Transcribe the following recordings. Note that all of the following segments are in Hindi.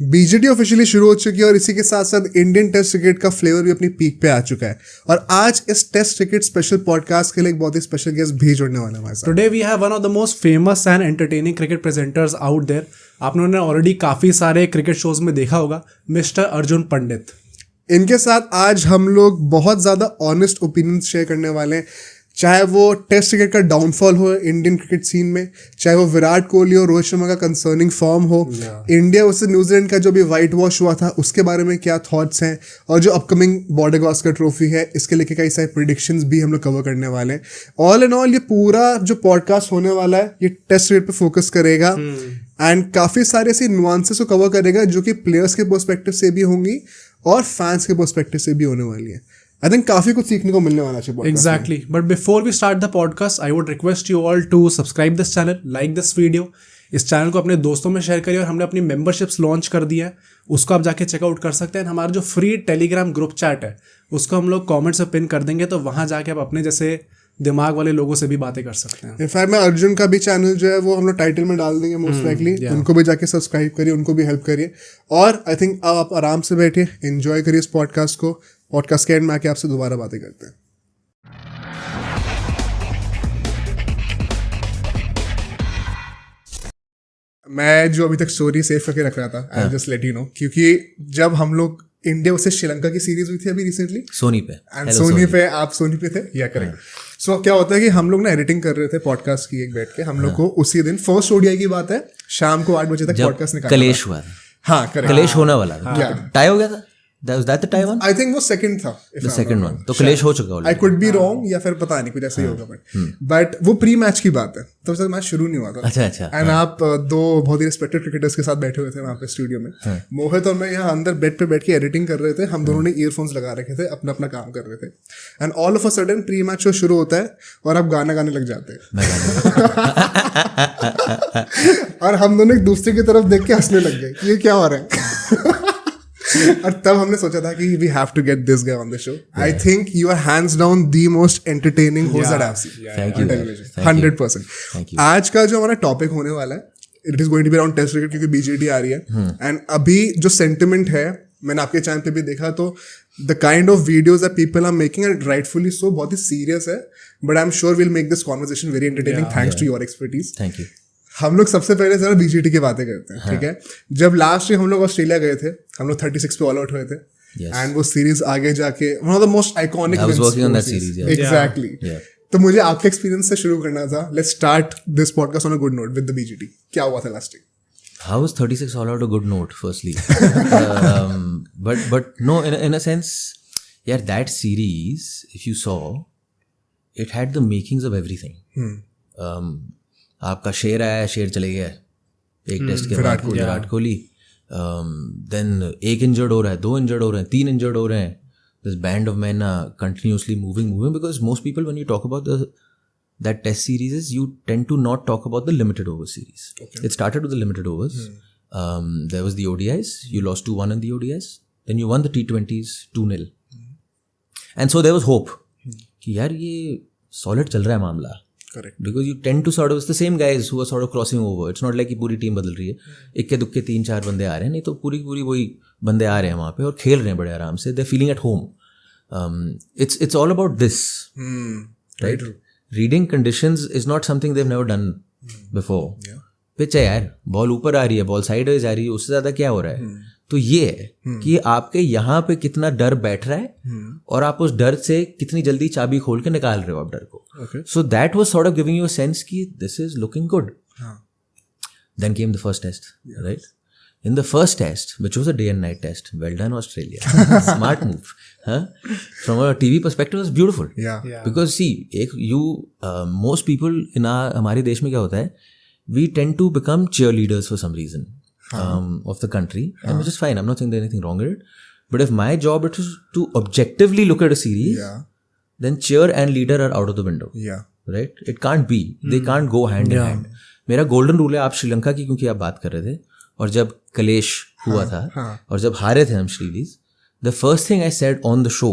बीजेटी ऑफिशियली शुरू हो चुकी है और इसी के साथ साथ इंडियन टेस्ट क्रिकेट का फ्लेवर भी अपनी पीक पे आ चुका है। और आज इस टेस्ट क्रिकेट स्पेशल पॉडकास्ट के लिए एक बहुत ही स्पेशल गेस्ट भी जुड़ने वाला है हमारे साथ। Today we have one of the most famous and entertaining cricket presenters out there. आपने उन्हें ऑलरेडी काफ़ी सारे क्रिकेट शोज में देखा होगा, मिस्टर अर्जुन पंडित। इनके साथ आज हम लोग बहुत ज़्यादा ऑनेस्ट ओपिनियन शेयर करने वाले हैं, चाहे वो टेस्ट क्रिकेट का डाउनफॉल हो इंडियन क्रिकेट सीन में, चाहे वो विराट कोहली और रोहित शर्मा का कंसर्निंग फॉर्म हो, इंडिया वर्सेस न्यूजीलैंड का जो भी वाइट वॉश हुआ था उसके बारे में क्या थॉट्स हैं, और जो अपकमिंग बॉर्डर गावस्कर ट्रॉफी है इसके लेके कई सारे प्रिडिक्शंस भी हम लोग कवर करने वाले हैं। ऑल एंड ऑल ये पूरा जो पॉडकास्ट होने वाला है ये टेस्ट क्रिकेट पे फोकस करेगा एंड काफ़ी सारे ऐसे नुआंसेस को कवर करेगा जो कि प्लेयर्स के पर्सपेक्टिव से भी होंगी और फैंस के पर्सपेक्टिव से भी होने वाली है। I think काफी कुछ सीखने को मिलने वाला है। Exactly. But before we start the podcast, I would request you all to subscribe this channel, like this video. इस चैनल को अपने दोस्तों में शेयर करिए और हमने अपनी मेंबरशिप्स लॉन्च कर दी है, उसको आप जाके चेकआउट कर सकते हैं। हमारा जो फ्री टेलीग्राम ग्रुप चैट है उसको हम लोग कमेंट्स में पिन कर देंगे, तो वहाँ जाके आप अपने जैसे दिमाग वाले लोगों से भी बातें कर सकते हैं। इनफैक्ट मैं अर्जुन का भी चैनल जो है वो हम लोग टाइटल में डाल देंगे मोस्ट लाइकली, उनको भी जाके सब्सक्राइब करिए, उनको भी हेल्प करिए। और आई थिंक आप आराम से बैठिए, एंजॉय करिए इस पॉडकास्ट को। पॉडकास्ट के एंड में आके आपसे दोबारा बातें करते हैं। मैं जो अभी तक स्टोरी सेव करके रख रहा था, I just let you know, क्योंकि जब हम लोग इंडिया वर्सेस श्रीलंका की सीरीज हुई थी अभी रिसेंटली सोनी पे, एंड सोनी पे आप सोनी पे थे या करेक्ट। सो क्या होता है कि हम लोग ना एडिटिंग कर रहे थे पॉडकास्ट की एक बैठ के, हम लोग को उसी दिन फर्स्ट ओडीआई की बात है, शाम को 8 बजे तक पॉडकास्ट निकाला। कलेश हुआ था। हाँ करेक्ट, कलेश होने वाला था, टाई हो गया था। Was that the tie one? I think वो सेकंड था, The second one. तो कलेश हो चुका I could be wrong या फिर पता नहीं कुछ ऐसा ही होगा, बट वो प्री मैच की बात है, तब तक मैच शुरू नहीं हुआ था। अच्छा। एंड आप दो बहुत ही रिस्पेक्टेड क्रिकेटर्स के साथ बैठे हुए थे वहाँ पे स्टूडियो में। मोहित और मैं यहाँ अंदर बेड पे बैठ के एडिटिंग कर रहे थे, हम दोनों ने ईयरफोन्स लगा रखे थे, अपना अपना काम कर रहे थे। And all of a sudden pre match show शुरू होता है और आप गाना गाने लग जाते हैं और हम दोनों एक दूसरे की तरफ देख के हंसने लग गए कि ये क्या हो रहा है। और तब हमने सोचा था कि we have to get this guy on the show. I think you are hands down the most entertaining host that I've seen. Thank you. 100%. Thank you. आज का जो हमारा टॉपिक होने वाला है it is going to be around test cricket, क्योंकि बीजेटी आ रही है एंड अभी जो सेंटिमेंट है मैंने आपके चैनल पे भी देखा, तो the kind of videos that people are making and rightfully so बहुत ही सीरियस है, but I'm sure we'll make this conversation very entertaining thanks to your expertise. Thank you. हम लोग सबसे पहले जरा बीजेटी की बातें करते हैं, ठीक है। जब लास्ट ईयर हम लोग ऑस्ट्रेलिया गए थे, हम लोग 36 पे ऑल आउट हुए थे एंड वो सीरीज आगे जाके one of the most iconic, I was working on that series, yeah. Exactly. Yeah. तो मुझे आपके एक्सपीरियंस से शुरू करना था। Let's start this podcast on a good note with the BJT. क्या हुआ था last year? How was 36 all out a good note, firstly? But no, in a sense, yeah, that series, if you saw, it had the makings of everything. आपका शेर आया, शेर चले गया एक टेस्ट के बाद, विराट कोहली, देन एक इंजर्ड हो रहा है, 2 इंजर्ड हो रहे हैं, 3 इंजर्ड हो रहे हैं, this band of man continuously moving, because most people when you talk about that test series you tend to not talk about the limited over series. It started with the limited overs. There was the ODIs, you lost 2-1 in the ODIs, then you won the T20s 2-0, and so there was hope कि यार ये solid चल रहा है मामला. Correct. Because you tend to sort of, it's the same guys who are sort of crossing over. It's not like कि पूरी टीम बदल रही है, इक्के दुक्के 3-4 बंदे आ रहे हैं, नहीं तो पूरी वही बंदे आ रहे हैं वहाँ पे और खेल रहे हैं बड़े आराम से, they're feeling at home. It's all about this, right? Reading conditions is not something they've never done before. Pitch है यार, बॉल ऊपर आ रही है, बॉल साइडवेज आ रही है, उससे ज़्यादा क्या हो रहा है? तो ये है कि आपके यहाँ पे कितना डर बैठ रहा है और आप उस डर से कितनी जल्दी चाबी खोल के निकाल रहे हो आप डर को. So that was sort of giving you a sense कि this is looking good. Then came the first test, right? In the first test, which was a day and night test, well done Australia, smart move, huh? From a TV perspective, it was beautiful. Yeah. Because see, most people in हमारे देश में क्या होता है? We tend to become cheerleaders for some reason of the country, and which is fine. I'm not saying there's anything wrong with it. But if my job is to objectively look at a series, then cheer and leader are out of the window. Yeah. Right? It can't be. They can't go hand in hand. मेरा golden rule है, आप श्रीलंका की क्योंकि आप बात कर रहे थे, और जब कलेश हुआ था और जब हारे थे हम श्रीलीज, the first thing I said on the show,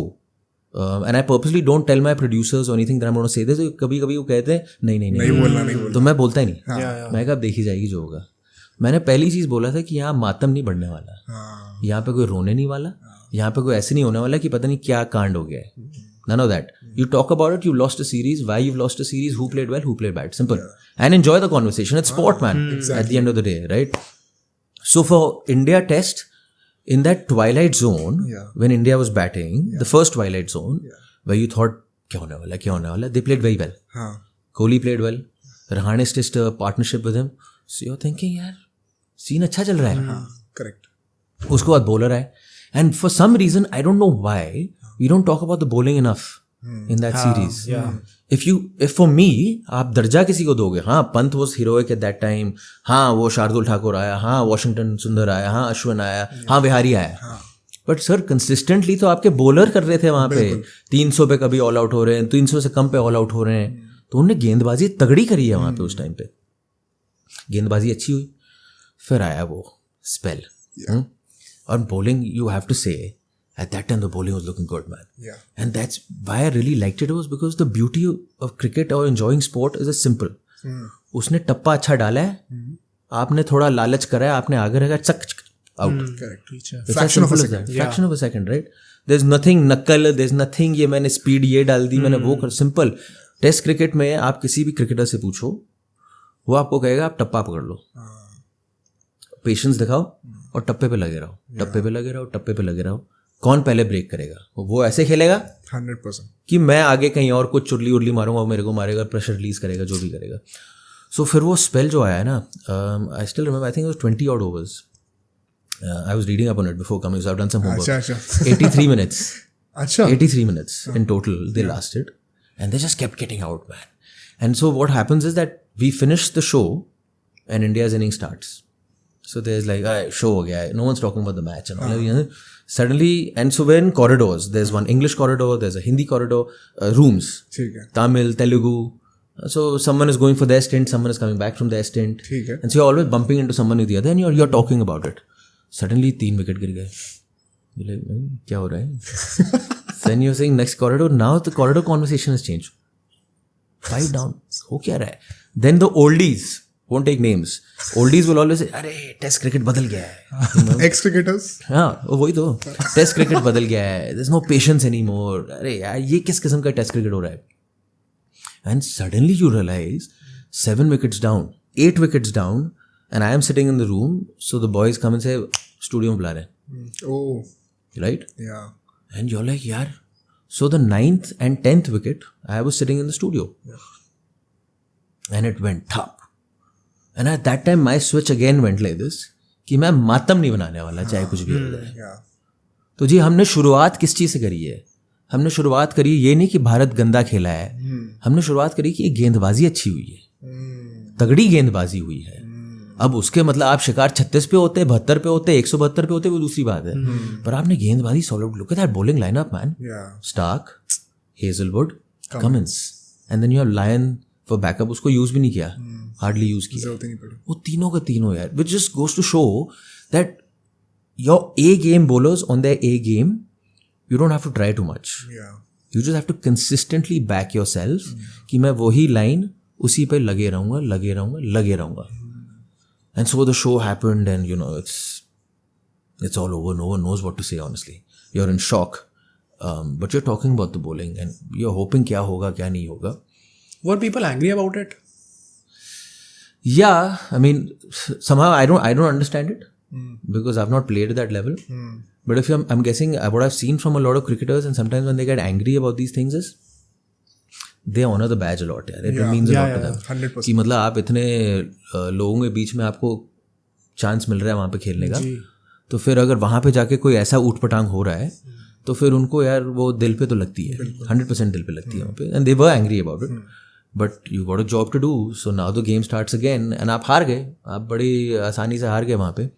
and I purposely don't tell my producers और anything that I am gonna say this, कभी कभी वो कहते हैं नहीं बोलना, तो मैं बोलता ही नहीं, मैं कहा अब देखी जाएगी जो होगा. मैंने पहली चीज़ बोला था कि यहाँ मातम नहीं बढ़ने वाला, हाँ, यहाँ पे कोई रोने नहीं वाला, यहाँ पे कोई ऐसे नहीं होने वाला कि पता नहीं क्या कांड हो गया है. None of that. You talk about it, you lost a series, why you've lost a series, who played well, who played bad. Simple. And enjoy the conversation. It's sport, man. At the end of the day, right? So for India Test, in that twilight zone, when India was batting, the first twilight zone, where you thought, kya hone wala, they played very well. हाँ, Kohli played well. Rahane stitched a partnership with him. So you're thinking, yaar, scene अच्छा चल रहा है. correct. उसके बाद bowler आए. And for some reason, I don't know why, we don't talk about the bowling enough in that series. If for me, आप दर्जा किसी को दोगे, हाँ Pant was heroic at that time, हाँ वो शार्दुल ठाकुर आया, हाँ वॉशिंगटन सुंदर आया, हाँ अश्विन आया, हाँ विहारी आया. बट सर कंसिस्टेंटली तो आपके बॉलर कर रहे थे वहां पे, 300 पे कभी ऑल आउट हो रहे हैं, 300 से कम पे ऑल आउट हो रहे हैं. तो उन्होंने गेंदबाजी तगड़ी करी है वहां पे उस टाइम पे, गेंदबाजी अच्छी हुई. फिर आया वो स्पेल. और bowling, you have to say, at that time the bowling was looking good, man. Yeah. And that's why I really liked it, was because the beauty of cricket or enjoying sport is as simple. उसने टप्पा अच्छा डाला है, आपने थोड़ा लालच करा है, आपने आगे रखा, चक out. Correct. It's as simple as that. Fraction of a second, right? There's nothing नक्कल, there's nothing ये मैंने स्पीड ये डाल दी, मैंने वो कर. सिंपल. टेस्ट क्रिकेट में आप किसी भी क्रिकेटर से पूछो, वो आपको कहेगा आप टप्पा पकड़ लो, पेशेंस दिखाओ और टप्पे पे लगे रहो, टप्पे पे लगे रहो, टप्पे पे लगे रहो. कौन पहले ब्रेक करेगा? वो ऐसे खेलेगा 100%. कि मैं आगे कहीं और कुछ चुरली उरली मारूंगा, मेरे को मारेगा, प्रेशर रिलीज करेगा, जो भी करेगा. सो फिर वो स्पेल जो आया है ना, I still remember, I think it was 20 odd overs. I was reading up on it before coming, so I've done some homework. अच्छा. 83 minutes. अच्छा. 83 minutes in total they lasted, and they just kept getting out, man. And so what happens is that we finish the show and India's inning starts. So there's like, show ho gaya, no one's talking about the match and all. You know, suddenly, and so we're in corridors. There's one English corridor, there's a Hindi corridor, rooms. ठीक है. Tamil, Telugu. So someone is going for their stint, someone is coming back from their stint. ठीक है. And so you're always bumping into someone with the other, and you're talking about it. Suddenly 3 wicket गिर गए. You're like, क्या हो रहा है? Then you're saying next corridor. Now the corridor conversation has changed. 5 down. हो क्या रहा है? Then the oldies, won't take names. Oldies will always say, अरे टेस्ट क्रिकेट बदल गया है. Ex cricketers. हाँ वही तो, टेस्ट क्रिकेट बदल गया है, there's no patience anymore. अरे यार ये किस किस्म का टेस्ट क्रिकेट हो रहा है? And suddenly you realize 7 wickets down, 8 wickets down, and I am sitting in the room, so the boys come and say, studio में बुला रहे हैं. Oh. Right? Yeah. And you're like, yaar. So the 9th and 10th wicket, I was sitting in the studio. Yeah. And it went top. And at that time, my switch again went like this, कि मैं मातम नहीं बनाने वाला, चाहे कुछ भी हो जाए. Yeah. तो जी हमने शुरुआत किस चीज़ से करी है? हमने शुरुआत करी ये नहीं कि भारत गंदा खेला है, हमने शुरुआत करी कि गेंदबाजी अच्छी हुई है, तगड़ी गेंदबाजी हुई है. अब उसके मतलब आप शिकार 36 पे होते, 72 पे होते, 172 पे होते, वो दूसरी बात है. पर आपने गेंदबाजी solid. Look at that bowling lineup, man. Yeah. Starc, Hazlewood, Cummins, and then you have Lyon for backup. उसको यूज भी नहीं किया, हार्डली यूज किया. जरूरत ही नहीं पड़ी. वो तीनों का तीनों यार, which just goes to show that your A game bowlers on their A game, you don't have to try too much. Yeah. You just have to consistently back yourself कि मैं वही लाइन उसी पे लगे रहूंगा, लगे रहूंगा, लगे रहूंगा. And so the show happened, and you know it's all over. No one knows what to say, honestly. You're in shock, but you're talking about the bowling, and you're hoping क्या होगा क्या नहीं होगा. Were people angry about it? Yeah, I mean somehow I don't understand it because I've not played at that level. But if I'm guessing what I've seen from a lot of cricketers, and sometimes when they get angry about these things is they honor the badge a lot. यार. It means a lot to them. 100%. कि मतलब आप इतने लोगों के बीच में आपको चांस मिल रहा है वहाँ पे खेलने का, तो फिर अगर वहाँ पे जाके कोई ऐसा ऊट-पटांग हो रहा है तो फिर उनको यार वो दिल पे तो लगती है, 100% दिल पे लगती है वहाँ पे. And they were angry about it, but you got a job to do. So now the game starts again, and आप हार गए, आप बड़ी आसानी से हार गए वहाँ पे.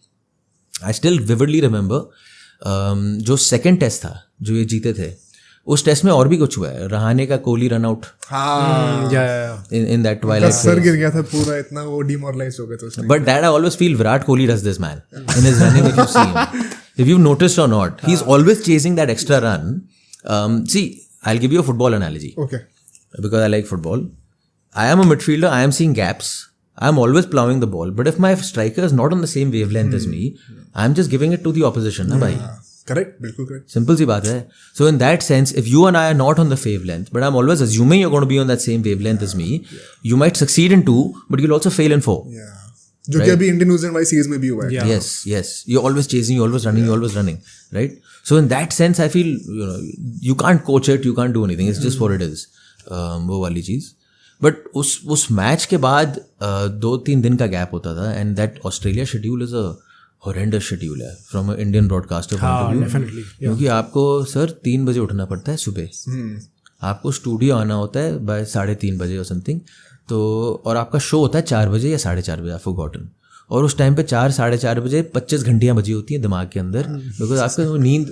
आई स्टिल विविडली रिमेंबर जो सेकेंड टेस्ट था जो ये जीते थे, उस टेस्ट में और भी कुछ हुआ है. रहाणे का Kohli run out in that twilight sir गिर गया था पूरा, इतना वो डिमोरलाइज हो गया था उसमें. But that I always feel Virat Kohli does this, man, in his running. If you see him, if you've noticed or not, he's always chasing that extra run. See, I'll give you a football analogy Okay. because I like football. I am a midfielder. I am seeing gaps. I'm always plowing the ball. But if my striker is not on the same wavelength as me, I'm just giving it to the opposition, na bhai. Correct, बिल्कुल करेक्ट. Simple सी बात है. So in that sense, if you and I are not on the wavelength, but I'm always assuming you're going to be on that same wavelength as me, you might succeed in 2, but you'll also fail in 4. जो कि अभी इंडियन न्यूजीलैंड वाली सीरीज में भी हुआ है. Yes. You're always chasing, you're always running, right? So in that sense, I feel, you can't coach it, you can't do anything. It's just what it is. वो वाली चीज़. बट उस मैच के बाद 2-3 दिन का गैप होता था, and that Australia schedule is a horrendous schedule है from a Indian broadcaster point of view. क्योंकि आपको सर 3 बजे उठना पड़ता है सुबह. आपको स्टूडियो आना होता है बाय 3:30 बजे और समथिंग. तो और आपका शो होता है 4 बजे या 4:30 बजे, आई फॉरगॉटन. और उस टाइम पे 4-4:30 बजे 25 घंटियाँ बजी होती हैं दिमाग के अंदर, बिकॉज आपका वो नींद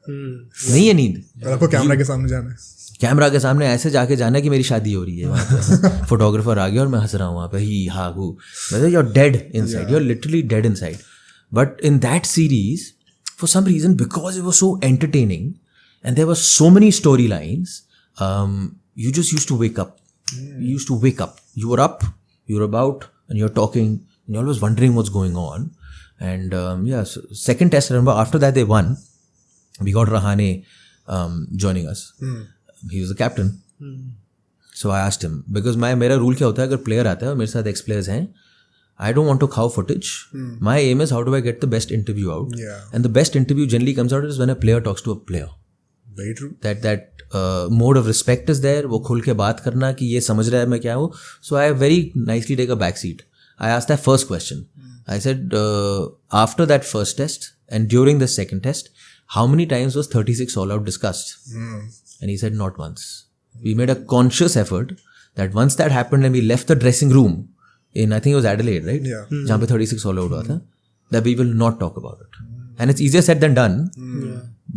नहीं है. नींद और आपको कैमरा के सामने जाना है. कैमरा के सामने ऐसे जाके जाना कि मेरी शादी हो रही है वहाँ पे. फोटोग्राफर आ गया और मैं हंस रहा हूँ वहाँ पे, ही हा हू. मतलब you are dead inside, you are literally dead inside. But in that series for some reason, because it was so entertaining and there were so many story lines, you just used to wake up. You used to wake up. You were up, you were about, and you're talking, and you're always wondering what's going on. And so second test, I remember after that they won. We got Rahane joining us. He was the captain. So I asked him, because मेरा रूल क्या होता है, अगर प्लेयर आता है और मेरे साथ एक्स प्लेयर्स हैं, I don't want to cow footage. My aim is how do I get the best interview out. And the best interview generally comes out is when a player talks to a player. Very true. That mode of respect is there. वो खुल के बात करना कि ये समझ रहा है मैं क्या हूँ. So I very nicely take a back seat. I asked that first question. I said, after that first test and during the second test, how many times was 36 all out discussed? And he said, not once. We made a conscious effort that once that happened and we left the dressing room in, I think it was Adelaide, right? जहाँ पे 36 all out हुआ था, that we will not talk about it. And it's easier said than done.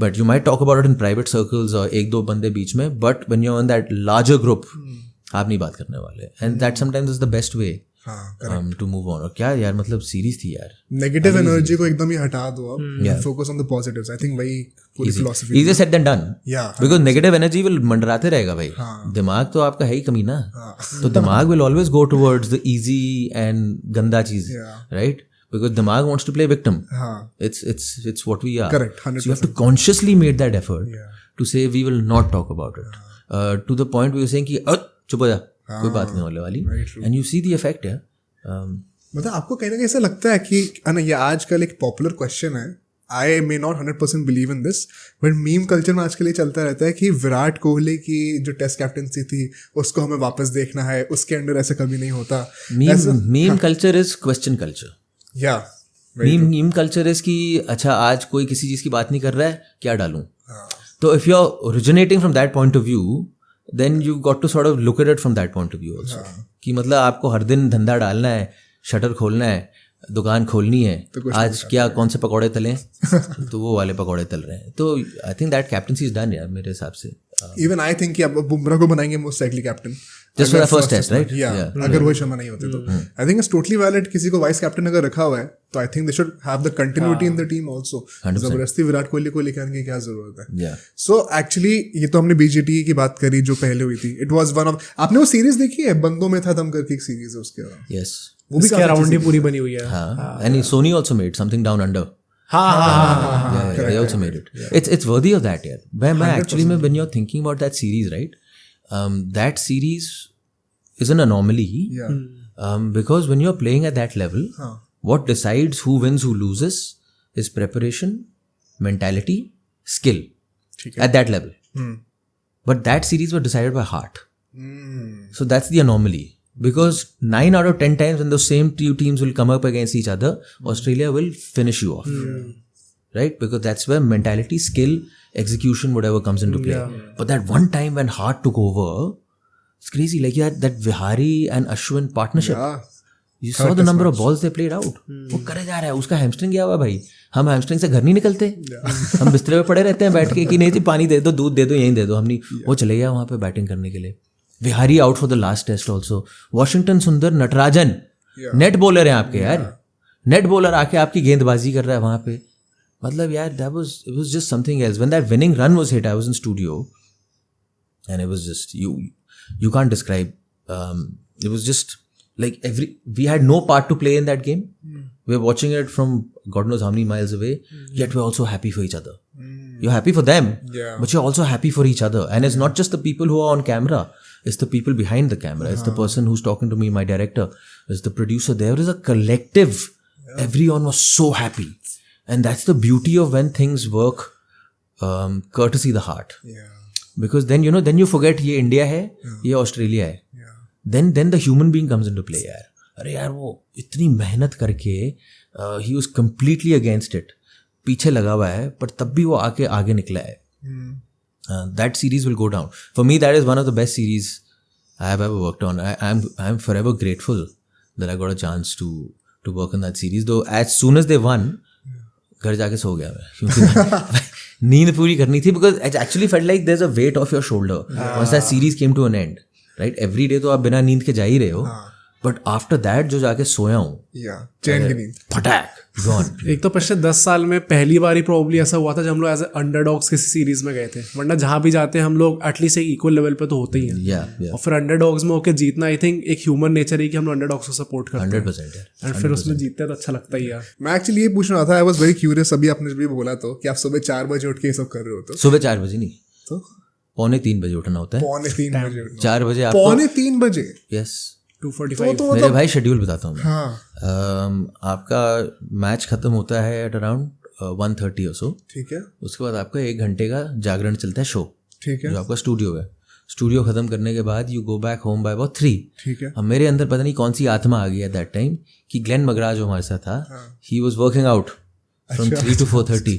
But you might talk about it in private circles or 1-2 बंदे बीच में, but when you're in that larger group, आप नहीं बात करने वाले. And that sometimes is the best way to move on. और क्या यार, मतलब सीरीज थी यार. नेगेटिव एनर्जी को एकदम ही हटा दो आप, focus on the positives. I think वही पूरी philosophy. Easier said than done. Because negative energy will मंडराते रहेगा भाई. दिमाग तो आपका है ही कमी ना. तो दिमाग will always go towards the easy and गंदा चीज, right? Because Dimag wants to play victim. It's what we are. Correct. 100%. So you have to consciously make that effort to say we will not talk about it. To the point where you're saying कि चुप हो जा, कोई बात नहीं होने वाली. And you see the effect. मतलब आपको कहीं ना कहीं ऐसा लगता है कि ये आजकल एक पॉपुलर क्वेश्चन है. I may not 100% believe in this, but meme culture में आजकल ये चलता रहता है कि विराट कोहली की जो टेस्ट कैप्टनसी थी उसको हमें वापस देखना है, उसके अंडर ऐसा कभी नहीं होता. Meme culture is question culture. Meme culture is कि अच्छा आज कोई किसी चीज की बात नहीं कर रहा है, क्या डालूं. तो if you are originating from that point of view, then you got to sort of look at it from that point of view also. कि मतलब आपको हर दिन धंधा डालना है, शटर खोलना है, दुकान खोलनी है, तो आज क्या कौन से पकौड़े तलें तो वो वाले पकौड़े तल रहे हैं. तो I think that captaincy is done यार मेरे हिसाब से. इवन आई थिंक कि अब बुमराह को बनाएंगे most likely captain just for the first test, right? अगर रोहित शर्मा नहीं होते तो I think it's totally valid. किसी को वाइस कैप्टन अगर रखा हुआ है तो I think they should have the continuity in the team also. जबरदस्ती विराट कोहली को लेकर आने की क्या जरूरत है. सो एक्चुअली ये तो हमने बीजेटी की बात करी जो पहले हुई थी. इट वाज वन ऑफ, आपने वो सीरीज देखी है बंदों में था दम करके एक सीरीज है उसके अलावा. यस, वो भी अराउंड ही पूरी बनी हुई है. हां, and Soni also made something down under. They also made it. It's worthy of that, यार. मैं actually when you're thinking about that series, right? That series is an anomaly. Because when you're playing at that level, what decides who wins, who loses, is preparation, mentality, skill. At that level. But that series was decided by heart. So that's the anomaly. Because 9 out of 10 times when those same two teams will come up against each other, Australia will finish you off. Right? Because that's where mentality, skill, execution, whatever comes into play. But that one time when heart took over, it's crazy. Like that Vihari and Ashwin partnership. You saw the number of balls they played out. वो करे जा रहा है, उसका हैमस्ट्रिंग गया हुआ भाई. हम हैमस्ट्रिंग से घर नहीं निकलते. हम बिस्तरे पे पड़े रहते हैं बैठ के कि नहीं जी पानी दे दो, दूध दे दो, यहीं दे दो. हम नहीं, वो चले गया वहाँ पे बैटिंग करने के लिए. Vihari out for the last test also. Washington Sundar, Natarajan net bowler हैं आपके यार. नेट बॉलर आके आपकी गेंदबाजी कर रहा है वहाँ पे. मतलब यार it was just something else. When that winning run was hit, I was in studio and it was just you can't describe. It was just Like we had no part to play in that game. We were watching it from God knows how many miles away, yet we're also happy for each other. You're happy for them, but you're also happy for each other. And it's not just the people who are on camera, it's the people behind the camera. It's the person who's talking to me, my director, it's the producer. There is a collective. Everyone was so happy. And that's the beauty of when things work, courtesy the heart. Because then, then you forget ये India है, ये Australia है. Then the human being comes into play यार. अरे यार वो इतनी मेहनत करके he was completely against it. पीछे लगा हुआ है पर तब भी वो आगे निकला है. That series will go down. For me, that is one of the best series I have ever worked on. I'm forever grateful that I got a chance to work on that series. Though as soon as they won, घर जाके सो गया मैं क्योंकि नींद पूरी करनी थी. Because it actually felt like there's a weight off your shoulder once that series came to an end. Right? Every day तो आप बिना नींद के जा ही रहे हो. बट आफ्टर दैट जो जाके सोया हूँ चैन की नींद फटाक गॉन. एक तो पिछले 10 साल में पहली बार ही प्रॉब्ली ऐसा हुआ था जब हम लोग एज ए अंडरडॉग्स किसी सीरीज में गए थे. वरना जहाँ भी जाते हैं हम लोग एटलीस्ट एक इक्वल लेवल पे तो होते ही हैं. और फिर अंडरडॉग्स में होकर जीतना आई थिंक एक ह्यूमन नेचर है कि हम लोग अंडरडॉग्स को सपोर्ट करते हैं 100%. एंड फिर उसमें जीतते हैं तो अच्छा लगता ही यार. मैं एक्चुअली ये पूछना था. I was very curious. अभी आपने भी बोला तो कि आप सुबह 4 बजे उठ के ये सब कर रहे हो. तो सुबह 4 बजे नहीं तो 2:45 बजे उठना होता है. 2:45 4 बजे आपको 3:45 बजे. यस 2:45. मेरे भाई शेड्यूल बताता हूँ मैं. हाँ आपका मैच खत्म होता है एट अराउंड 1:30 और सो. ठीक है. उसके बाद आपका 1 घंटे का जागरण चलता है शो. ठीक है. जो आपका स्टूडियो है. स्टूडियो खत्म करने के बाद you go back home by about 3. ठीक है. अब मेरे अंदर पता नहीं कौन सी आत्मा आ गई एट दैट टाइम कि ग्लेन मगराज जो हमारे साथ था he was working out from 3 to 4:30.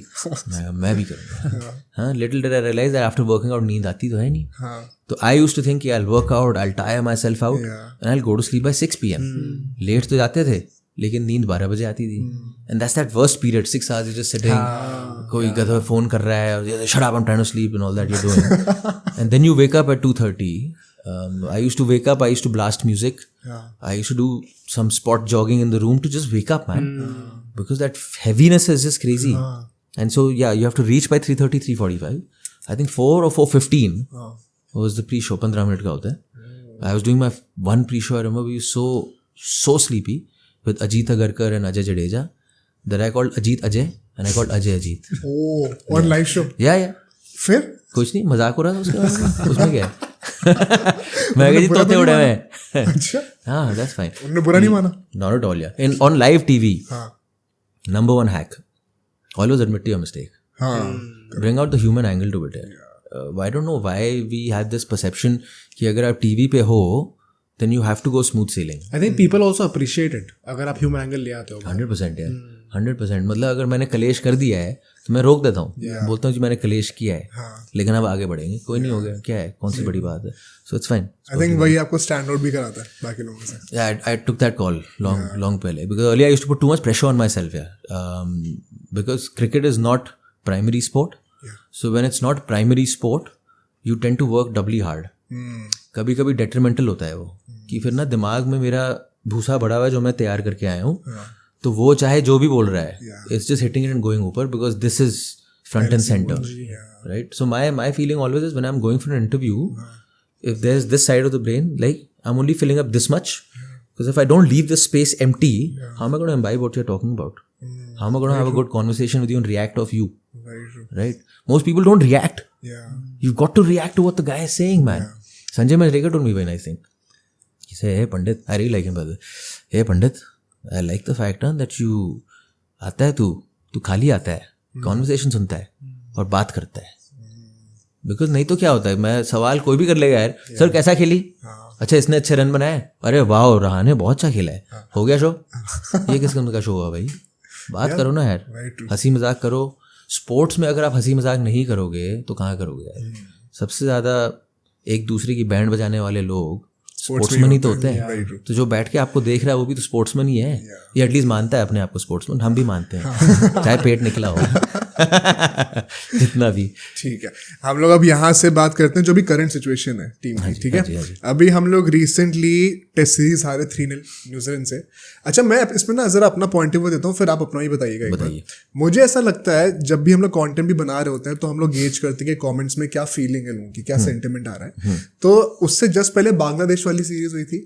मैं भी करूँगा. हाँ little did I realize that after working out नींद आती तो है नहीं. तो आई यूज्ड टू थिंक कि I will work out, I will tire myself out and I will go to sleep by 6 PM. Late तो जाते थे लेकिन नींद 12 बजे आती थी. And that's that worst period 6 hours just sitting. कोई गधा फोन कर रहा है shut up I am trying to sleep and all that you doing. And then you wake up at 2:30. I used to wake up, I used to blast music. I used to do some spot jogging in the room to just wake up, man. Because that heaviness is just crazy. And so, yeah, you have to reach by 3:30, 3:45. I think 4 or 4:15 was the pre-show. 15 minute का होता है. I was doing my one pre-show. I remember we were so sleepy with Ajit Agarkar and Ajay Jadeja that I called Ajit Ajay and I called Ajay Ajit. Oh, on live show. Yeah. फिर कुछ नहीं, मजाक हो रहा था उसके बाद. उसमें क्या है? मैं कह जी तोते उड़े हुए. अच्छा. हाँ, that's fine. उन्होंने बुरा नहीं माना. Not at all, yeah. On live TV, number 1 hack. Always admit to your mistake. Bring out the human angle to it. I don't know why we have this perception कि अगर आप TV पे हो then you have to go smooth sailing. I think people also appreciate it अगर आप ह्यूमन एंगल ले आते हो. 100% यार. 100%. मतलब अगर मैंने कलेश कर दिया है तो मैं रोक देता हूँ. बोलता हूँ कि मैंने कलेश किया है लेकिन अब आगे बढ़ेंगे. कोई नहीं हो गया, क्या है, कौन सी बड़ी बात है. So it's fine. I think वही आपको स्टैंड आउट भी कराता है बाकी लोगों से. Yeah, I took that call long पहले because earlier I used to put too much pressure on myself. Because cricket is not primary sport. So when it's not primary sport, you tend to work doubly hard. कभी कभी detrimental होता है वो कि फिर ना दिमाग में मेरा भूसा बड़ा हुआ है जो मैं तैयार करके आया हूँ. तो वो चाहे जो भी बोल रहा है, it's just hitting it and going ऊपर because this is front and center. Right? So my feeling always is when I'm going for an interview, if there's this side of the brain, like I'm only filling up this much, because if I don't leave this space empty, how am I going to imbibe what you're talking about? How am I going to have a good conversation with you and react of you? Right? Most people don't react. You've got to react to what the guy is saying, man. Sanjay Manjrekar told me very nice thing. He said, hey Pandit, I really like him by the way. Hey Pandit, I like the fact that you आता है तू खाली आता है, कॉन्वर्सेशन सुनता है और बात करता है. बिकॉज नहीं तो क्या होता है, मैं सवाल कोई भी कर लेगा यार, सर कैसा खेली, अच्छा इसने अच्छे रन बनाए, अरे वाह रहाने बहुत अच्छा खेला है, हो गया शो. ये किस किस्म का शो हुआ भाई, बात करो ना यार, हंसी मजाक करो. स्पोर्ट्स में अगर आप हंसी मजाक नहीं करोगे तो कहाँ करोगे यार. सबसे ज़्यादा एक दूसरे की बैंड बजाने वाले लोग स्पोर्ट्समैन ही तो होते हैं. तो जो बैठ के आपको देख रहा है वो भी तो स्पोर्ट्समैन ही है. ये एटलीस्ट मानता है अपने आप को स्पोर्ट्समैन. हम भी मानते हैं चाहे पेट निकला हो जितना भी. ठीक है, हम लोग अब यहाँ से बात करते हैं जो भी करंट सिचुएशन है टीम की. ठीक है, अभी हम लोग रिसेंटली टेस्ट सीरीज हारे 3-0 न्यूजीलैंड से. अच्छा, मैं इसमें ना जरा अपना पॉइंट ऑफ व्यू देता हूँ, फिर आप अपना ही बताइएगा. मुझे ऐसा लगता है जब भी हम लोग कंटेंट भी बना रहे होते हैं तो हम लोग गेज करते हैं कि कमेंट्स में क्या फीलिंग है लोगों की, क्या सेंटिमेंट आ रहा है. तो उससे जस्ट पहले बांग्लादेश वाली सीरीज हुई थी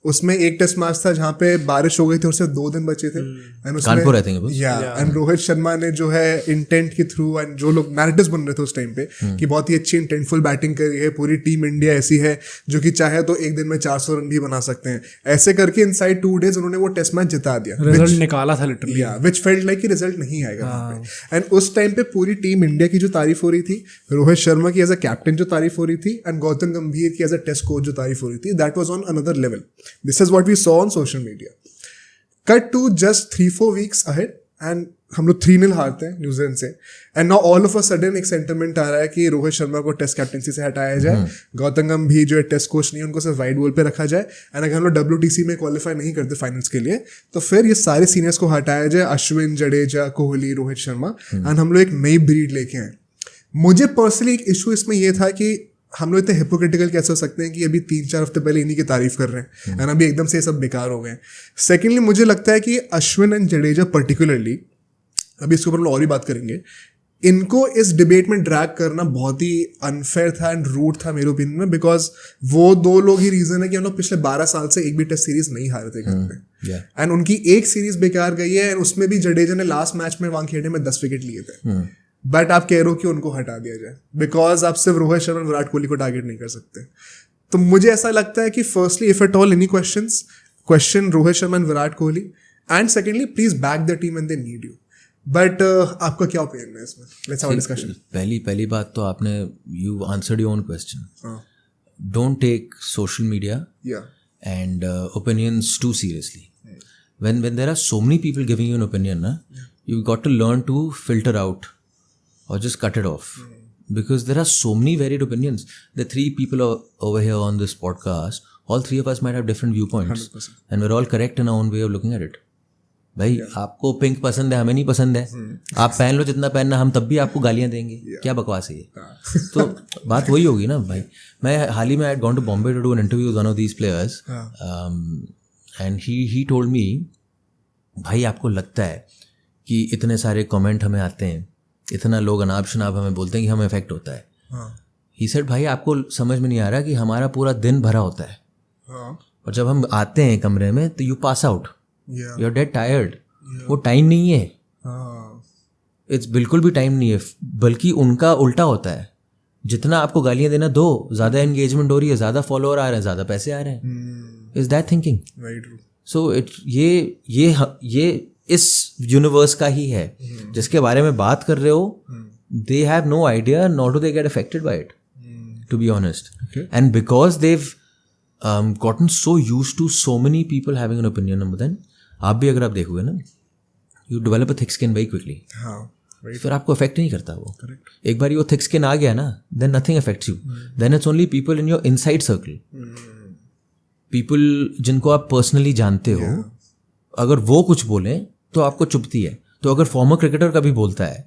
उसमें एक टेस्ट मैच था जहाँ पे बारिश हो गई थी और सिर्फ 2 दिन बचे थे एंड उसमें Kanpur I think it was. And Rohit Sharma ने जो है इंटेंट के थ्रू एंड जो लोग नैरेटिव्स बन रहे थे उस टाइम पे कि बहुत ही अच्छी इंटेंटफुल बैटिंग करी है, पूरी टीम इंडिया ऐसी है जो कि चाहे तो एक दिन में 400 रन भी बना सकते हैं, ऐसे करके इनसाइड 2 डेज उन्होंने वो टेस्ट मैच जिता दिया, रिजल्ट निकाला था लिटरली, विच फेल्ट लाइक कि रिजल्ट नहीं आएगा वहाँ पे। एंड उस टाइम पे पूरी टीम इंडिया की जो तारीफ हो रही थी, रोहित शर्मा की एज अ कैप्टन जो तारीफ हो रही थी एंड गौतम गंभीर की एज अ टेस्ट कोच जो तारीफ हो रही थी, that was on another level. This is what we saw on social media. Cut to just 3-4 weeks ahead and हम लोग 3-0 हारते हैं न्यूजीलैंड से and now all of a sudden एक सेंटिमेंट आ रहा है कि रोहित शर्मा को टेस्ट कैप्टनसी से हटाया जाए, गौतम गंभीर जो है टेस्ट कोच नहीं उनको सिर्फ वाइड बॉल पे रखा जाए एंड अगर हम लोग WTC में क्वालिफाई नहीं करते फाइनल्स के लिए तो फिर ये सारे सीनियर्स को हटाया जाए, अश्विन, जडेजा, कोहली, रोहित शर्मा एंड हम लोग एक नई ब्रीड लेके आए। मुझे पर्सनली एक इशू इसमें ये था कि हम लोग इतने हिपोक्रिटिकल कैसे हो सकते हैं कि अभी 3-4 हफ्ते पहले इन्हीं की तारीफ कर रहे हैं एंड अभी एकदम से ये सब बेकार हो गए। सेकेंडली मुझे लगता है कि अश्विन एंड जडेजा पर्टिकुलरली, अभी इसके ऊपर हम लोग और भी बात करेंगे, इनको इस डिबेट में ड्रैग करना बहुत ही अनफेयर था एंड रूड था मेरे ओपिनियन में, बिकॉज वो 2 लोग ही रीजन है कि हम लोग पिछले 12 साल से एक भी टेस्ट सीरीज नहीं हारे थे घर पे एंड उनकी एक सीरीज बेकार गई है एंड उसमें भी जडेजा ने लास्ट मैच में वानखेड़े में 10 विकेट लिए थे, बट आप कह रहे हो कि उनको हटा दिया जाए बिकॉज आप सिर्फ रोहित शर्मा विराट कोहली को टारगेट नहीं कर सकते। तो मुझे ऐसा लगता है कि firstly if at all any question Rohit Sharma and Virat Kohli and secondly please back the team and they need you. But आपका क्या ओपिनियन है इसमें? Let's have a discussion. पहली बात तो आपने you answered your own question. Don't take social media and opinions too seriously. When there are so many people giving you an opinion, you've got to learn to filter out or just cut it off, because there are so many varied opinions. The 3 people over here on this podcast, all 3 of us might have different viewpoints 100%. And we're all correct in our own way of looking at it. भाई आपको पिंक पसंद है, हमें नहीं पसंद है, आप पहन लो जितना पहनना, हम तब भी आपको गालियां देंगे, क्या बकवास है ये? तो बात वही होगी ना भाई। मैं हाल ही में I had gone to Bombay to do an interview with one of these players and he told me, भाई आपको लगता है कि इतने सारे कमेंट हमें आते हैं, इतना लोग अनाप शनाप हमें बोलते हैं कि हमें इफेक्ट होता है। ही सेड भाई आपको समझ में नहीं आ रहा कि हमारा पूरा दिन भरा होता है और जब हम आते हैं कमरे में तो you pass out, you are dead tired. वो टाइम नहीं है, इट्स बिल्कुल भी टाइम नहीं है, बल्कि उनका उल्टा होता है। जितना आपको गालियां देना दो, ज़्यादा एंगेजमेंट हो रही है, ज़्यादा फॉलोअर आ रहे हैं, ज़्यादा पैसे आ रहे हैं। Is that thinking? सो ये इस यूनिवर्स का ही है जिसके बारे में बात कर रहे हो। They have no idea not do they get affected by it, to be honest. And because they've gotten so used to so many people having an opinion, number then आप भी अगर आप देखोगे ना, you develop a thick skin very quickly. फिर आपको अफेक्ट नहीं करता वो। एक बार वो थिक स्किन आ गया ना, then nothing affects you. Then it's only people in your inside circle, people जिनको आप पर्सनली जानते हो, अगर वो कुछ बोलें तो आपको चुभती है। तो अगर फॉर्मर क्रिकेटर कभी बोलता है,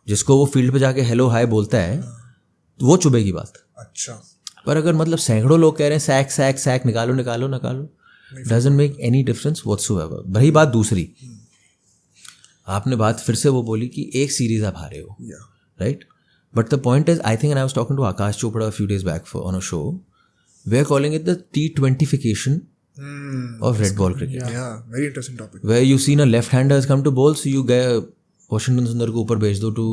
जिसको वो फील्ड पे जाके हेलो हाय बोलता है, तो वो चुभेगी बात। अच्छा, पर अगर मतलब सैकड़ों लोग कह रहे हैं सैक सैक सैक, निकालो निकालो निकालो, doesn't make any difference whatsoever. रही बात दूसरी, आपने बात फिर से वो बोली कि एक सीरीज आप हारे हो, right? But the point is, I think, and I was talking to Aakash Chopra a few days back on a show, we are calling it the T20fication of red ball cricket. Yeah, very interesting topic. Where you seen a left-hander has come to bowl, so you get Washington Sundar को ऊपर भेज दो to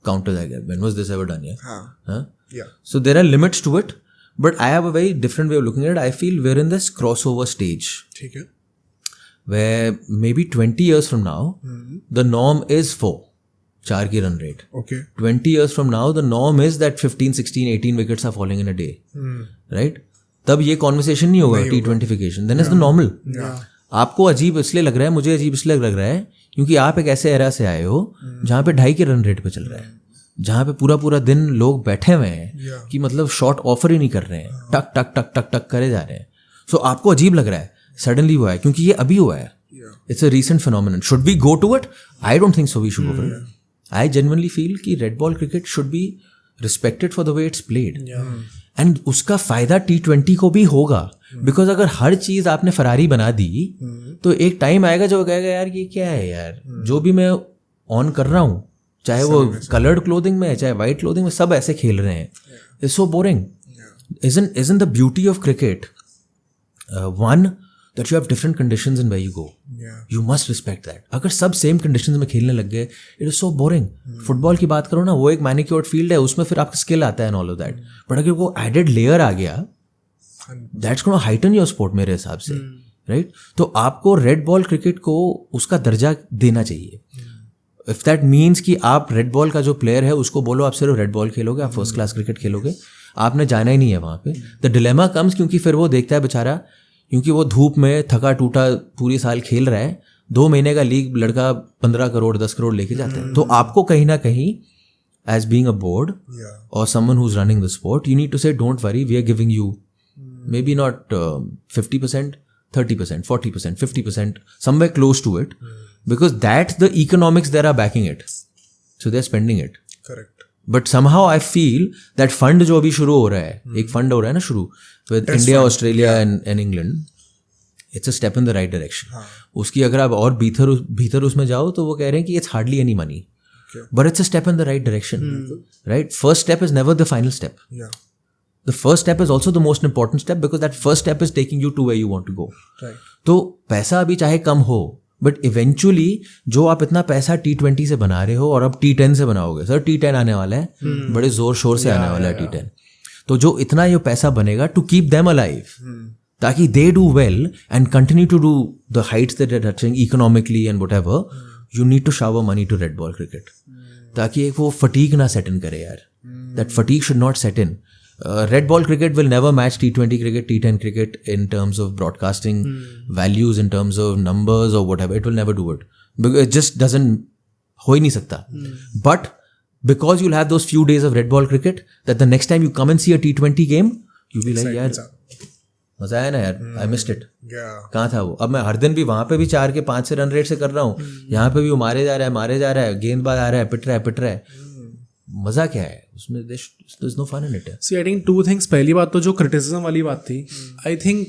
counter that guy. When was this ever done? Yeah. So there are limits to it, but I have a very different way of looking at it. I feel we're in this crossover stage. ठीक है. Where maybe 20 years from now, the norm is 4 की run rate. Okay. 20 years from now, the norm is that 15, 16, 18 wickets are falling in a day. Right? तब ये कॉन्वर्सेशन नहीं होगा T20fication. Then is the normal. आपको अजीब इसलिए लग रहा है, मुझे अजीब इसलिए लग रहा है क्योंकि आप एक ऐसे एरा से आए हो जहाँ पे 2.5 के रन रेट पे चल रहा है, जहाँ पे पूरा पूरा दिन लोग बैठे हुए हैं कि मतलब शॉट ऑफर ही नहीं कर रहे हैं, टक टक टक टक टक करे जा रहे हैं। सो आपको अजीब लग रहा है, सडनली हुआ है क्योंकि ये अभी हुआ है। It's a recent phenomenon. Should we go to it? I don't think so we should go for it. I genuinely feel कि red ball cricket should be respected for the way it's played, and उसका फायदा T20 को भी होगा। बिकॉज अगर हर चीज आपने फरारी बना दी तो एक टाइम आएगा जो कहेगा यार ये क्या है यार, जो भी मैं ऑन कर रहा हूँ, चाहे वो कलर्ड क्लोथिंग में है चाहे वाइट क्लोथिंग में, सब ऐसे खेल रहे हैं। It's so boring. Isn't the beauty of cricket one that you have different conditions in where you go. Yeah. You must respect that. अगर सब सेम कंडीशंस में खेलने लग गए, it is so boring. Football की बात करो ना, वो एक मैनिक्योर्ड फील्ड है, उसमें फिर आपका स्किल आता है and all of that. But अगर वो एडेड लेयर आ गया, that's going to heighten your sport मेरे हिसाब से, right? तो आपको रेड बॉल क्रिकेट को उसका दर्जा देना चाहिए. इफ दैट मीन्स कि आप रेड बॉल का जो प्लेयर है उसको बोलो आप सिर्फ रेड बॉल खेलोगे, आप फर्स्ट क्लास क्रिकेट खेलोगे, आपने जाना ही नहीं है वहाँ पे. द डिलेमा कम्स, क्योंकि फिर वो देखता है बेचारा, क्योंकि वो धूप में थका टूटा पूरी साल खेल रहा है, 2 महीने का लीग लड़का 15 करोड़ 10 करोड़ लेके जाता है. तो आपको कहीं ना कहीं एज बीइंग अ बोर्ड और someone who is running the sport, you need to say don't worry, we are giving you maybe not 50%, 30%, 40%, 50%, somewhere close to it, because that's the economics that are backing it, so they're spending it. Correct. But somehow I feel that fund जो अभी शुरू हो रहा है, एक फंड हो रहा है ना शुरू with India, Australia and England, it's a step in the right direction. उसकी अगर आप और भीतर उसमें जाओ तो वो कह रहे हैं कि it's hardly any money, but it's a step in the right direction, right? First step is never the final step. Yeah. The first step is also the most important step, because that first step is taking you to where you want to go. Right. तो पैसा अभी चाहे कम हो, बट इवेंचुअली जो आप इतना पैसा T20 से बना रहे हो और अब T10 से बनाओगे, सर T10 आने वाला है, बड़े जोर शोर से आने वाला है T10. तो जो इतना ये पैसा बनेगा टू कीप देम अलाइव, ताकि they do well and continue to do the heights that are touching economically and whatever, you need to shower money to red ball cricket, ताकि एक वो फटीग ना सेट इन करे यार. That fatigue should not set in. Red ball cricket will never match T20 cricket, T10 cricket in terms of broadcasting values, in terms of numbers or whatever. It will never do it. Because it just doesn't, हो ही नहीं सकता. But because you'll have those few days of red ball cricket, that the next time you come and see a T20 game, you'll be like, यार मजा आया ना यार, I missed it. कहाँ था वो? अब मैं हर दिन भी वहाँ पे भी 4 के 5 से रन रेट से कर रहा हूँ, यहाँ पे भी वो मारे जा रहा है, गेंदबाज आ रहा है, पिट रहा है. मजा क्या है उसमें? there's no fun in it. See, I think 2 things. पहली बात तो जो क्रिटिसिज्म वाली बात थी, I think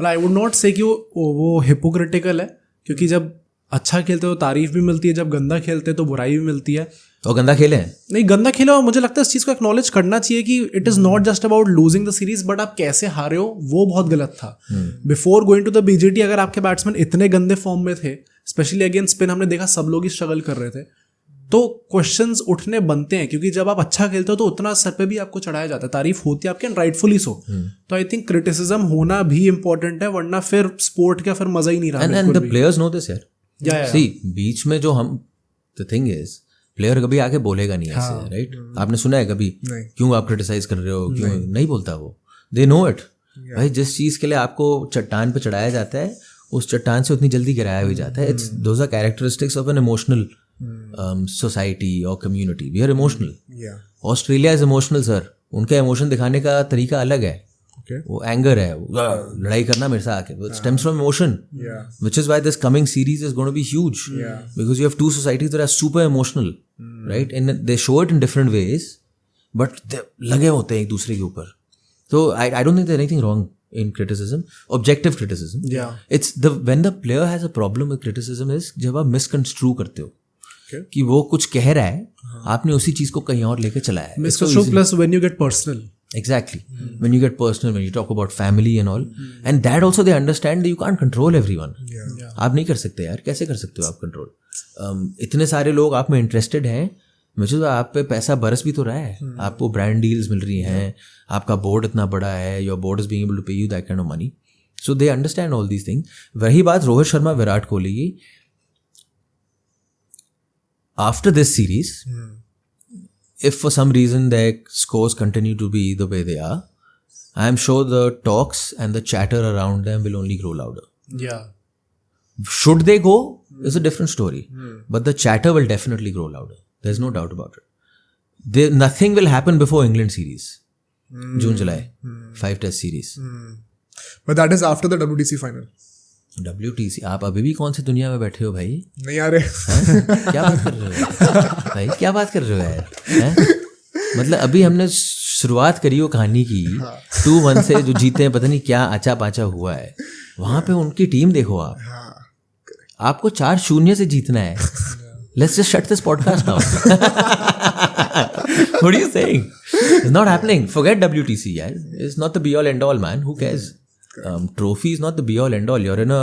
I would not से कि वो हिपोक्रिटिकल है, क्योंकि जब अच्छा खेलते हो तारीफ भी मिलती है, जब गंदा खेलते तो बुराई भी मिलती है. और गंदा खेले हैं नहीं, गंदा खेलो, और मुझे लगता है इस चीज़ को एक्नॉलेज करना चाहिए कि it is not just about losing the series, but आप कैसे हारे हो वो बहुत गलत था. Before going to the BGT अगर आपके बैट्समैन इतने गंदे फॉर्म में थे, स्पेशली अगेंस्ट स्पिन, हमने देखा सब लोग ही स्ट्रगल कर रहे थे, तो क्वेश्चंस उठने बनते हैं, क्योंकि जब आप अच्छा खेलते हो तो उतना सर पे भी आपको चढ़ाया जाता है, तारीफ होती है आपके, एंड राइटफुली सो. तो आई थिंक क्रिटिसिज्म होना भी इंपॉर्टेंट है, वरना फिर स्पोर्ट का फिर मजा ही नहीं रहा. And the players know this यार. सी बीच में जो हम, द थिंग इज प्लेयर कभी आके बोलेगा नहीं ऐसे, राइट? आपने सुना है कभी क्यों आप क्रिटिसाइज कर रहे हो, क्यों नहीं बोलता वो. दे नो इट भाई, जिस चीज के लिए आपको चट्टान पे चढ़ाया जाता है उस चट्टान से उतनी जल्दी गिराया भी जाता है. It's those are characteristics of an emotional society or community. We are emotional. Australia is emotional, sir. उनका इमोशन दिखाने का तरीका अलग है. वो एंगर है, लड़ाई करना मेरे साथ आके. It stems from emotion, which is why this coming series is going to be huge, because you have 2 societies that are super emotional, right? And they show it in different ways, but they लगे होते हैं एक दूसरे के ऊपर. So I don't think there's anything wrong in criticism, objective criticism. It's when the player has a problem with criticism is जब आप misconstrue करते हो कि वो कुछ कह रहा है, आपने उसी चीज को कहीं और लेके चला है. Misconstrue plus when you get personal. Exactly. When you get personal, when you talk about family and all, and that also they understand that you can't control everyone. आप नहीं कर सकते यार, कैसे कर सकते हो आप कंट्रोल? इतने सारे लोग आप में इंटरेस्टेड हैं, मुझे तो आप पे पैसा बरस भी तो रहा है, आपको ब्रांड डील्स मिल रही हैं, आपका बोर्ड इतना बड़ा है, your board is being able to pay you that kind of money, so they understand all these things. वही बात रोहित शर्मा, विराट कोहली की. After this series, if for some reason their scores continue to be the way they are, I am sure the talks and the chatter around them will only grow louder. Yeah. Should they go is a different story, but the chatter will definitely grow louder. There's no doubt about it. Nothing will happen before England series, June, July, 5 test series. But that is after the WTC final. WTC, आप अभी भी कौन सी दुनिया में बैठे हो भाई? नहीं आ रहे. क्या बात कर रहे हो भाई, क्या बात कर रहे हो यार? मतलब अभी हमने शुरुआत करी हो कहानी की 2-1 से, जो जीते हैं पता नहीं क्या आचा पाचा हुआ है. वहां पे उनकी टीम देखो आप, आपको 4-0 से जीतना है. Let's just shut this podcast now. What are you saying? It's not happening. Forget WTC, यार. It's not the be all end all, man. Who cares? Trophy is not the be all end all. You're in a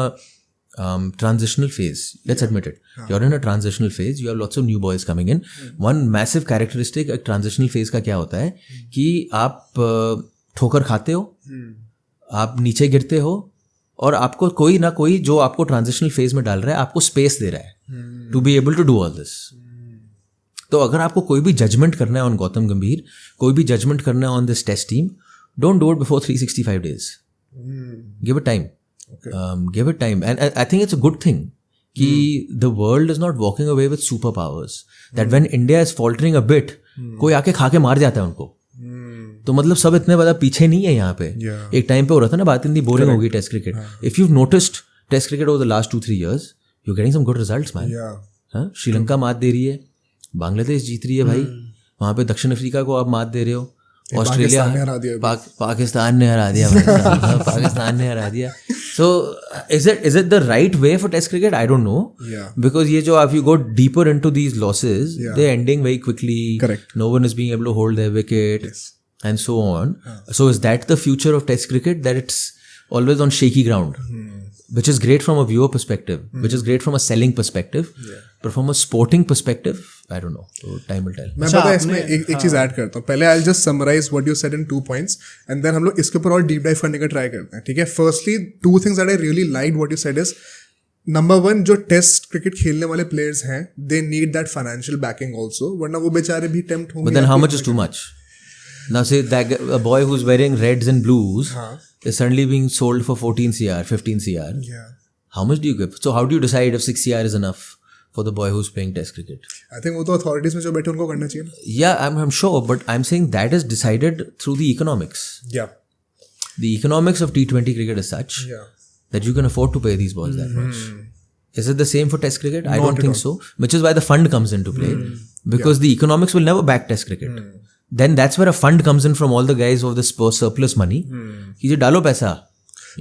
transitional phase. Let's admit it. You're in a transitional phase. You have lots of new boys coming in. One massive characteristic एक transitional phase का क्या होता है कि आप ठोकर खाते हो, आप नीचे गिरते हो, और आपको कोई ना कोई जो आपको ट्रांजिशनल फेज में डाल रहा है आपको स्पेस दे रहा है to be able to do all this. तो अगर आपको कोई भी जजमेंट करना है ऑन गौतम गंभीर, कोई भी जजमेंट करना है on this test team, don't do it before 365 days. Give it time. Give it time. And I think it's a good thing कि the world is not walking away with super powers. That when India is faltering a bit, कोई आके खा के मार जाता है उनको. तो मतलब सब इतने बड़ा पीछे नहीं है यहाँ पे. एक टाइम पे हो रहा था ना बात, इतनी बोरिंग होगी test cricket. If you noticed test cricket over the last 2-3 years, you getting some good results man. हाँ, श्रीलंका मात दे रही है, बांग्लादेश जीत रही है भाई, वहाँ पे दक्षिण अफ्रीका को आप मात दे रहे हो, ऑस्ट्रेलिया पाकिस्तान ने हरा दिया पाकिस्तान ने हरा दिया. So is it the right way for test cricket? I don't know. Because ये जो if you go deeper into these losses, they're ending very quickly. Correct. No one is being able to hold their wicket. And so on. So is that the future of test cricket, that it's always on shaky ground? Which is great from a viewer perspective, which is great from a selling perspective, but from a sporting perspective, I don't know. So time will tell. मैं पता है इसमें एक चीज ऐड करता हूँ. पहले I'll just summarize what you said in 2 points, and then हम लोग इसके ऊपर और डीप डाइव करने का ट्राई करते हैं. ठीक है. Firstly, 2 things that I really liked what you said is, number 1, जो टेस्ट क्रिकेट खेलने वाले प्लेयर्स हैं, they need that financial backing also, वरना वो बेचारे भी टेम्प्ट होंगे. But then how much is too much? Now say that a boy who's wearing reds and blues is suddenly being sold for 14 CR, 15 CR. Yeah. How much do you give? So how do you decide if 6 CR is enough for the boy who's playing test cricket? I think वो तो authorities में जो बैठे उनको करना चाहिए. Yeah, I'm sure, but I'm saying that is decided through the economics. Yeah. The economics of T20 cricket is such that you can afford to pay these boys that much. Is it the same for test cricket? I don't think so. Which is why the fund comes into play. Because the economics will never back test cricket. Then that's where a fund comes in from all the guys of this surplus money. कि ये डालो पैसा.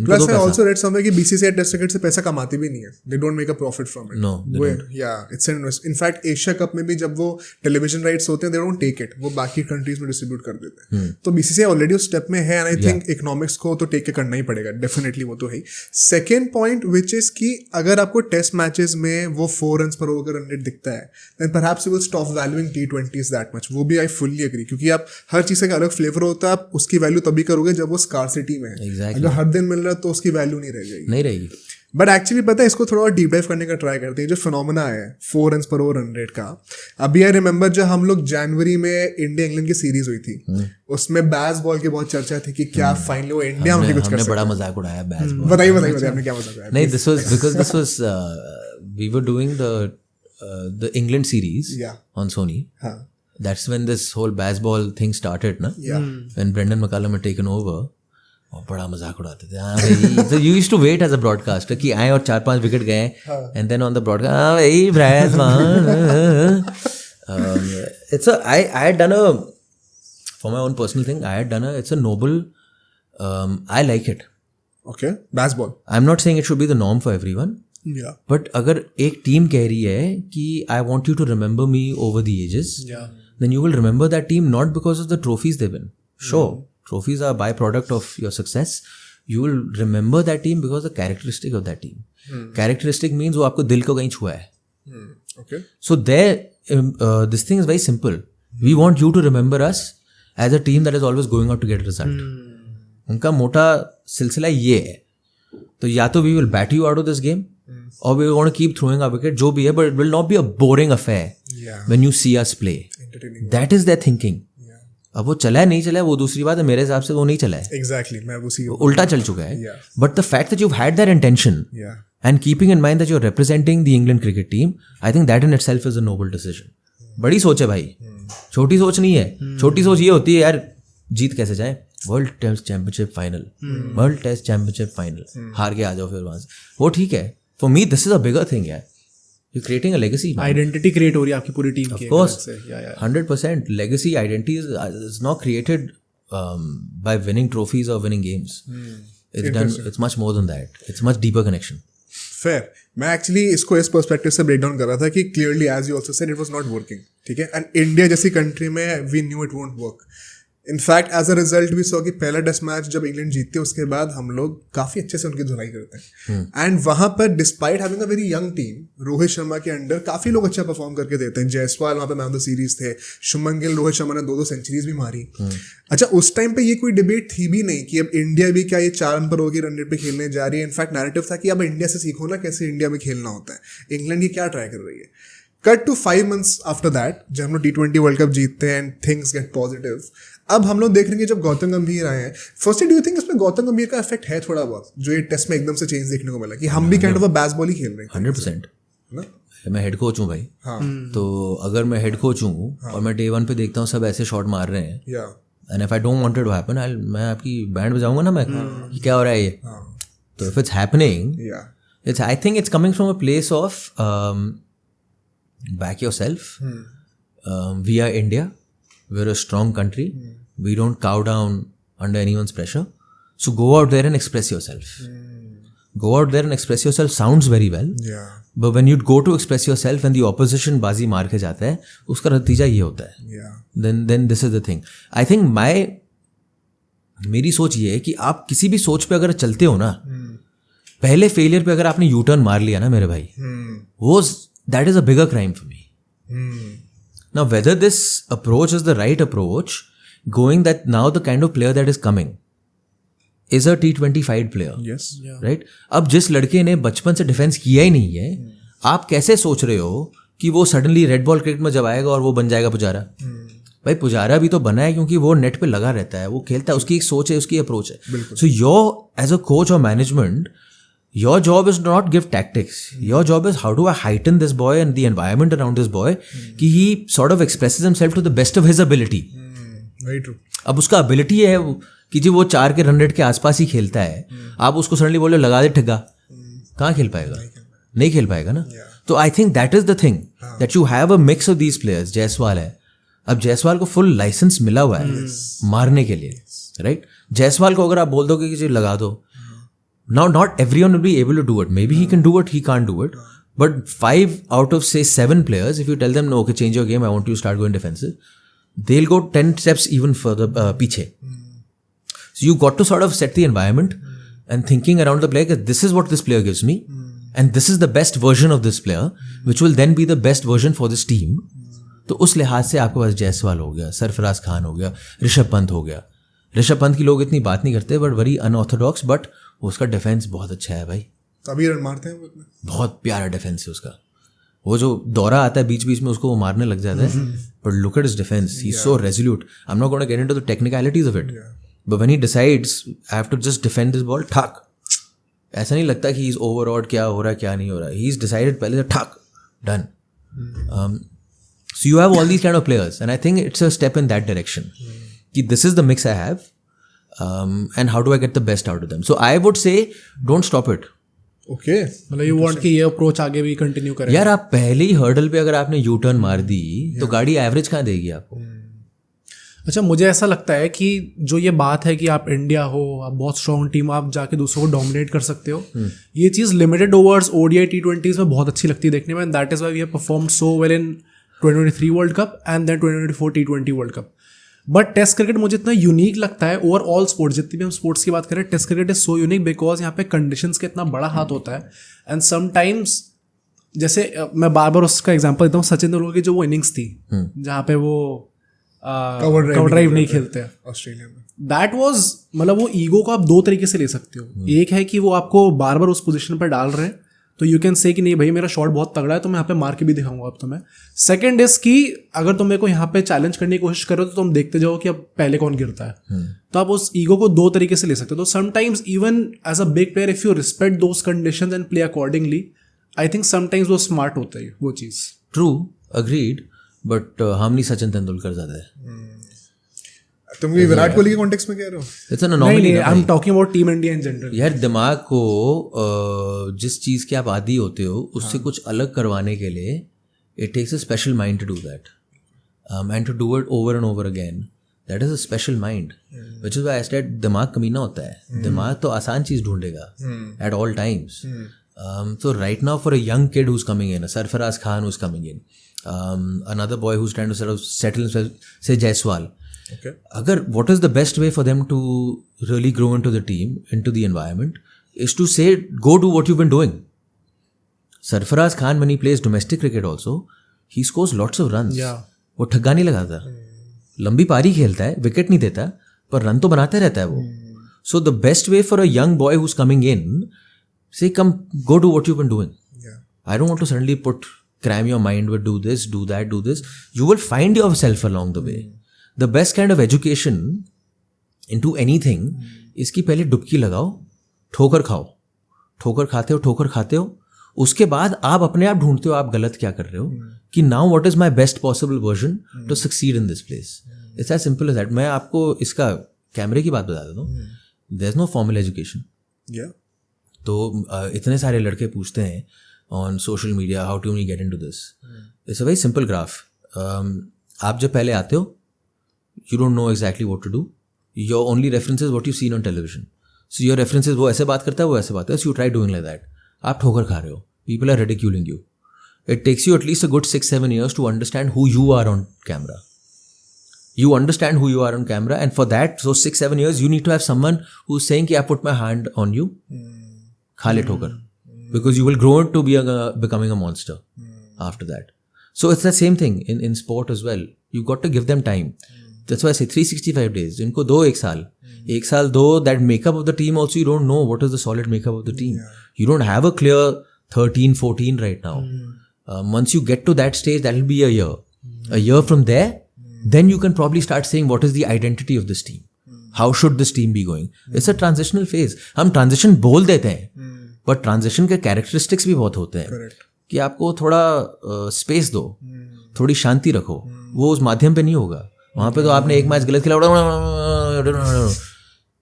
Plus I also read somewhere कि BCCI टेस्ट क्रिकेट से पैसा कमाती भी नहीं है. They don't make a profit from it. No, they don't. Yeah, it's an investment. In fact, Asia cup में भी जब वो टेलीविजन राइट्स होते हैं, they don't take it. वो बाकी कंट्रीज में डिस्ट्रीब्यूट कर देते हैं. तो BCCI ऑलरेडी उस स्टेप में है, and I think इकोनॉमिक्स को तो टेक के करना ही पड़ेगा. डेफिनेटली वो तो है. सेकेंड पॉइंट विच इज कि अगर आपको टेस्ट मैचेस में वो 4 runs per over run rate दिखता है, then perhaps you will stop valuing T20s that much. वो भी I fully agree, क्योंकि आप हर चीज़ का अलग फ्लेवर होता है. आप उसकी वैल्यू तभी करोगे जब वो स्कार्सिटी में है. अगर हर दिन मिल रहा है तो उसकी वैल्यू नहीं रहेगी. बट एक्चुअली पता है, इसको थोड़ा और डीप डाइव करने का ट्राई करते हैं. जो फिनोमेना है 4 runs per over run rate का, अभी आई रिमेंबर जब हम लोग जनवरी में इंडिया इंग्लैंड की सीरीज हुई थी, उसमें बैस बॉल की बहुत चर्चा थी कि क्या फाइनली वो इंडिया में कुछ कर सकता है. बड़ा मजाक उड़ाया बैस बॉल. बताइए आपने क्या मजाक उड़ाया. नहीं, this was we were doing the England series on Sony. That's when this whole baseball thing started, na? When Brendan McCullum had taken over. और बड़ा मजाक उड़ाते थे. हाँ भाई, तो you used to wait as a broadcaster कि आए और 4-5 विकेट गए, and then on the broadcast, हाँ भाई ब्रैस it's I had done a for my own personal thing, I had done a it's a noble, I like it. Okay, baseball. I am not saying it should be the norm for everyone, but अगर एक टीम कह रही है कि I want you to remember me over the ages, then you will remember that team not because of the trophies they win. Sure, trophies are a byproduct of your success. You will remember that team because the characteristic of that team. Characteristic means वो आपको दिल को कहीं छुआ है. Okay. So there, this thing is very simple. We want you to remember us as a team that is always going out to get a result. उनका मोटा सिलसिला ये है. तो या तो we will bat you out of this game, or we want to keep throwing our wicket, जो भी है, but it will not be a boring affair when you see us play. That is their thinking. अब वो चला है नहीं चला है वो दूसरी बात है. मेरे हिसाब से वो नहीं चला है. Exactly, मैं उसी उल्टा चल चुका है. But the fact that you had that intention and keeping in mind that you are representing the England cricket team, I think that in itself is a noble decision. बड़ी सोच है भाई, छोटी सोच नहीं है. छोटी सोच ये होती है यार, जीत कैसे जाए, world test championship final, world test championship final, हार के आ जाओ फिर वहां से. वो ठीक है. For me this is a bigger thing यार. You're creating a legacy. Identity create हो रही है आपकी पूरी टीम की. Of course, 100%. Legacy identity is not created by winning trophies or winning games. It's done. It's much more than that. It's much deeper connection. Fair. मैं एक्चुअली इसको इस पर्सपेक्टिव से ब्रेक डाउन कर रहा था कि clearly as you also said it was not working. ठीक है. एंड इंडिया जैसी कंट्री में we knew it won't work. In fact as a result भी सो कि पहला टेस्ट मैच जब इंग्लैंड जीतती है उसके बाद हम लोग काफी अच्छे से उनकी धुलाई करते हैं एंड वहां पर despite having a very young team Rohit Sharma के अंडर काफी लोग अच्छा परफॉर्म करके देते हैं। जायसवाल वहां पे मैन ऑफ द सीरीज थे, शुभमन गिल, रोहित शर्मा ने 2-2 सेंचुरीज भी मारी। अच्छा, उस टाइम पे ये कोई डिबेट थी भी नहीं कि अब इंडिया भी क्या ये 4 रन पर होगी रन रेट पे खेलने जा रही है। इनफैक्ट नैरेटिव था कि अब इंडिया से सीखो ना कैसे इंडिया में खेलना होता है, इंग्लैंड ये क्या ट्राई कर रही है। Cut to 5 months after that जब हम लोग T20 वर्ल्ड कप जीतते हैं एंड थिंग्स गेट पॉजिटिव। अब हम लोग देख रहे हैं जब गौतम गंभीर आए हैं, फर्स्टली डू यू थिंक इसमें गौतम गंभीर का इफेक्ट है थोड़ा बहुत, जो ये टेस्ट में एकदम से चेंज देखने को मिला कि हम भी काइंड ऑफ बैस बॉल ही खेल रहे हैं 100%। ना? मैं हेड कोच हूँ भाई। हाँ। तो अगर मैं हेड कोच हूँ और मैं डे 1 पे देखता हूँ सब ऐसे शॉट मार रहे हैं, yeah and if I don't want it to happen मैं आपकी बैंड बजाऊंगा ना, मैं कि क्या हो रहा है ये। तो इफ इट्स हैपनिंग, या it's I think it's coming from a place of back yourself. We are India, we're a strong country, we don't cow down under anyone's pressure, so go out there and express yourself. Go out there and express yourself sounds very well, या but when you go to express yourself and the opposition बाजी मार के जाता है, उसका नतीजा ये होता है। या then this is the thing. I think मेरी सोच ये है कि आप किसी भी सोच पे अगर चलते हो ना, पहले फेलियर पे अगर आपने यू टर्न मार लिया ना मेरे भाई, वो that is a bigger crime for me. Now whether this approach is the right approach, going that now the kind of player that is coming is a T20 FIDE player, yes, right. अब जिस लड़के ने बचपन से डिफेंस किया ही नहीं है, आप कैसे सोच रहे हो कि वो सडनली रेड बॉल क्रिकेट में जब आएगा और वो बन जाएगा पुजारा? भाई पुजारा भी तो बना है क्योंकि वो नेट पे लगा रहता है, वो खेलता है, उसकी एक सोच है, उसकी अप्रोच है। So your as a coach और management, your job is not give tactics. Your job is how do I heighten this boy and the environment around this boy कि he sort of expresses himself to the best of his ability. Very true. अब उसका ability है कि जी वो 4 के रन रेट के आसपास ही खेलता है, आप उसको सडनली बोले लगा दे ठिग्गा, कहाँ खेल पाएगा? नहीं खेल पाएगा ना। तो I think that is the thing that you have a mix of these players. Jaiswal है, अब जायसवाल को फुल लाइसेंस मिला हुआ है मारने के लिए, राइट। जायसवाल को अगर आप बोल दोगे कि जी लगा दो, now not everyone will be able to do it. Maybe he can do it, he can't do it, but 5 out of say 7 players, if you tell them no, okay, change your game, I want you to start going defensive, they'll go 10 steps even further piche. So you got to sort of set the environment and thinking around the player that this is what this player gives me and this is the best version of this player which will then be the best version for this team. तो उस लिहाज से आपके पास जायसवाल हो गया, सरफराज खान हो गया, ऋषभ पंत हो गया। ऋषभ पंत की लोग इतनी बात नहीं करते, बट वेरी अनऑर्थोडॉक्स, बट उसका डिफेंस बहुत अच्छा है भाई। तभी रन मारते हैं वो इतने। बहुत प्यारा डिफेंस है उसका। वो जो दौरा आता है बीच बीच में उसको वो मारने लग जाता है, but look at his defence, he is so resolute. I am not gonna get into the technicalities of it, but when he decides I have to just defend this ball, ठक, ऐसा नहीं लगता कि ही इज ओवरऑल क्या हो रहा है क्या नहीं हो रहा है, ही इज डिसाइडेड पहले से, ठक, done. So you have all these kind of players, and I think it's a step in that direction. Ki this is the mix I have, and how do I get the best out of them? So I would say, don't stop it. Okay, मतलब यू वांट कि ये अप्रोच आगे भी कंटिन्यू करें। यार आप पहले ही हर्डल पे अगर आपने यू टर्न मार दी तो गाड़ी एवरेज कहाँ देगी आपको? अच्छा, मुझे ऐसा लगता है कि जो ये बात है कि आप इंडिया हो, आप बहुत स्ट्रॉन्ग टीम, आप जाके दूसरों को डोमिनेट कर सकते हो, ये चीज़ लिमिटेड ओवर्स ODI T20s में बहुत अच्छी लगती है देखने में, and that is why we have performed so well in 2023 world cup and then 2024 T20 world cup. But test cricket मुझे इतना यूनिक लगता है ओवर ऑल स्पोर्ट्स, जितनी भी हम स्पोर्ट्स की बात करें, test cricket is so unique because यहाँ पे कंडीशंस का इतना बड़ा हाथ होता है, एंड समटाइम्स जैसे मैं बार बार उसका एग्जांपल देता हूँ, सचिन तेंदुलकर की जो वो इनिंग्स थी जहाँ पे वो कवर ड्राइव नहीं खेलते हैं ऑस्ट्रेलिया में, दैट वाज, मतलब वो ईगो को आप 2 तरीके से ले सकते हो। एक है कि वो आपको बार बार उस पोजीशन पर डाल रहे हैं, तो यू कैन से कि नहीं भाई मेरा शॉट बहुत तगड़ा है तो मैं यहाँ पे मार के भी दिखाऊंगा अब तुम्हें। सेकंड इज कि अगर तुम मेरे को यहाँ पे चैलेंज करने की कोशिश करो तो तुम देखते जाओ कि अब पहले कौन गिरता है। तो आप उस ईगो को 2 तरीके से ले सकते हो। तो sometimes even as a big player if you respect those conditions and play accordingly, I think sometimes वो स्मार्ट होता है वो चीज़। ट्रू, अग्रीड, बट हम नहीं सचिन तेंदुलकर ज़्यादा है। तुम भी विराट कोहली के कॉन्टेक्स्ट में कह रहे हो? It's an anomaly. I am talking about team India in general. यार दिमाग को जिस चीज़ के आप आदी होते हो उससे कुछ अलग करवाने के लिए it takes a special mind to do that, and to do it over and over again, that is a special mind, which is why I said दिमाग कमीना होता है। दिमाग तो आसान चीज़ ढूंढेगा at all times. So right now for a young kid who's coming in, a Sarfaraz Khan who's coming in, another boy who's trying to sort of settle himself, say Jaiswal, Okay. अगर what is the best way for them to really grow into the team, into the environment, is to say, go do what you've been doing. Sarfaraz Khan, when he plays domestic cricket also, he scores lots of runs. Yeah. वो ठग्गा नहीं लगाता, लंबी पारी खेलता है, विकेट नहीं देता, पर रन तो बनाते रहता है वो. So the best way for a young boy who's coming in, say, come, go do what you've been doing. Yeah. I don't want to suddenly cram your mind with do this, do that, do this. You will find yourself along the way. The best kind of education into anything is कि पहले डुबकी लगाओ, ठोकर खाओ, ठोकर खाते हो, उसके बाद आप अपने आप ढूंढते हो आप गलत क्या कर रहे हो, कि now what is my best possible version to succeed in this place. It's as simple as that. मैं आपको इसका कैमरे की बात बता देता हूँ. There's no formal education. Yeah. तो इतने सारे लड़के पूछते हैं on social media, how do we get into this? It's a very simple graph. आप जब पहले आते हो, you don't know exactly what to do. Your only reference is what you've seen on television. So your reference is वो ऐसे बात करता है, वो ऐसे बात करता है. So you try doing like that. आप ठोकर खा रहे हो. People are ridiculing you. It takes you at least a good 6-7 years to understand who you are on camera. You understand who you are on camera, and for that, so 6-7 years, you need to have someone who's saying कि I put my hand on you. खा ले ठोकर. Because you will grow into becoming a monster after that. So it's the same thing in sport as well. You got to give them time. That's why I say 365 days. इनको दो एक साल दो. That makeup of the team also, you don't know what is the solid makeup of the team. You don't have a clear 13-14 right now. Once you get to that stage, that will be a year. A year from there, then you can probably start saying what is the identity of this team. How should this team be going? It's a transitional phase. हम transition बोल देते हैं, but transition के characteristics भी बहुत होते हैं. Correct. कि आपको थोड़ा स्पेस दो, थोड़ी शांति रखो. वो उस माध्यम पे नहीं होगा. वहाँ पे तो आपने एक मैच गलत खेला,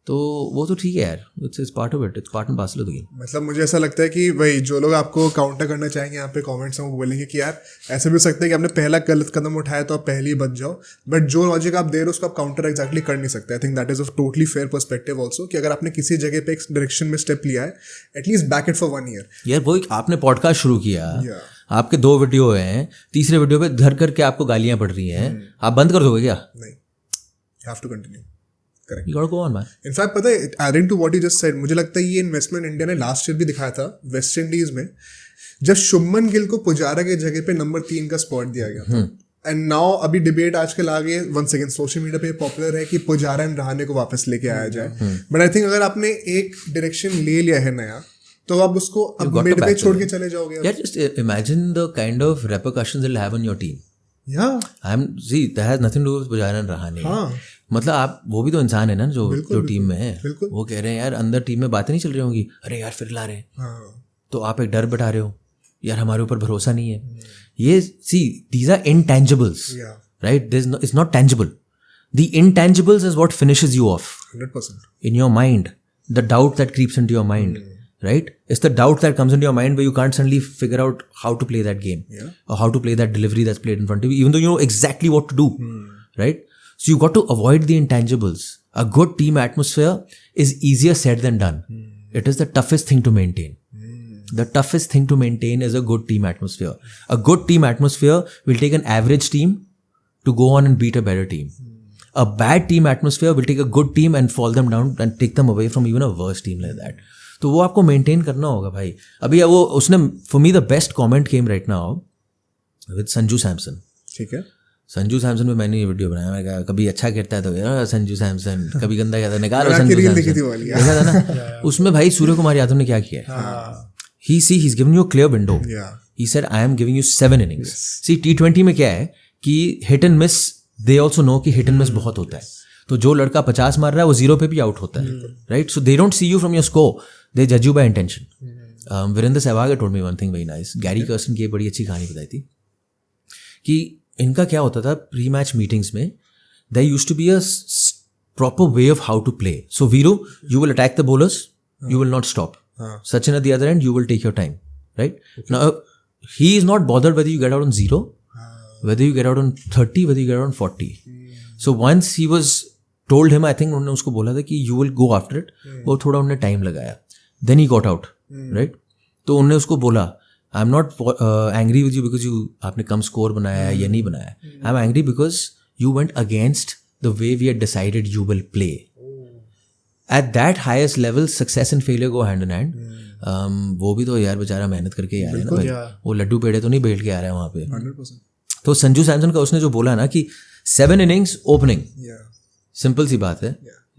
तो वो तो ठीक है यार. It's part of it. It's part and parcel of the game. मतलब मुझे ऐसा लगता है कि भाई जो लोग आपको काउंटर करना चाहेंगे यहाँ पे कमेंट्स में, वो बोलेंगे कि यार ऐसे भी हो सकता है कि आपने पहला गलत कदम उठाया तो आप पहले ही बच जाओ, बट जो लॉजिक आप दे रहे हो उसको आप काउंटर एग्जैक्टली कर नहीं सकते. आई think that is a totally fair perspective also, कि अगर आपने किसी जगह पे एक डायरेक्शन में स्टेप लिया है, at least back it for 1 year. यार वो आपने पॉडकास्ट शुरू किया, Yeah. आपके 2 वीडियो हैं, तीसरे वीडियो पे घर करके आपको गालियां पड़ रही हैं, आप बंद कर दोगे क्या? नहीं, you have to continue. Correct. You gotta go on, man. In fact पता है, adding to what you just said, मुझे लगता है ये इन्वेस्टमेंट इंडिया ने लास्ट ईयर भी दिखाया था वेस्ट इंडीज में, जब शुभमन गिल को पुजारा के जगह पे नंबर 3 का स्पॉट दिया गया था. एंड नाउ अभी डिबेट आजकल आ गई, वंस अगेन सोशल मीडिया पे पॉपुलर है कि पुजारा एंड रहाणे को वापस लेके आया जाए. बट आई थिंक अगर आपने एक डायरेक्शन ले लिया है नया, तो आप उसको अब मिड पे छोड़ के चले जाओगे. Yeah, just imagine the kind of repercussions it'll have on your team. That has nothing to do with Pujara and Rahane. मतलब आप, वो भी तो इंसान है ना जो टीम में है. वो कह रहे हैं यार अंदर टीम में बातें नहीं चल रही होंगी, अरे यार फिर ला रहे हैं, तो आप एक डर बैठा रहे हो, यार हमारे ऊपर भरोसा नहीं है. ये these are intangibles, right? It's not tangible. The intangibles is what finishes you off. 100%. In your mind, the doubt that creeps into your mind, right? It's the doubt that comes into your mind where you can't suddenly figure out how to play that game, or how to play that delivery that's played in front of you, even though you know exactly what to do, right? So you got to avoid the intangibles. A good team atmosphere is easier said than done. It is the toughest thing to maintain. The toughest thing to maintain is a good team atmosphere. A good team atmosphere will take an average team to go on and beat a better team. A bad team atmosphere will take a good team and fall them down and take them away from even a worse team like that. तो वो आपको मेंटेन करना होगा भाई. अभी वो उसने, for me the best comment came right now with Sanju Samson. ठीक है. संजू सैमसन में मैंने ये वीडियो बनाया. मैं कहा कभी अच्छा खेलता है तो यार संजू सैमसन, कभी गंदा खेलता है निकालो संजू सैमसन. देखा था ना उसमें भाई सूर्य कुमार यादव ने क्या किया है. he's given you a clear window. He said I am giving you 7 innings. See T20 में क्या है कि hit and miss, they also know कि hit and miss बहुत होता है. तो जो लड़का 50 मार रहा है वो 0 पे भी आउट होता है, right? So they don't see you from your score, they जज you by intention. Virender Sehwag told me one thing very nice. Gary Kirsten की बड़ी अच्छी कहानी बताई थी कि इनका क्या होता था प्री मैच मीटिंग्स में. There used to be a proper way of how to play. So Viru, you will attack the bowlers, you will not stop. Sachin at the other end, you will take your time, right? Now, he is not bothered whether you get out on 0, whether you get out on 30, whether you get out on 40. So once he was told him, I think उन्होंने उसको बोला था कि you will go after it, वो थोड़ा उन्होंने टाइम लगाया. Then he got out, right? तो उन्होंने उसको बोला, I'm not angry with you because you आपने कम स्कोर बनाया या नहीं बनाया. I'm angry because you went against the way we had decided you will play. At that highest level, success and failure go hand in hand. वो भी तो यार बेचारा मेहनत करके ही आ रहा है ना भाई, वो लड्डू पेड़े तो नहीं बैठ के आ रहा है वहाँ पे. 100%. तो संजू सैमसन का उसने जो बोला ना कि 7 innings ओपनिंग, सिंपल सी बात है,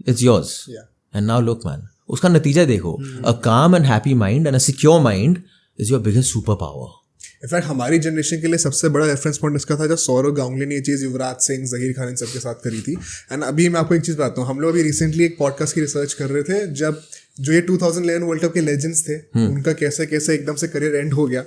it's yours and now look man, उसका नतीजा देखो. अ काम and happy mind and a secure mind is your biggest super power. In fact हमारी जनरेशन के लिए सबसे बड़ा रेफरेंस पॉइंट इसका था जब सौरव गांगुली ने ये चीज़ युवराज सिंह, जहीर खान इन सबके साथ करी थी. एंड अभी मैं आपको एक चीज़ बताता हूँ, हम लोग अभी रिसेंटली एक पॉडकास्ट की रिसर्च कर रहे थे, जब जो ये 2011 वर्ल्ड कप के लेजेंड्स थे उनका कैसे कैसे एकदम से करियर एंड हो गया.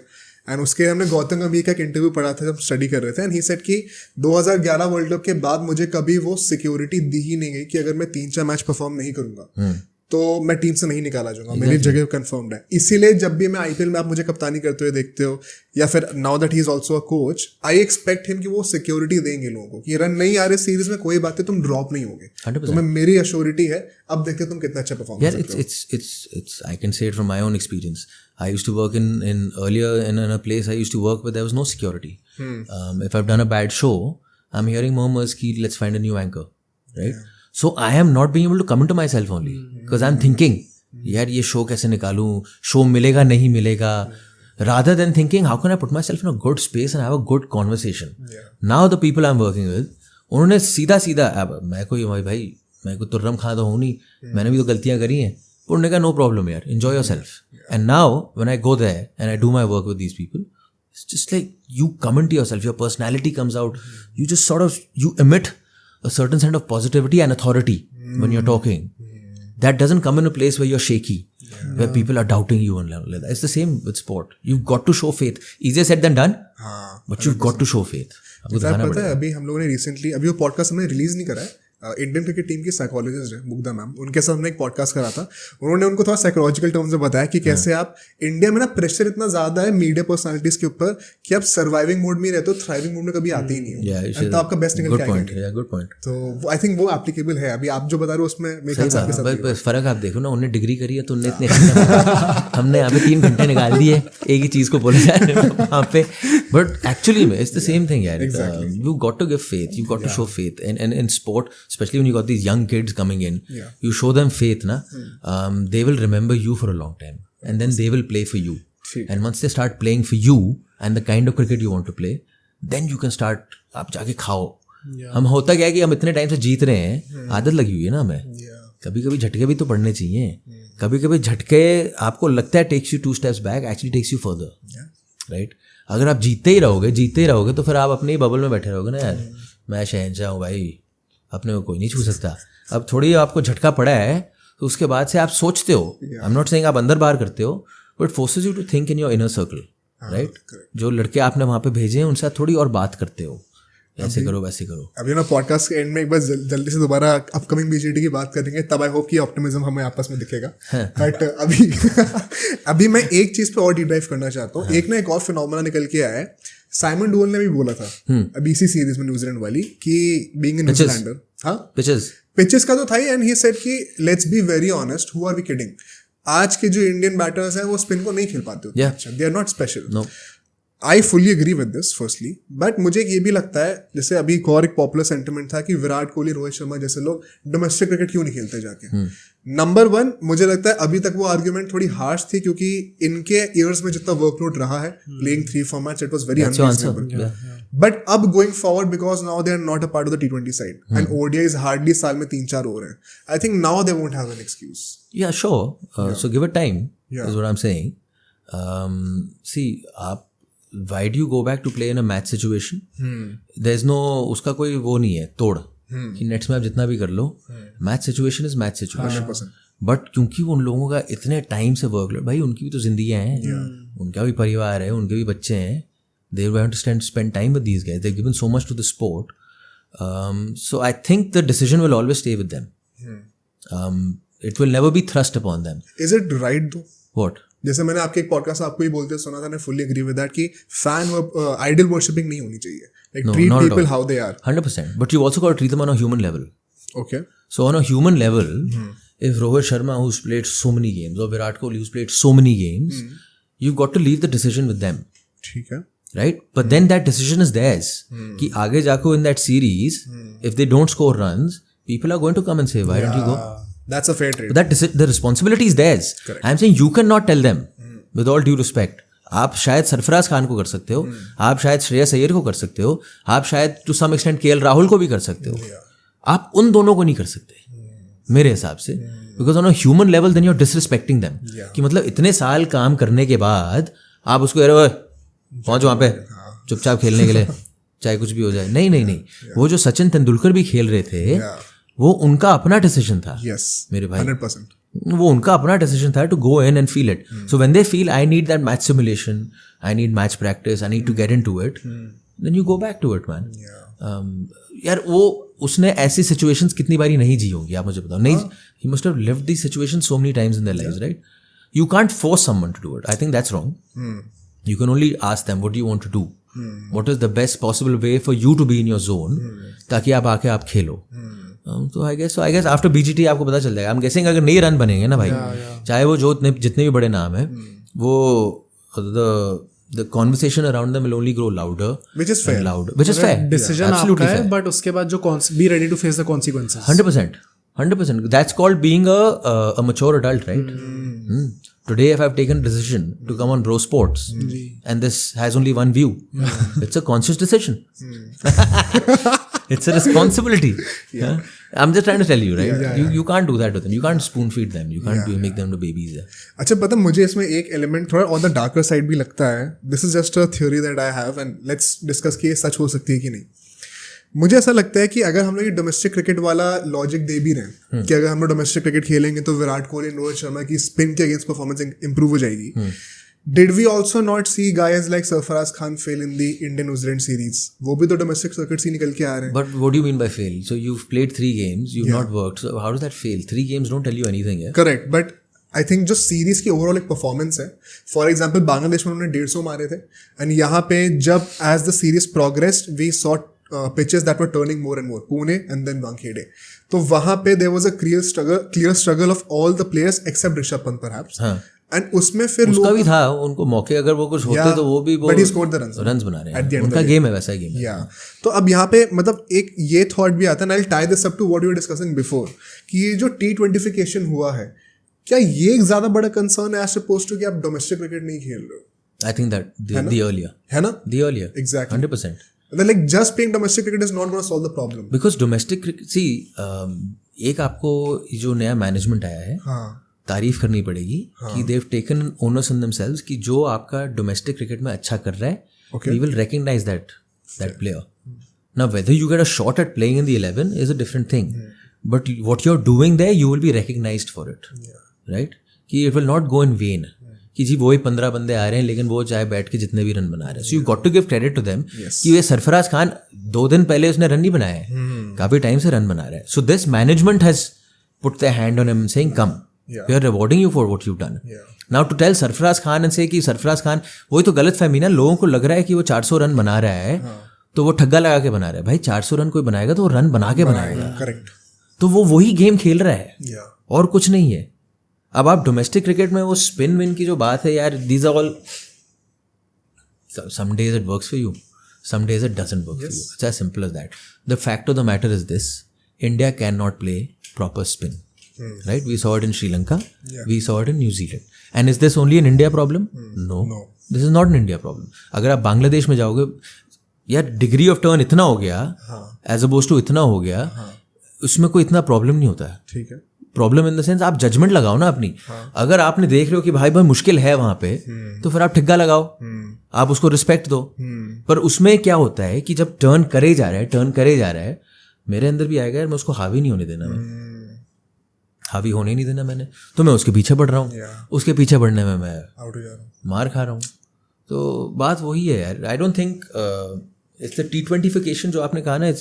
एंड उसके हमने गौतम गंभीर का एक इंटरव्यू पढ़ा था जब स्टडी कर रहे थे. एंड ही सेड कि 2011 वर्ल्ड कप के बाद मुझे कभी वो सिक्योरिटी दी ही नहीं गई कि अगर मैं 3-4 मैच परफॉर्म नहीं करूंगा तो मैं टीम से नहीं निकाला जाऊंगा, मेरी जगह कंफर्म्ड है. इसीलिए जब भी मैं आईपीएल में आप मुझे कप्तानी करते हुए देखते हो, या फिर now that he is also a coach, I expect him कि वो सिक्योरिटी देंगे लोगों को कि रन नहीं आ रहे सीरीज में, कोई बात है, तुम ड्रॉप नहीं होगे, तुम्हें मेरी अश्योरिटी है, अब देखते हो तुम कितना अच्छा परफॉर्म कर सकते हो. It's I can say it from my own experience. I used to work in earlier in a place I used to work with, there was no security. If I've done a bad show, I'm hearing murmurs ki let's find a new anchor, right? So I am not being able to come into myself only because I'm thinking यार ये शो कैसे निकालूं, शो मिलेगा नहीं मिलेगा, rather than thinking how can I put myself in a good space and have a good conversation. Now the people I'm working with, उन्होंने सीधा अब मैं कोई भाई मैं कोई तुर्रम खा तो हूँ नहीं, मैंने भी तो गलतियाँ करी हैं, उन्होंने कहा नो प्रॉब्लम यार, enjoy yourself. And now when I go there and I do my work with these people, it's just like you come into yourself, your personality comes out, you just sort of, you emit a certain kind of positivity and authority when you're talking. That doesn't come in a place where you're shaky, where people are doubting you and like that. It's the same with sport. You've got to show faith. Easier said than done, but you've got to show faith. पता है अभी हम लोगों ने रिसेंटली, अभी वो पॉडकास्ट हमने रिलीज नहीं करा है, इंडियन क्रिकेट टीम की साइकोलॉजिस्ट है मुग्धा मैम, उनके साथ हमने एक पॉडकास्ट करा था. उन्होंने उनको थोड़ा साइकोलॉजिकल टर्म्स में बताया कि कैसे आप इंडिया में ना प्रेशर इतना ज्यादा है मीडिया पर्सनालिटीज के ऊपर कि आप सर्वाइविंग मोड में रहते हो, थ्राइविंग मोड में कभी आते ही नहीं हो, तो आपका बेस्ट निकल क्या है. Good point. तो आई थिंक वो एप्लीकेबल है. अभी आप जो बता रहे हो उसमें मेरे ख्याल से फर्क आप देखो ना, उन्हें डिग्री करी है तो उन्हें इतने हमने यहाँ पे 3 घंटे निकाल दिए एक ही चीज को बोले जा रहे हैं वहाँ पे, बट एक्चुअली में इट्स द सेम थिंग यार. You got to give faith, you got to show faith in sport, especially when you got these young kids coming in. You show them faith na, they will remember you for a long time and then they will play for you. And once they start playing for you and the kind of cricket you want to play, then you can start, आप जाके खाओ. हम होता क्या है कि हम इतने टाइम से जीत रहे हैं, आदत लगी हुई है ना हमें. कभी कभी झटके भी तो पड़ने चाहिए. कभी कभी झटके आपको लगता है takes you 2 steps back, actually takes you further, right? अगर आप जीतते ही रहोगे तो फिर आप अपने ही बबल में बैठे रहोगे ना यार, मैं शहंशाह हूँ भाई, अपने को कोई नहीं छू सकता. अब थोड़ी आपको झटका पड़ा है तो उसके बाद से आप सोचते हो, आई एम नॉट सेइंग आप अंदर बाहर करते हो, but forces you to think in your inner circle, right? जो लड़के आपने वहाँ पे भेजे हैं उनसे आप थोड़ी और बात करते हो, ऐसे करो वैसे करो. अभी ना पॉडकास्ट के एंड में एक बार जल्दी से दोबारा अपकमिंग बीजीटी की बात करेंगे, तब आई होप कि ऑप्टिमिज्म हमें आपस में दिखेगा. बट अभी मैं एक चीज पे और डीप डाइव करना चाहता हूँ. एक ना एक और फिनोमेना निकल के आया है, साइमन डुअल ने भी बोला था अभी इसी सीरीज में न्यूजीलैंड वाली कि बीइंग अ न्यूजीलैंडर, हाँ पिचेस का तो था ही, एंड ही सेड कि let's be very honest, who are we kidding, आज के जो इंडियन बैटर्स हैं वो स्पिन को नहीं खेल पाते, they are not special. I fully agree with this firstly, but मुझे ये भी लगता है, जैसे अभी एक और एक पॉपुलर सेंटिमेंट था कि विराट कोहली, रोहित शर्मा जैसे लोग डोमेस्टिक क्रिकेट क्यों नहीं खेलते जाके. नंबर 1 मुझे लगता है अभी तक वो आर्ग्यूमेंट थोड़ी हार्श थी, क्योंकि इनके ईयर्स में जितना वर्कलोड रहा है playing 3 formats, it was very unreasonable. But अब going forward, because now they are not a part of the T20 side and ODIs hardly साल में 3-4 हो रहे हैं, I think now they won't have an excuse. Yeah sure, so give it time is what I am saying. See आप why do you go back to play in a match situation? There is no, उसका कोई वो नहीं है तोड़ कि नेट्स में आप जितना भी कर लो, match situation is match situation. But क्योंकि उन लोगों का इतने टाइम से वर्कलोड, भाई उनकी भी तो जिंदगियां हैं, उनका भी परिवार है, उनके भी बच्चे हैं, they want to spend time with these guys, they've given so much to the sport, so I think the decision will always stay with them. It will never be thrust upon them. Is it right though? What? जैसे मैंने आपके एक पॉडकास्ट आपको ही बोलते सुना था, मैं फुल्ली एग्री विद दैट कि फैन आइडल वर्शिपिंग नहीं होनी चाहिए. Like treat people how they are. 100%. But you also got to treat them on a human level. Okay. So on a human level, if Rohit Sharma, who's played so many games, or Virat Kohli, who's played so many games, you've got to leave the decision with them. ठीक है. right? But then that decision is theirs. कि आगे जाको in that series, if they don't score runs, people are going to come and say, why don't you go? That's a fair trade. But the responsibility is theirs. Correct. I'm saying you cannot tell them, with all due respect. आप शायद सरफराज खान को कर सकते हो, आप शायद श्रेयस अय्यर को कर सकते हो, आप शायद to some extent KL Rahul को भी कर सकते हो, आप उन दोनों को नहीं कर सकते मेरे हिसाब से, because on a human level then you are disrespecting them. कि मतलब इतने साल काम करने के बाद आप उसको अरे पहुंच वहाँ पे चुपचाप खेलने के लिए चाहे कुछ भी हो जाए. नहीं. वो जो सचिन तेंदुलकर भी खेल रहे थे वो उनका अपना डिसीजन था. मेरे भाई 100%. वो उनका अपना डिसीजन था to go in and feel it. So when they feel I need that match simulation, I need match practice, I need to get into it, then you go back to it man. यार वो उसने ऐसी सिचुएशंस कितनी बारी नहीं जी होंगी आप मुझे बताओ. नहीं, he must have lived these situations so many times in their lives, right? You can't force someone to do it. I think that's wrong. You can only ask them what do you want to do, what is the best possible way for you to be in your zone, ताकि आप आके आप खेलो. तो आई गेस आफ्टर बीजीटी आपको पता चल जाएगा. I'm guessing अगर नए रन बनेंगे ना भाई, चाहे वो जो जितने भी बड़े नाम है, वो the conversation around them will only grow louder, Which is fair. Which is fair. Decision आपका है, बट उसके बाद जो be ready to face the consequences. 100%. That's called being a mature adult, right? Today, if I've taken a decision to come on Bro Sports, and this has only one view, it's a conscious decision. It's a responsibility. I'm just trying to tell you, right? You can't do that with them. You can't spoon feed them. You can't make them to babies. अच्छा, पता मुझे इसमें एक एलिमेंट थोड़ा ऑन द डार्कर साइड भी लगता है. This is just a theory that I have and let's discuss कि ये सच हो सकती है कि नहीं. मुझे ऐसा लगता है कि अगर हम लोग ये डोमेस्टिक क्रिकेट वाला लॉजिक दे भी रहे हैं कि अगर हम लोग डोमेस्टिक क्रिकेट खेलेंगे तो विराट कोहली, रोहित शर्मा की स्पिन के अगेंस्ट परफॉर्मेंस इंप्रूव हो जाएगी. Did we also not see guys like Sarfaraz Khan fail in the Indian New Zealand series? वो भी तो डोमेस्टिक सर्किट से निकल के आ रहे हैं. But what do you mean by fail? So you've played 3 games, you've not worked. So how does that fail? 3 games don't tell you anything. Correct, but I think जो सीरीज की ओवरऑल एक परफॉर्मेंस है, फॉर एग्जाम्पल बांग्लादेश में उन्होंने 150 मारे थे, एंड यहाँ पे जब as the series progressed we saw pitches that were turning more and more, Pune and then Wankhede. तो वहाँ पे there was a clear struggle of all the players except Rishabh Pant perhaps. And उसमें फिर उसका भी था, उनको मौके अगर वो कुछ होते तो वो भी but he scored the runs बना रहे हैं. उनका गेम है, वैसा गेम है. तो अब यहाँ पे मतलब एक ये थॉट भी आता है, and I'll tie this up to what we were discussing before, कि ये जो T20fication हुआ है, क्या ये एक ज्यादा बड़ा कंसर्न है as opposed to कि आप डोमेस्टिक क्रिकेट नहीं खेल रहे हो? I think that the earlier, है ना? The earlier, exactly 100%. And then like just playing domestic cricket is not going to solve the problem. Because domestic cricket, see, एक आपको जो नया मैनेजमेंट आया है, तारीफ करनी पड़ेगी कि they've taken onus on themselves कि जो आपका डोमेस्टिक क्रिकेट में अच्छा कर रहा है, we will recognize that player. Now whether you get a shot at playing in the 11 is a different thing, but what you're doing there you will be recognized for it, right? कि it will not go in vain. कि जी वही 15 बंदे आ रहे हैं लेकिन वो चाहे बैठ के जितने भी रन बना रहे हैं. So you got to give credit to them कि ये सरफराज खान 2 दिन पहले उसने रन नहीं बनाया है, काफी टाइम से रन बना रहा है. So this management has put the hand on him saying come, we are rewarding you for what you done. Now to tell Sarfaraz Khan and say कि सरफराज खान, वही तो गलत फहमी ना, लोगों को लग रहा है कि वो 400 रन बना रहा है तो वो ठग्गा लगा के बना रहा है. भाई 400 रन कोई बनाएगा तो वो रन बना के बनाएगा. करेक्ट. तो वो वही गेम खेल रहा है और कुछ नहीं है. अब आप डोमेस्टिक क्रिकेट में वो स्पिन विन की जो बात है यार, these are all, some days it works for you, some days it doesn't work for you. It's as simple as that. The fact of the matter is this, India can not play proper spin, right? We saw it in Sri Lanka, we saw it in New Zealand. And is this only an India problem? No, this is not an India problem. अगर आप बांग्लादेश में जाओगे यार, डिग्री ऑफ टर्न इतना हो गया, एज अपोज टू इतना हो गया, उसमें कोई इतना प्रॉब्लम नहीं होता है. ठीक है. प्रॉब्लम इन द सेंस आप जजमेंट लगाओ ना अपनी. अगर आपने देख रहे हो कि भाई मुश्किल है वहां पे, तो फिर आप ठिग्गा लगाओ, आप उसको रिस्पेक्ट दो. पर उसमें क्या होता है कि जब टर्न करे जा रहा है, मेरे अंदर भी आएगा यार, मैं उसको हावी नहीं होने देना, मैं हावी होने नहीं देना मैंने, तो मैं उसके पीछे बढ़ रहा हूँ. उसके पीछे बढ़ने में मैं मार खा रहा हूँ. तो बात वही है यार. आई don't think it's the T20fication जो आपने कहा ना,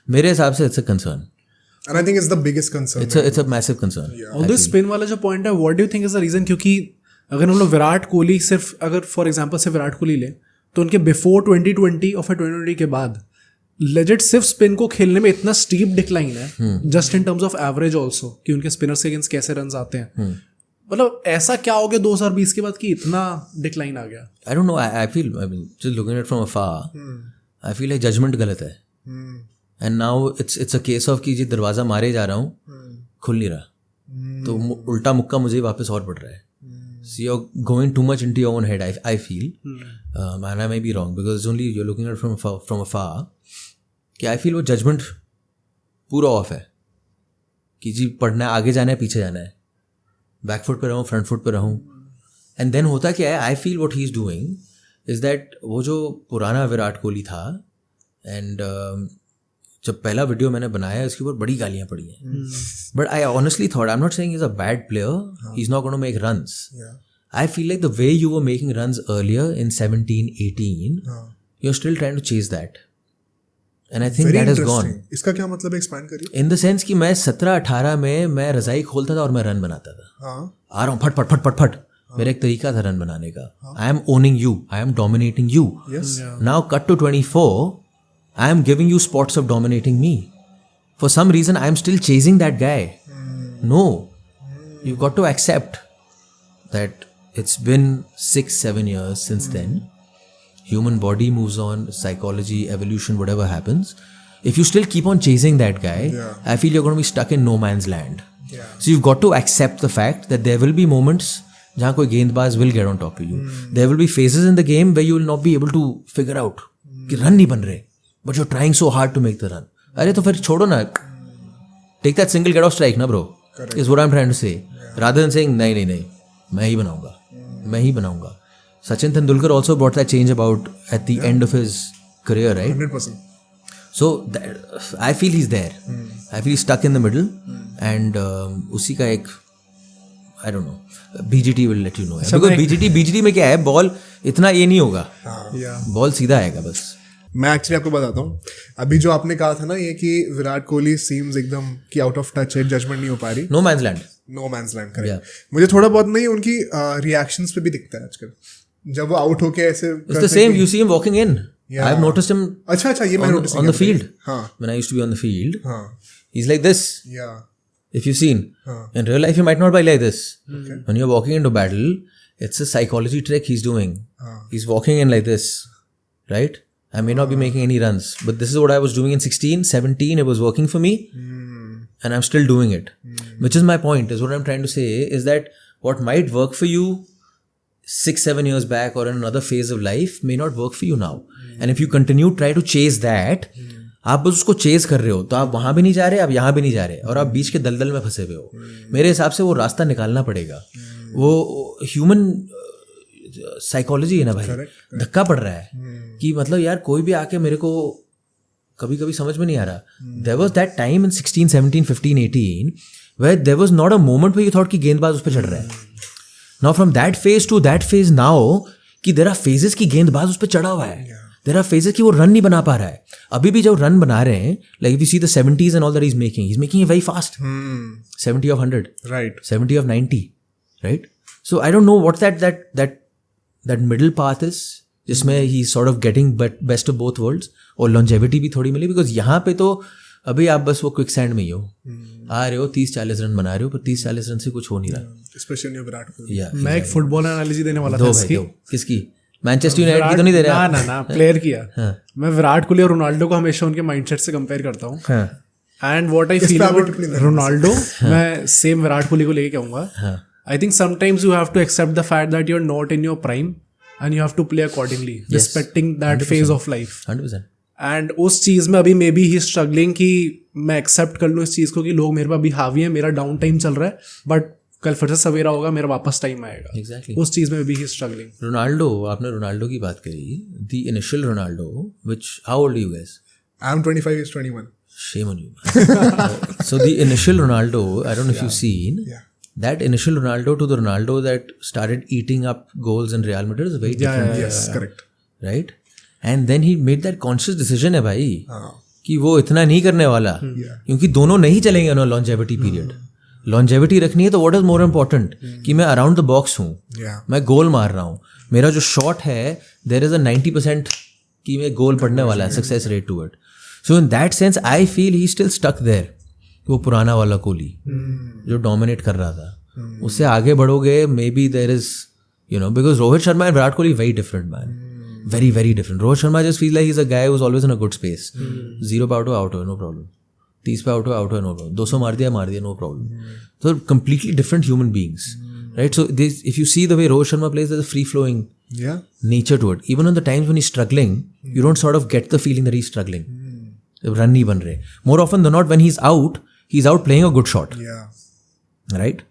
मेरे हिसाब से it's a concern. And I think it's the biggest concern. It's a massive concern. Although spin वाला जो पॉइंट है, what do you think is the reason? क्योंकि अगर हम लोग विराट कोहली सिर्फ, अगर फॉर एग्जांपल से विराट कोहली ले, तो उनके बिफोर 2020 और फिर 2020 के बाद लेजिट सिर्फ स्पिन को खेलने में इतना स्टीप डिक्लाइन है, just in terms of average also, कि उनके स्पिनर्स के अगेंस्ट कैसे रन आते हैं. मतलब ऐसा क्या हो गया 2020 के बाद कि इतना डिक्लाइन आ गया? I don't know. I feel, I mean, just looking at it from afar, I feel like judgment गलत है. And now it's a case of कि जी दरवाज़ा मारे जा रहा हूँ, खुल नहीं रहा, तो उल्टा मुक्का मुझे वापस और पड़ रहा है. So you're going too much into your own head. I feel, and I may be wrong because it's only you're looking at it from afar. कि I feel वो judgment पूरा ऑफ है कि जी पढ़ना है, आगे जाना है, पीछे जाना है, बैक फुट पे रहूँ, फ्रंट फुट पे रहूँ. एंड देन होता क्या है, I feel what he is doing is that वो जो पुराना विराट कोहली था, एंड जब पहला वीडियो मैंने बनाया है उसके ऊपर बड़ी गालियाँ पड़ी हैं, but I honestly thought, I am not saying he is a bad player, he is not gonna make runs. I feel like the way you were making runs earlier in 17-18, you are still trying to chase that. And I think that has gone. इसका क्या मतलब है, एक्सप्लेन करिए. In the sense कि मैं 17-18 में मैं रज़ाई खोलता था और मैं रन बनाता था. आ रहा हूँ फट फट फट फट फट. मेरा एक तरीका था रन बनाने का. I am owning you. I am dominating you. Yes. Now cut to 24. I am giving you spots of dominating me. For some reason I am still chasing that guy. No. You've got to accept that it's been 6-7 years since then. Human body moves on, psychology, evolution, whatever happens. If you still keep on chasing that guy, I feel you're going to be stuck in no man's land. So you've got to accept the fact that there will be moments जहाँ कोई गेंदबाज will get on top of you. There will be phases in the game where you will not be able to figure out कि रन नहीं बन रहे, but you're trying so hard to make the run. अरे तो फिर छोड़ो ना, take that single get off strike ना bro. Is what I'm trying to say. Rather than saying नहीं, मैं ही बनाऊंगा. Sachin Tendulkar also brought that change about at the end of his career, right? 100%. So I feel he's there. I feel he's stuck in the middle, and उसी का एक I don't know. BGT will let you know. Because BGT में क्या है, बॉल इतना ये नहीं होगा, बॉल सीधा आएगा बस. मैं एक्चुअली आपको बताता हूँ, अभी जो आपने कहा था ना ये कि विराट कोहली सीम्स एकदम कि आउट ऑफ टच है, जजमेंट नहीं हो पा रही. No man's land. करेक्ट. मुझे थोड़ा बहुत नहीं उनकी रिएक्शंस पे भी दिखता है आजकल, जब वो आउट होके ऐसे. It's the same. You see him walking in. Yeah. I've noticed him. अच्छा ये मैं नोटिस on the field. हाँ. When I used to be on the field, हाँ. he's like this. Yeah. If you've seen, in real life he might not be like this. When you're walking into battle, it's a psychology trick he's doing. He's walking in like this, right? I may not be making any runs, but this is what I was doing in 16, 17. It was working for me, and I'm still doing it. Which is my point. Is what I'm trying to say is that what might work for you 6-7 years back or in another phase of life may not work for you now. And if you continue try to chase that, आप बस उसको चेज कर रहे हो, तो आप वहाँ भी नहीं जा रहे, आप यहाँ भी नहीं जा रहे, और आप बीच के दलदल में फंसे हुए हो. मेरे हिसाब से वो रास्ता निकालना पड़ेगा. वो ह्यूमन साइकोलॉजी है ना भाई, धक्का पड़ रहा है कि मतलब यार कोई भी आके मेरे को कभी कभी समझ में नहीं आ रहा. There was that time in 16, 17, 15, 18 where there was not a moment where you thought कि गेंदबाज उस पर चढ़ रहा है. Now from that phase to that phase now कि there are phases कि गेंदबाज उस पर चढ़ा हुआ है. There are phases कि वो रन नहीं बना पा रहा है. अभी भी जब रन बना रहे हैं, like if you see the 70s and all that he's making it very fast. 70 of 100. Right. 70 of 90. Right? So I don't know what that middle path is, जिसमें he's sort of getting best of both worlds, और longevity भी थोड़ी मिली, because यहाँ पे तो अभी आप बस वो क्विक सैंड में ही हो, आ रहे हो 30-40 रन बना रहे हो, पर 30-40 रन से कुछ हो नहीं रहा. स्पेशली विराट कोहली. मैं एक फुटबॉल एनालिसिस देने वाला था इसकी. किसकी? मैनचेस्टर यूनाइटेड की तो नहीं दे रहा. ना प्लेयर किया. मैं विराट कोहली और रोनाल्डो को हमेशा उनके माइंडसेट से कंपेयर करता हूँ. And what I feel about Ronaldo, मैं सेम विराट कोहली को लेके कहूँगा. I think sometimes you have to accept the fact that you are not in your prime and you have to play accordingly, respecting that phase of life. 100%. And उस चीज़ में अभी मे बी ही स्ट्रगलिंग कि मैं एक्सेप्ट कर लूँ इस चीज़ को कि लोग मेरे पे अभी हावी हैं, मेरा डाउन टाइम चल रहा है, बट कल फिर से सवेरा होगा, मेरा वापस टाइम आएगा. Exactly. उस चीज़ में भी ही स्ट्रगलिंग. रोनाल्डो, आपने रोनाल्डो की बात करी, the initial Ronaldo, which how old you guys? I am 25, he's 21. Shame on you. So the initial Ronaldo, I don't know if you've seen, that initial Ronaldo to the Ronaldo that started eating up goals in Real Madrid is very different. Yes, correct. Right? And then he made that conscious decision है भाई कि वो इतना नहीं करने वाला, क्योंकि दोनों नहीं चलेंगे ना लॉन्जेविटी पीरियड. लॉन्जेविटी रखनी है तो व्हाट इज मोर इम्पोर्टेंट कि मैं अराउंड द बॉक्स हूँ, मैं गोल मार रहा हूँ, मेरा जो शॉट है देयर इज अ 90% कि मैं गोल पड़ने वाला है, success rate to it. So in that sense I feel he still stuck there, वो पुराना वाला कोहली जो डोमिनेट कर रहा था. उससे आगे बढ़ोगे maybe there is because Rohit Sharma and Virat Kohli very different man, very very different. Rohit Sharma just feels like he's a guy who's always in a good space. 0 पे out हो no problem, 30 पे out हो no problem, 200 मार दिया no problem. So completely different human beings, right? So this, if you see the way Rohit Sharma plays, there's a free flowing nature to it. Even on the times when he's struggling, you don't sort of get the feeling that he's struggling. Run नहीं बन रहे. More often than not, when he's out playing a good shot. Right?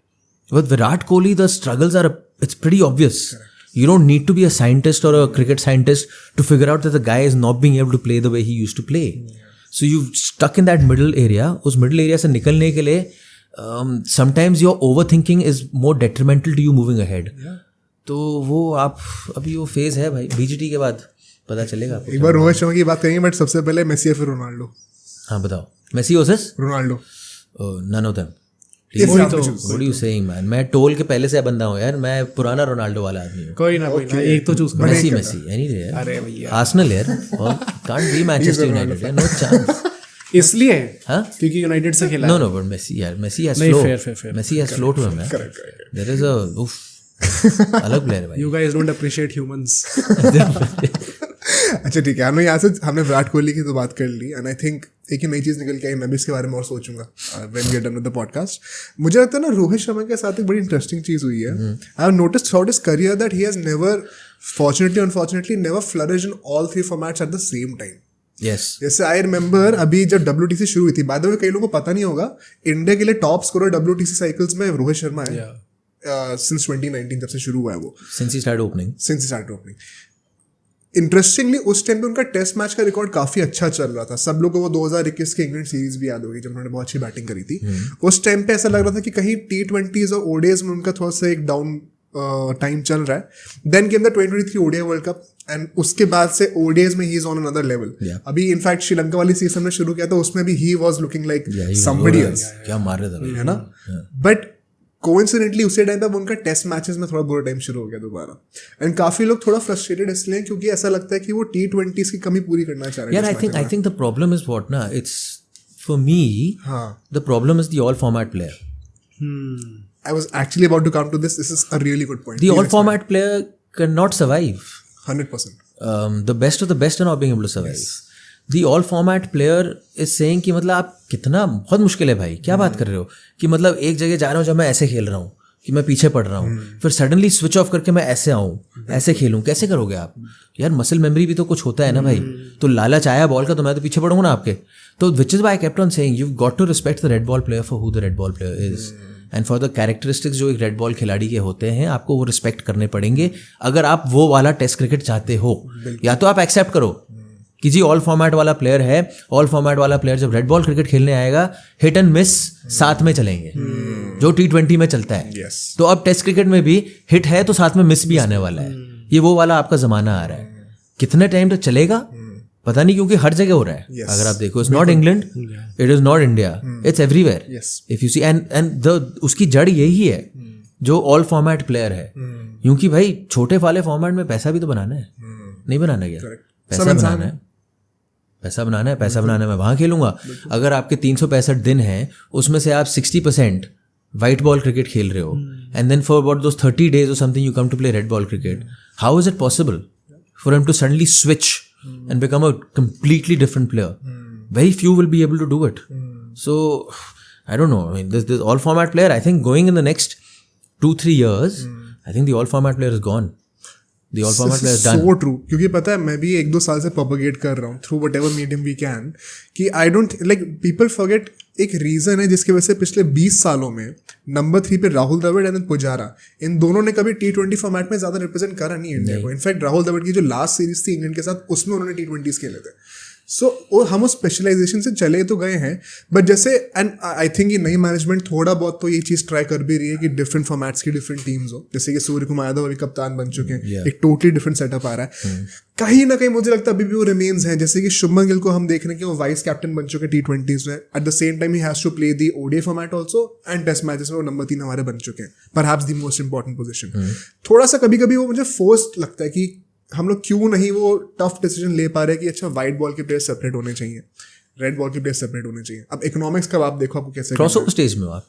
With Virat Kohli, the struggles it's pretty obvious. Correct. You don't need to be a scientist or a cricket scientist to figure out that the guy is not being able to play the way he used to play. So you've stuck in that middle area. उस middle area से निकलने के लिए sometimes your overthinking is more detrimental to you moving ahead. तो वो आप अभी वो phase है भाई, BGT के बाद पता चलेगा आपको. एक बार रोहित शर्मा की बात करेंगे, बट सबसे पहले मेसी या फिर रोनाल्डो? हाँ बताओ, Messi versus Ronaldo? None of them. What are you saying, man? मैं टोल के पहले से बंदा हूँ यार, मैं पुराना रोनाल्डो वाला आदमी हूँ. कोई ना एक तो चूज कर. मेसी एनी डे यार. अरे भैया आर्सेनल यार, कांट बी मैनचेस्टर यूनाइटेड यार, नो चांस. इसलिए हाँ क्योंकि यूनाइटेड से खेला. नो बट मेसी यार, Messi has flow. Messi has flow to him यार. देयर इज अ अलग प्लेयर भाई. You guys don't appreciate humans. अच्छा ठीक है, यहाँ से हमने विराट कोहली की तो बात कर ली, एंड आई थिंक एक ही नई चीज़ निकल के आई, मैं भी इसके बारे में और सोचूंगा when we are done with the podcast. मुझे लगता है ना रोहित शर्मा के साथ एक बड़ी इंटरेस्टिंग चीज़ हुई है. I have noticed through his career that he has never, fortunately unfortunately, never flourished in all 3 formats eight the same time. Yes. जैसे आई रिमेंबर अभी जब WTC शुरू हुई थी, बाय द वे कई लोगों को पता नहीं होगा, इंडिया के लिए टॉप स्कोरर WTC साइकिल्स में रोहित शर्मा है. सिंस 2019 जब से शुरू हुआ है वो, since he started opening. Interestingly उस टाइम पे उनका टेस्ट मैच का रिकॉर्ड काफी अच्छा चल रहा था. सब लोगों को 2021 के इंग्लैंड सीरीज भी याद होगी जब उन्होंने बहुत अच्छी बैटिंग करी थी. उस टाइम पे ऐसा लग रहा था कि कहीं T20s और ODIs में उनका थोड़ा सा एक डाउन टाइम चल रहा है. Then came the 2023 ODI world cup, and उसके बाद से ODIs में he is on another level. अभी इनफैक्ट श्रीलंका वाली सीजन में शुरू किया था, उसमें भी he was looking like somebody else. क्या मार रहे थे, है ना? बट कोइंसिडेंटली उसी टाइम पे उनका टेस्ट मैचेस में थोड़ा बुरा टाइम शुरू हो गया दोबारा, एंड काफी लोग थोड़ा फ्रस्ट्रेटेड इसलिए क्योंकि ऐसा लगता है कि वो T20s की कमी पूरी करना चाह रहे हैं. यार I think the problem is what ना, it's for me the problem is the all format player. I was actually about to come to this. This is a really good point. The all format player cannot survive. 100%. The best of the best are not being able to survive. The all format player is saying कि मतलब आप कितना, बहुत मुश्किल है भाई, क्या बात कर रहे हो कि मतलब एक जगह जा रहा हूँ जब मैं ऐसे खेल रहा हूँ कि मैं पीछे पड़ रहा हूँ, फिर सडनली स्विच ऑफ करके मैं ऐसे आऊँ, ऐसे खेलूँ, कैसे करोगे आप यार? मसल मेमोरी भी तो कुछ होता है ना भाई. तो लालच आया बॉल का तो मैं तो पीछे पड़ूंगा ना आपके. तो which is why I kept on saying you got to respect the red ball player for who the red ball player is, and for the characteristics जो एक रेड बॉल खिलाड़ी के होते हैं, आपको वो रिस्पेक्ट करने पड़ेंगे अगर आप वो वाला टेस्ट क्रिकेट चाहते हो. या तो आप एक्सेप्ट करो कि जी ऑल फॉर्मेट वाला प्लेयर है, ऑल फॉर्मेट वाला प्लेयर जब रेड बॉल क्रिकेट खेलने आएगा हिट एंड मिस साथ में चलेंगे, जो T20 में चलता है. तो अब टेस्ट क्रिकेट में भी हिट है तो साथ में मिस भी आने वाला है. ये वो वाला आपका जमाना आ रहा है. कितने टाइम तक चलेगा पता नहीं, क्योंकि हर जगह हो रहा है. अगर आप देखो, it's not England, it is not India, it's everywhere. If you see, and उसकी जड़ यही है जो ऑल फॉर्मेट प्लेयर है. क्योंकि भाई छोटे वाले फॉर्मेट में पैसा भी तो बनाना है, नहीं बनाना क्या? पैसा बनाना है. पैसा बनाना मैं वहाँ खेलूंगा. अगर आपके 365 दिन हैं, उसमें से आप 60% वाइट बॉल क्रिकेट खेल रहे हो, and then for about those 30 days और something you come to play red ball cricket, how is it possible for him to suddenly switch and become a completely different player? Very few will be able to do it. So I don't know. I mean, this all format player, I think going in the next 2-3 years, I think the all format player is gone. The all format player is done. So true. क्योंकि पता है मैं भी 1-2 साल से propagate कर रहा हूँ through whatever medium we can कि I don't like people forget एक रीजन है जिसकी वजह से पिछले 20 सालों में नंबर 3 पे राहुल द्रविड़ एंड पुजारा, इन दोनों ने कभी T20 फॉर्मेट में ज्यादा रिप्रेजेंट करा नहीं इंडिया को. इनफैक्ट राहुल द्रविड़ की जो लास्ट सीरीज थी इंग्लैंड के साथ, उसमें उन्होंने T20s खेले थे. सो हम उस स्पेशलाइजेशन से चले तो गए हैं, बट जैसे एंड आई थिंक ये नई मैनेजमेंट थोड़ा बहुत तो ये चीज़ ट्राई कर भी रही है कि डिफरेंट फॉर्मेट्स की डिफरेंट टीम्स हो. जैसे कि सूर्य कुमार यादव अभी कप्तान बन चुके हैं, एक टोटली डिफरेंट सेटअप आ रहा है. कहीं ना कहीं मुझे लगता है अभी भी वो रिमेन्स हैं. जैसे कि शुभमन गिल को हम देख रहे हैं कि वो वाइस कैप्टन बन चुके T20s में. At the same time he has to play the ODI format also, and test matches में वो नंबर 3 हमारे बन चुके हैं, perhaps the most important position. थोड़ा सा कभी कभी वो मुझे फोर्स्ड लगता है कि हम लोग क्यों नहीं वो टफ डिसीजन ले पा रहे कि अच्छा वाइट बॉल के प्लेयर सेपरेट होने चाहिए, रेड बॉल के प्लेयर सेपरेट होने चाहिए. अब इकोनॉमिक्स का आप देखो, आपको कैसे क्रॉसओवर स्टेज में आप,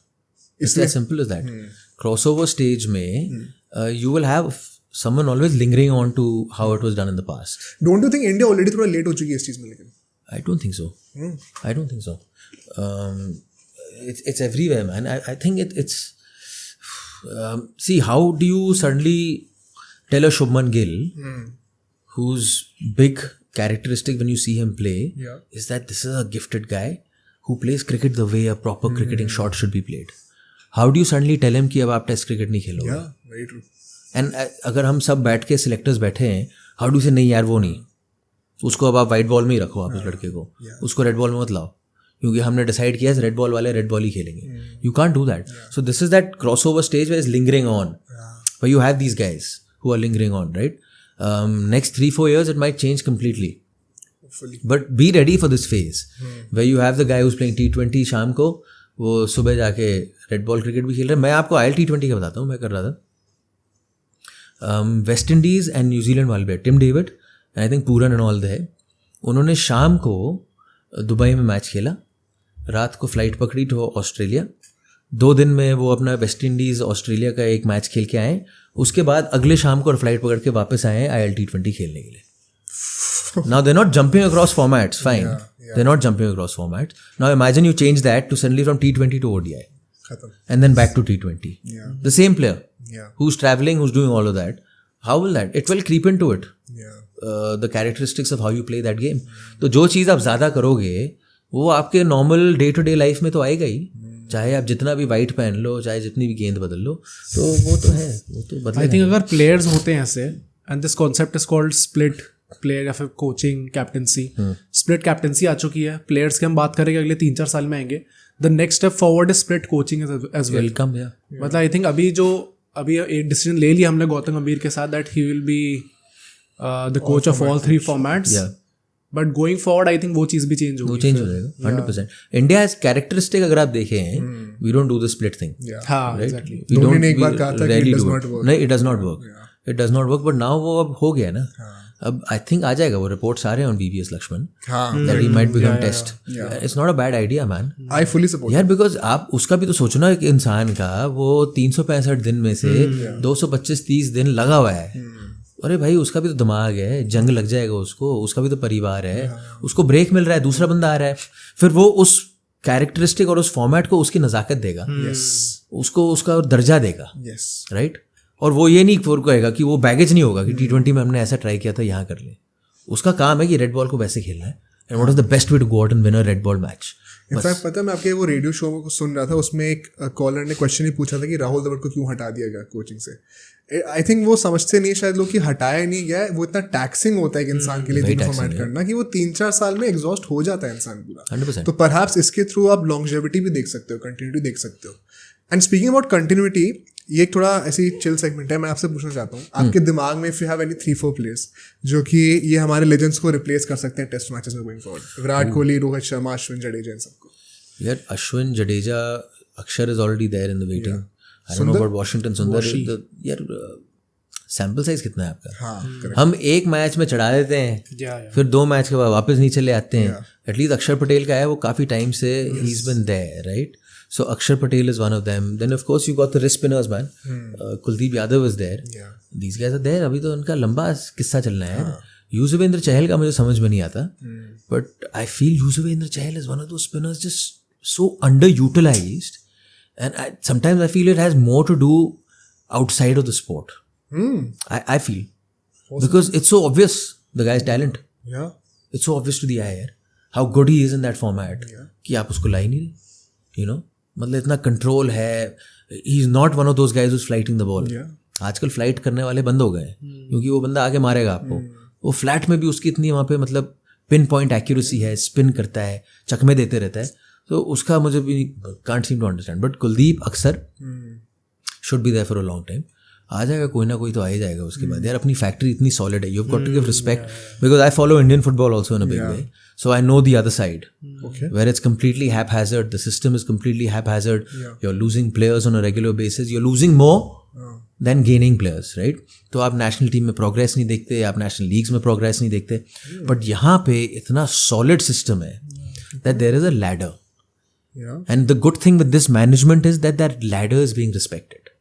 it's as simple as that. crossover stage में you will have someone always lingering on to how it was done in the past. Don't you think India already थोड़ा लेट हो चुकी है इस चीज़ में? लेकिन I don't think so. I don't think so. It's everywhere, man. I think it's see, how do you suddenly tell a Shubman Gill, whose big characteristic when you see him play is that this is a gifted guy who plays cricket the way a proper cricketing shot should be played. How do you suddenly tell him कि अब आप टेस्ट क्रिकेट नहीं खेलोगे? Yeah, very true. एंड अगर हम सब बैठ के सिलेक्टर्स बैठे हैं, हाउ डू से नहीं यार वो नहीं, उसको अब आप वाइट बॉल में ही रखो, आप उस लड़के को, उसको रेड बॉल में मत लाओ, क्योंकि हमने डिसाइड किया रेड बॉल वाले रेड बॉल ही खेलेंगे. You can't do that. So this is that cross over stage where is lingering on, but you have these guys who are lingering on, right? Next 3-4 years it might change completely. Hopefully. But be ready for this phase where you have the guy who's playing T20 शाम को, वो सुबह जाके रेड बॉल क्रिकेट भी खेल रहे हैं. मैं आपको IL T20 का बताता हूँ, मैं कर रहा था. वेस्ट इंडीज़ एंड न्यूजीलैंड वाले भी, Tim David I think Pooran and all थे. उन्होंने शाम को दुबई में मैच खेला, रात को फ्लाइट पकड़ी तो ऑस्ट्रेलिया. 2 दिन में वो अपना वेस्ट इंडीज़ ऑस्ट्रेलिया का एक मैच खेल के आए. उसके बाद अगले शाम को फ्लाइट पकड़ के वापस आए IL T20 खेलने के लिए. Now they're not jumping across formats, fine. They're not jumping across formats. Now imagine you change that to suddenly from T20 to ODI. And then back to T20. The same player who's traveling, who's doing all of that. How will that? It will creep into it. The characteristics of how you play that game. तो जो चीज़ आप ज़्यादा करोगे वो आपके normal day to day life में तो आएगा ही. चाहे आप जितना भी वाइट पहन लो, चाहे जितनी भी गेंद बदल लो, तो वो तो है, वो तो बदलेगा. आई थिंक अगर प्लेयर्स होते हैं ऐसे, and this concept is called split player या फिर कोचिंग कैप्टनसी. स्प्लिट कैप्टनसी आ चुकी है. प्लेयर्स की हम बात करेंगे अगले 3-4 साल में आएंगे. The next step forward is split coaching as well. Welcome. मतलब आई थिंक अभी एक डिसीजन ले लिया हमने गौतम गंभीर के साथ that he will be the coach of all 3 formats. But going forward I think वो चीज़ भी चेंज होगी. वो चेंज हो जाएगा 100%. इंडिया हैज कैरेक्टरिस्टिक, अगर आप देखें, we don't do the split thing. हाँ, एग्जैक्टली. We don't, एक बार कहा था कि it does not work. नहीं, it does not work. It does not work. But now वो अब हो गया ना. अब आई थिंक आ जाएगा. वो रिपोर्ट्स आ रहे हैं on BVS Lakshman that he might become test. It's not a bad idea, man. I fully support. यार बिकॉज आप उसका भी तो सोचो ना, एक इंसान का वो 365 दिन में से 225-30 दिन लगा हुआ है. अरे भाई उसका भी तो दिमाग है, जंग लग जाएगा उसको, उसका भी तो परिवार है, उसको ब्रेक मिल रहा है, दूसरा बंदा आ रहा है, फिर वो उस कैरेक्टरिस्टिक और उस फॉर्मेट को उसकी नज़ाकत देगा, उसको उसका दर्जा देगा, राइट? और वो ये नहीं कहेगा कि वो बैगेज नहीं होगा कि T20 में हमने ऐसा ट्राई किया था, यहाँ कर ले. उसका काम है कि रेड बॉल को वैसे खेलना है. And what is the best way to go out and win a red ball match. In fact पता है, मैं आपके वो रेडियो शो को सुन रहा था, उसमें एक कॉलर ने क्वेश्चन ही पूछा था कि राहुल द्रविड़ को क्यों हटा दिया गया कोचिंग से. आई थिंक वो समझते नहीं शायद लोग कि हटाया नहीं गया है. वो इतना टैक्सिंग होता है एक इंसान के लिए 3 फॉर्मेट करना कि वो 3-4 साल में एग्जॉस्ट हो जाता है इंसान पूरा. 100%. तो परहैप्स इसके थ्रू आप लॉन्जेविटी भी देख सकते हो, कंटिन्यूटी देख सकते हो. एंड स्पीकिंग अबाउट कंटिन्यूटी, ये एक थोड़ा ऐसी चिल सेगमेंट है. मैं आपसे पूछना चाहता हूँ, आपके दिमाग में if you have any 3-4 players जो कि ये हमारे लेजेंड्स को रिप्लेस कर सकते हैं टेस्ट मैचेस में गोइंग फॉरवर्ड, विराट कोहली, रोहित शर्मा, अश्विन, जडेजा, इन सबको. यार Ashwin, Jadeja, Akshar is already there in the waiting. I don't know about Washington Sundar. यार सैम्पल साइज कितना है आपका? हाँ, हम एक मैच में चढ़ा देते हैं, फिर 2 मैच के बाद वापस नहीं चले आते हैं. एटलीस्ट अक्षर पटेल का है, वो काफ़ी टाइम से he is been there, right? So Akshar Patel is one of them. Then of course you got the wrist spinners, man. Kuldeep Yadav is there. These guys are there. अभी तो उनका लंबा किस्सा चलना है. युजवेंद्र चहल का मुझे समझ में नहीं आता. But I feel Yuzvendra Chahal is one of those spinners just so underutilized. And sometimes I feel it has more to do outside of the sport. I feel. Because it's so obvious the guy's talent. Yeah. It's so obvious to the eye how good he is in that format. कि आप उसको ला ही नहीं रहे. You know, मतलब इतना कंट्रोल है. He is not one of those guys whose flighting the ball. आजकल फ्लाइट करने वाले बंद हो गए क्योंकि वो बंदा आगे मारेगा आपको. वो फ्लैट में भी उसकी इतनी वहाँ पे मतलब पिन पॉइंट एक्यूरेसी है, स्पिन करता है, चकमे देते रहता है. तो उसका मुझे भी can't seem to understand. But Kuldeep Axar should be there for a long time. आ जाएगा कोई ना कोई तो आ ही जाएगा उसके बाद. यार अपनी फैक्ट्री इतनी सॉलिड है. You have got to give respect because I follow Indian football also in a big way. So I know the other side, where it's completely haphazard. The system is completely haphazard. You're losing players on a regular basis. You're losing more than gaining players, right? तो आप national team में progress नहीं देखते, आप national leagues में progress नहीं देखते. But यहाँ पे इतना solid system है that there is a ladder. And the good thing with this management is that ladder is being respected.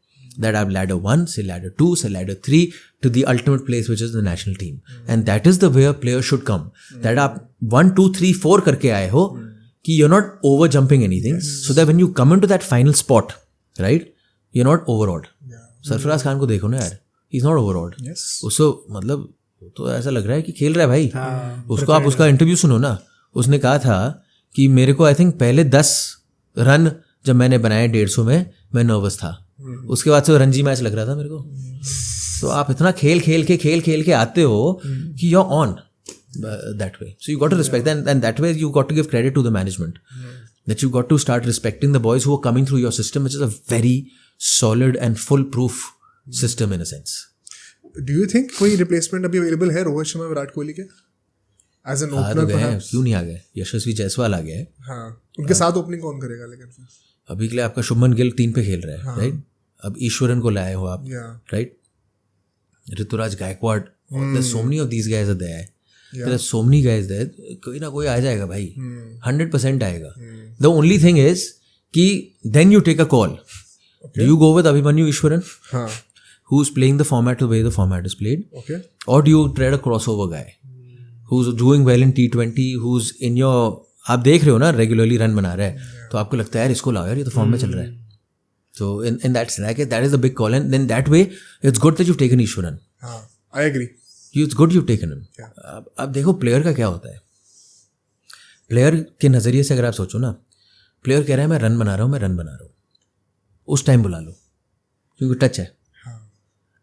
that आप ladder 1 से ladder 2 से ladder 3 to the ultimate place which is the national team. And that is the way a player should come. That आप 1 2 3 4 करके आए हो कि you're not over jumping anything, so that when you come into that final spot, right, you're not overawed. Sarfaraz Khan को देखो ना यार, he's not overawed. उसको मतलब तो ऐसा लग रहा है कि खेल रहा है भाई. उसको आप उसका इंटरव्यू सुनो ना, उसने कहा था कि मेरे को आई थिंक पहले 10 रन जब मैंने बनाए 150 में मैं नर्वस था, उसके बाद से रणजी मैच लग रहा था मेरे को. तो आप इतना खेल खेल के आते हो कि you are on that way. So you got to respect and that way you got to give credit to the management that you got to start respecting the boys who are coming through your system which is a very solid and full proof system in a sense. Do you think कोई रिप्लेसमेंट अभी अवेलेबल है रोहित शर्मा विराट कोहली के एज एन ओपनर? क्यों नहीं आ गए? यशस्वी जायसवाल आ गए. हाँ, उनके साथ ओपनिंग कौन करेगा? लेकिन अभी के लिए आपका शुभमन गिल 3 पे खेल रहा है, राइट? अब ईश्वरन को लाए हो आप, right? Ruturaj Gaikwad, there's so many of these guys are there. There are so many guys there. कोई ना कोई आ जाएगा भाई, 100% आएगा. The only thing is कि then you take a call. Do you go with Abhimanyu Ishwaran, who's playing the format the way the format is played, or do you trade a crossover guy who's doing well in T20, who's in your, आप देख रहे हो ना रेगुलरली रन बना रहा है, तो आपको लगता है यार इसको लाओ यार, ये तो फॉर्म में चल रहा है. So in that scenario, that is the big call, and then that way it's good that you've taken Ishwaran. I agree. It's good you've taken him. अब देखो प्लेयर का क्या होता है. प्लेयर के नज़रिए से अगर आप सोचो ना, प्लेयर कह रहा है मैं रन बना रहा हूँ, उस टाइम बुला लो क्योंकि टच है.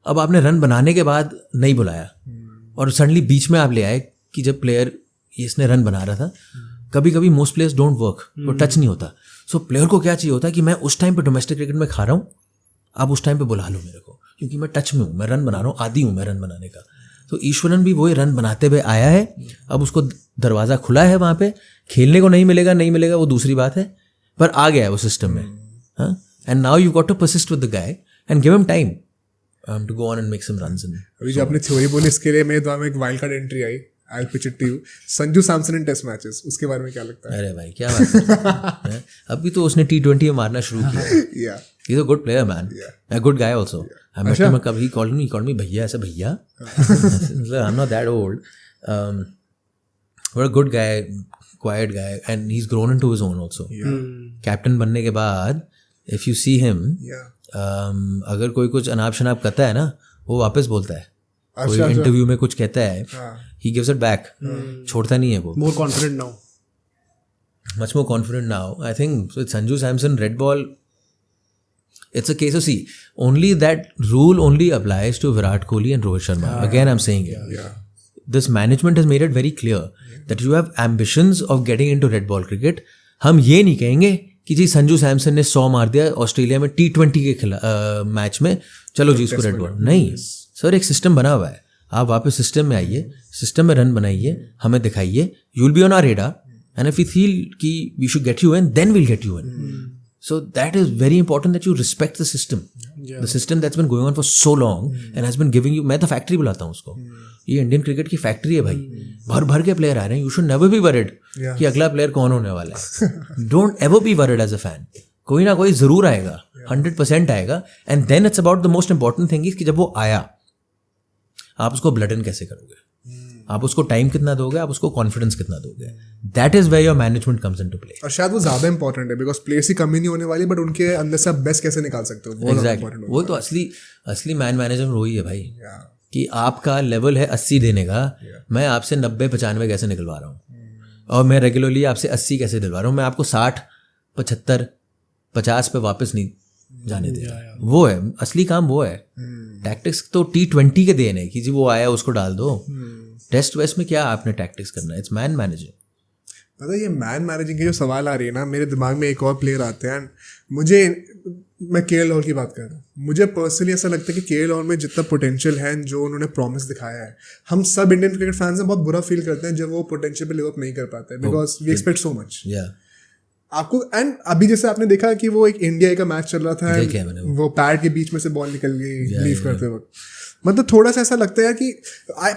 अब आपने रन बनाने के बाद नहीं बुलाया और सडनली बीच में आप ले आए कि जब प्लेयर इसने रन बना रहा था. कभी कभी मोस्ट प्लेयर्स डोंट वर्क, वो टच नहीं होता. सो प्लेयर को क्या चाहिए होता है कि मैं उस टाइम पे डोमेस्टिक क्रिकेट में खा रहा हूँ, आप उस टाइम पे बुला लो मेरे को, क्योंकि मैं टच में हूँ, मैं रन बना रहा हूँ, आदी हूँ मैं रन बनाने का. तो ईश्वरन भी वही रन बनाते हुए आया है. अब उसको दरवाज़ा खुला है वहाँ पे. खेलने को नहीं मिलेगा वो दूसरी बात है, पर आ गया है वो सिस्टम में. हाँ, and now you got to persist with the guy and give him time to go on and make some runs. अभी जो आपने थ्योरी बोली, इसके लिए मेरे दिमाग में एक वाइल्ड कार्ड एंट्री आई. I'll pitch it to you. Sanju Samson in test matches, उसके बारे में क्या लगता है? अरे भाई क्या बात है. अभी तो उसने T20 में मारना शुरू किया. He's a good player, man. A good guy also. I met him. He called me भैया, ऐसा भैया. I'm not that old. But a good guy, quiet guy, and he's grown into his own also. Captain बनने के बाद, if you see him, अगर कोई कुछ अनाप शनाप करता है ना, वो वापस बोलता है. कोई इंटरव्यू में कुछ कहता है, he gives it back. छोड़ता नहीं है वो. More confident now. Much more confident now. I think with Sanju Samson, red ball, it's a case of, see, only that rule only applies to Virat Kohli and Rohit Sharma. Again, I'm saying it. This management has made it very clear that you have ambitions of getting into red ball cricket. हम ये नहीं कहेंगे कि जी संजू सैमसन ने 100 मार दिया ऑस्ट्रेलिया में T20 के मैच में, चलो जी उसको रेड बॉल. नहीं सर, एक सिस्टम बना हुआ है. आप वापस सिस्टम में आइए, सिस्टम में रन बनाइए, हमें दिखाइए. You will be on our radar, and if we feel कि we should get you in, then will get you in. So that is very important that you respect the system. The system that's been going on for so long and has been giving you, मैं तो फैक्ट्री बुलाता हूँ उसको. ये इंडियन क्रिकेट की फैक्ट्री है भाई. भर भर के प्लेयर आ रहे हैं. You should never be worried कि अगला प्लेयर कौन होने वाला है. Don't ever be worried as a fan. कोई ना कोई जरूर आएगा, 100% आएगा. And then it's about the most important thing is कि जब वो आया, आप उसको ब्लड इन कैसे करोगे, आप उसको टाइम कितना दोगे, आप उसको कॉन्फिडेंस कितना दोगे. That is where your management comes into play. और शायद वो ज्यादा इंपॉर्टेंट है, बिकॉज प्लेयर्स की कमी नहीं होने वाली, बट उनके अंदर से आप बेस्ट कैसे निकाल सकते हो, वो एग्जैक्टली. वो तो असली मैन मैनेजमेंट वही है भाई, कि आपका लेवल है 80 देने का, मैं आपसे 90-95 कैसे निकलवा रहा हूँ, और मैं रेगुलरली आपसे 80 कैसे दिलवा रहा हूँ. मैं आपको 60-75-50 पे वापस नहीं जाने दे रहा. वो है असली काम, वो है. टैक्टिक्स तो T20 के देन है कि जी वो आया उसको डाल दो. टेस्ट वेस्ट में क्या आपने टैक्टिक्स करना है? It's man managing. मतलब ये मैन मैनेजिंग के जो सवाल आ रही है ना, मेरे दिमाग में एक और प्लेयर आते हैं. मैं KL राहुल की बात कर रहा हूँ. मुझे पर्सनली ऐसा लगता है कि KL राहुल में जितना पोटेंशियल है, जो उन्होंने प्रॉमिस दिखाया है, हम सब इंडियन क्रिकेट फैंस में बहुत बुरा फील करते हैं जब वो पोटेंशियल पे लिव अप नहीं कर पाते, because we expect so much. आपको एंड अभी जैसे आपने देखा कि वो एक इंडिया का मैच चल रहा था, वो पैड के बीच में से बॉल निकल गई लीव करते वक्त. मतलब थोड़ा सा ऐसा लगता है यार कि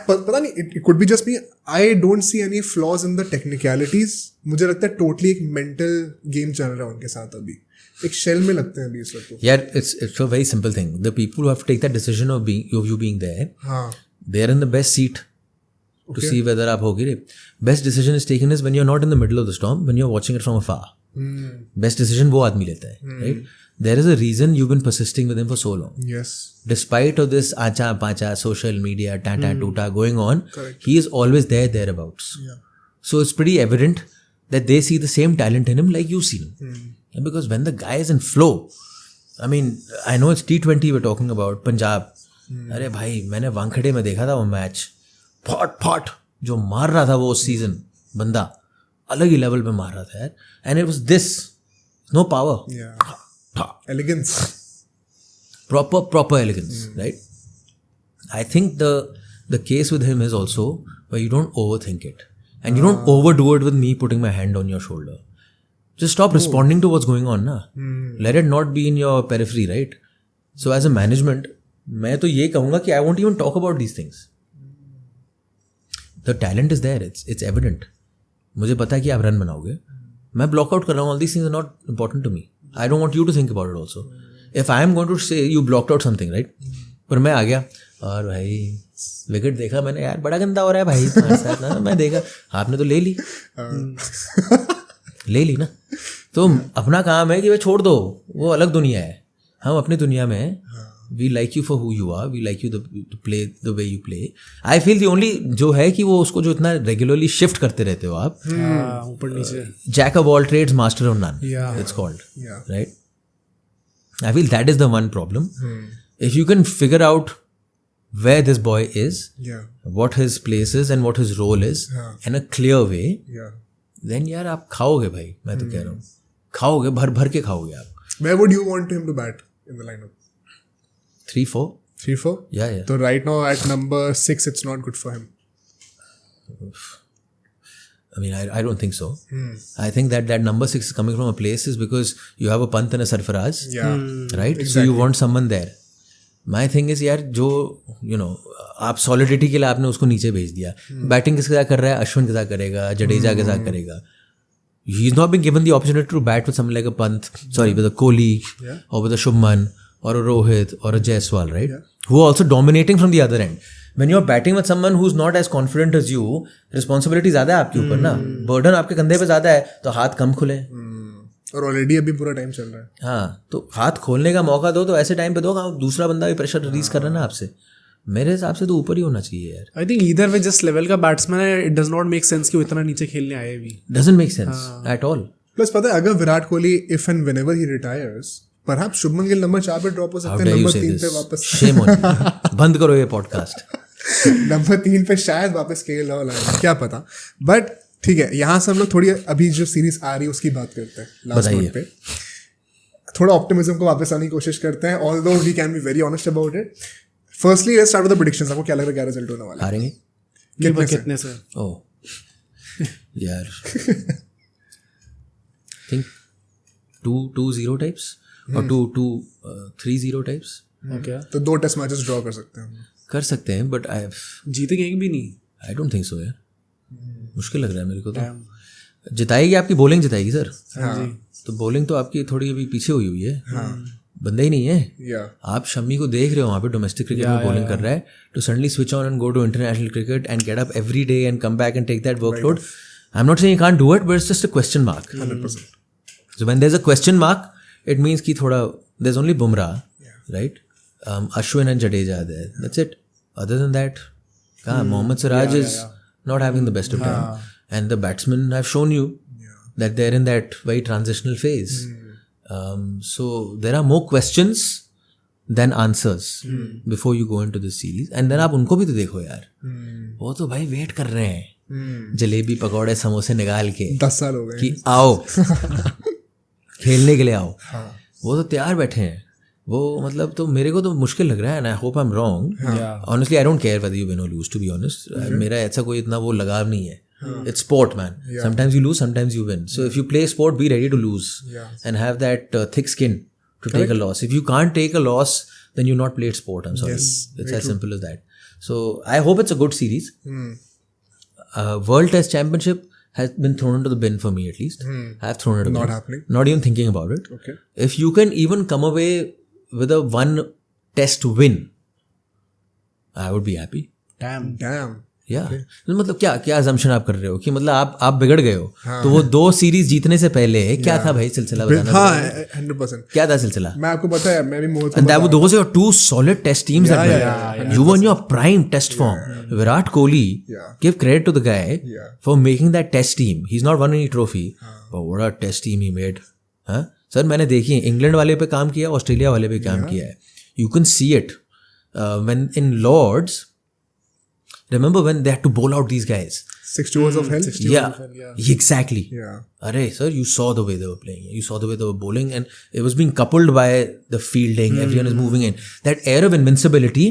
पता नहीं, it could be just me, I don't see any flaws in the technicalities. मुझे लगता है टोटली एक मेंटल गेम चल रहा है उनके साथ अभी, एक शेल में लगते हैं अभी इस वक्त. यार it's a very simple thing. The people who have to take that decision of you being there, हाँ, they are in the best seat to see whether आप होगे रे. Best decision is taken is when you're not in the middle of the storm, when you're watching it from afar. Best decision वो आदमी लेता है, right? There is a reason you've been persisting with him for so long. yes, Despite of this acha pacha social media tata tuta going on, he is always thereabouts. yeah, So it's pretty evident that they see the same talent in him like you see him. And because when the guy is in flow, I mean, I know it's T20 we're talking about, Punjab. अरे भाई मैंने वानखेड़े में देखा था वो मैच, फॉट जो मार रहा था वो उस सीजन, बंदा अलग ही लेवल पे मार रहा था यार. And it was this, no power, yeah, elegance. proper elegance, right? I think the case with him is also where you don't overthink it and you don't overdo it with me putting my hand on your shoulder. Just stop responding to what's going on, na. Let it not be in your periphery, right? So as a management, मैं तो ये कहूँगा कि I won't even talk about these things. The talent is there, it's evident. मुझे पता है कि आप रन बनाओगे. मैं ब्लॉक आउट कर रहा हूँ. All these things are not important to me. I don't want you to think about it also. If I am going to say you blocked out something, right? पर मैं आ गया और भाई विकेट देखा मैंने, यार बड़ा गंदा हो रहा है भाई तुम्हारे साथ ना. मैं देखा आपने तो ले ली ना. तो अपना काम है कि भाई छोड़ दो, वो अलग दुनिया है. हम अपनी दुनिया में we like you for who you are, we like you to play the way you play. I feel the only जो है कि वो उसको जो इतना रेगुलरली शिफ्ट करते रहते हो आप, ऊपर नीचे, jack of all trades master of none, Yeah. it's called, Yeah. right? I feel that is the one problem. If you can figure out where this boy is, Yeah, what his place is and what his role is in a clear way, yeah. then यार आप खाओगे भाई. मैं तो कह रहा हूँ खाओगे, भर के खाओगे आप. Where would you want him to bat in the lineup? 3-4. 3-4? Yeah. So right now at number 6, it's not good for him. I mean, I don't think so. I think that number 6 is coming from a place is because you have a Pant and a Sarfaraz, Yeah. right? So you want someone there. My thing is यार जो आप सॉलिडिटी के लिए आपने उसको नीचे भेज दिया. बैटिंग किसके साथ कर रहा है? अश्विन के साथ करेगा, जडेजा के साथ करेगा. He's not been given the opportunity to bat with someone like a Pant, with a Kohli, or with a Shubman, or a Rohit, or a Jaiswal, right? Who are also dominating from the other end. When you're batting with someone who's not as confident as you, responsibility ज़्यादा है आपके ऊपर ना, burden आपके कंधे पे ज़्यादा है, तो हाथ कम खुले. और ऑलरेडी अभी पूरा टाइम चल रहा है. हाँ, तो हाथ खोलने का मौका दो तो ऐसे टाइम पे दो दूसरा बंदा भी प्रेशर रिलीज कर रहा है ना आपसे. मेरे हिसाब से तो ऊपर ही होना चाहिए यार. आई थिंक ईदर वे जिस लेवल का बैट्समैन है, it does not make sense कि वो इतना नीचे खेलने आए भी. Doesn't make sense at all. Plus पता है, अगर Virat Kohli if and whenever he retires, perhaps Shubman Gill number 4 पे ड्रॉप हो सकते हैं, नंबर 3 पे वापस. Shame on you. बंद करो ये पॉडकास्ट. नंबर 3 पे शायद वापस केएल राहुल आए, क्या पता. बट ठीक है, यहाँ से हम लोग थोड़ी अभी जो सीरीज आ रही है उसकी बात करते हैं. लास्ट नोट पे थोड़ा ऑप्टिमिज्म को वापस आने की कोशिश करते हैं, although we can be very honest about it. Firstly let's start with the predictions. आपको क्या लग रहा है क्या रिजल्ट होने वाला है? हारेंगे कितने से? ओह यार think 2-0 types or 2-3-0 types. Okay, तो 2 टेस्ट मैचेस ड्रॉ कर सकते हैं हम. कर सकते हैं बट जीतेंगे भी नहीं. आई डोंट थिंक सो यार. मुश्किल लग रहा है मेरे को. तो जिताएगी आपकी बॉलिंग जिताएगी सर. हाँ. तो बॉलिंग तो आपकी थोड़ी अभी पीछे हुई है. बंदा ही नहीं है. या आप शम्मी को देख रहे हो वहाँ पे डोमेस्टिक क्रिकेट में बॉलिंग कर रहा है, to suddenly switch on and go to international cricket and get up every day and come back and take that workload. I am not saying you can't do it, but it's just a question mark. 100%. So when there's a question mark, it means कि थोड़ा there's only Bumrah, right? Ashwin and Jadeja are there. That's it. Other than that, Mohammad Siraj is not having the best of time, and the batsmen have shown you that they're in that very transitional phase. So there are more questions than answers before you go into the series. And then आप उनको भी तो देखो यार, वो तो भाई वेट कर रहे हैं जलेबी पकौड़े समोसे निकाल के 10 साल हो गए कि आओ खेलने के लिए आओ. वो तो तैयार बैठे हैं. वो मतलब तो मेरे को तो मुश्किल लग रहा है. And I hope I am wrong. Honestly I don't care whether you win और लूज, टू बी ऑनेस्ट. मेरा ऐसा कोई इतना वो लगाव नहीं है. It's sport, man. Sometimes you lose, sometimes you win. So if you play sport, be ready to lose and have that thick skin to take a loss. If you can't take a loss then you've not played sport. I'm sorry. Yes, It's as simple as that. So I hope it's a good series. World Test Championship has been thrown into the bin for me, at least. I have thrown it away. Not happening. Not even thinking about it. Okay. If you can even come away with a one test win, I would be happy. Damn. Yeah. मतलब क्या assumption आप कर रहे हो कि मतलब आप बिगड़ गए हो, तो वो 2 सीरीज जीतने से पहले क्या था भाई सिलसिला बताना? हाँ 100%. क्या था सिलसिला? मैं आपको पता है, मैं भी मोहित And those are 2 solid test teams that were. You were in your prime test form. Virat Kohli, give credit to the guy for making that test team. He's not won any trophy, but what a test team he made. हाँ सर, मैंने देखी, इंग्लैंड वाले पे काम किया, ऑस्ट्रेलिया वाले पे काम किया है. You can see it when in Lords. Remember when they had to bowl out these guys? 60 overs of hell. Yeah, exactly. Yeah. Arey, sir, you saw the way they were playing. You saw the way they were bowling, and it was being coupled by the fielding. Everyone is moving in. That air of invincibility,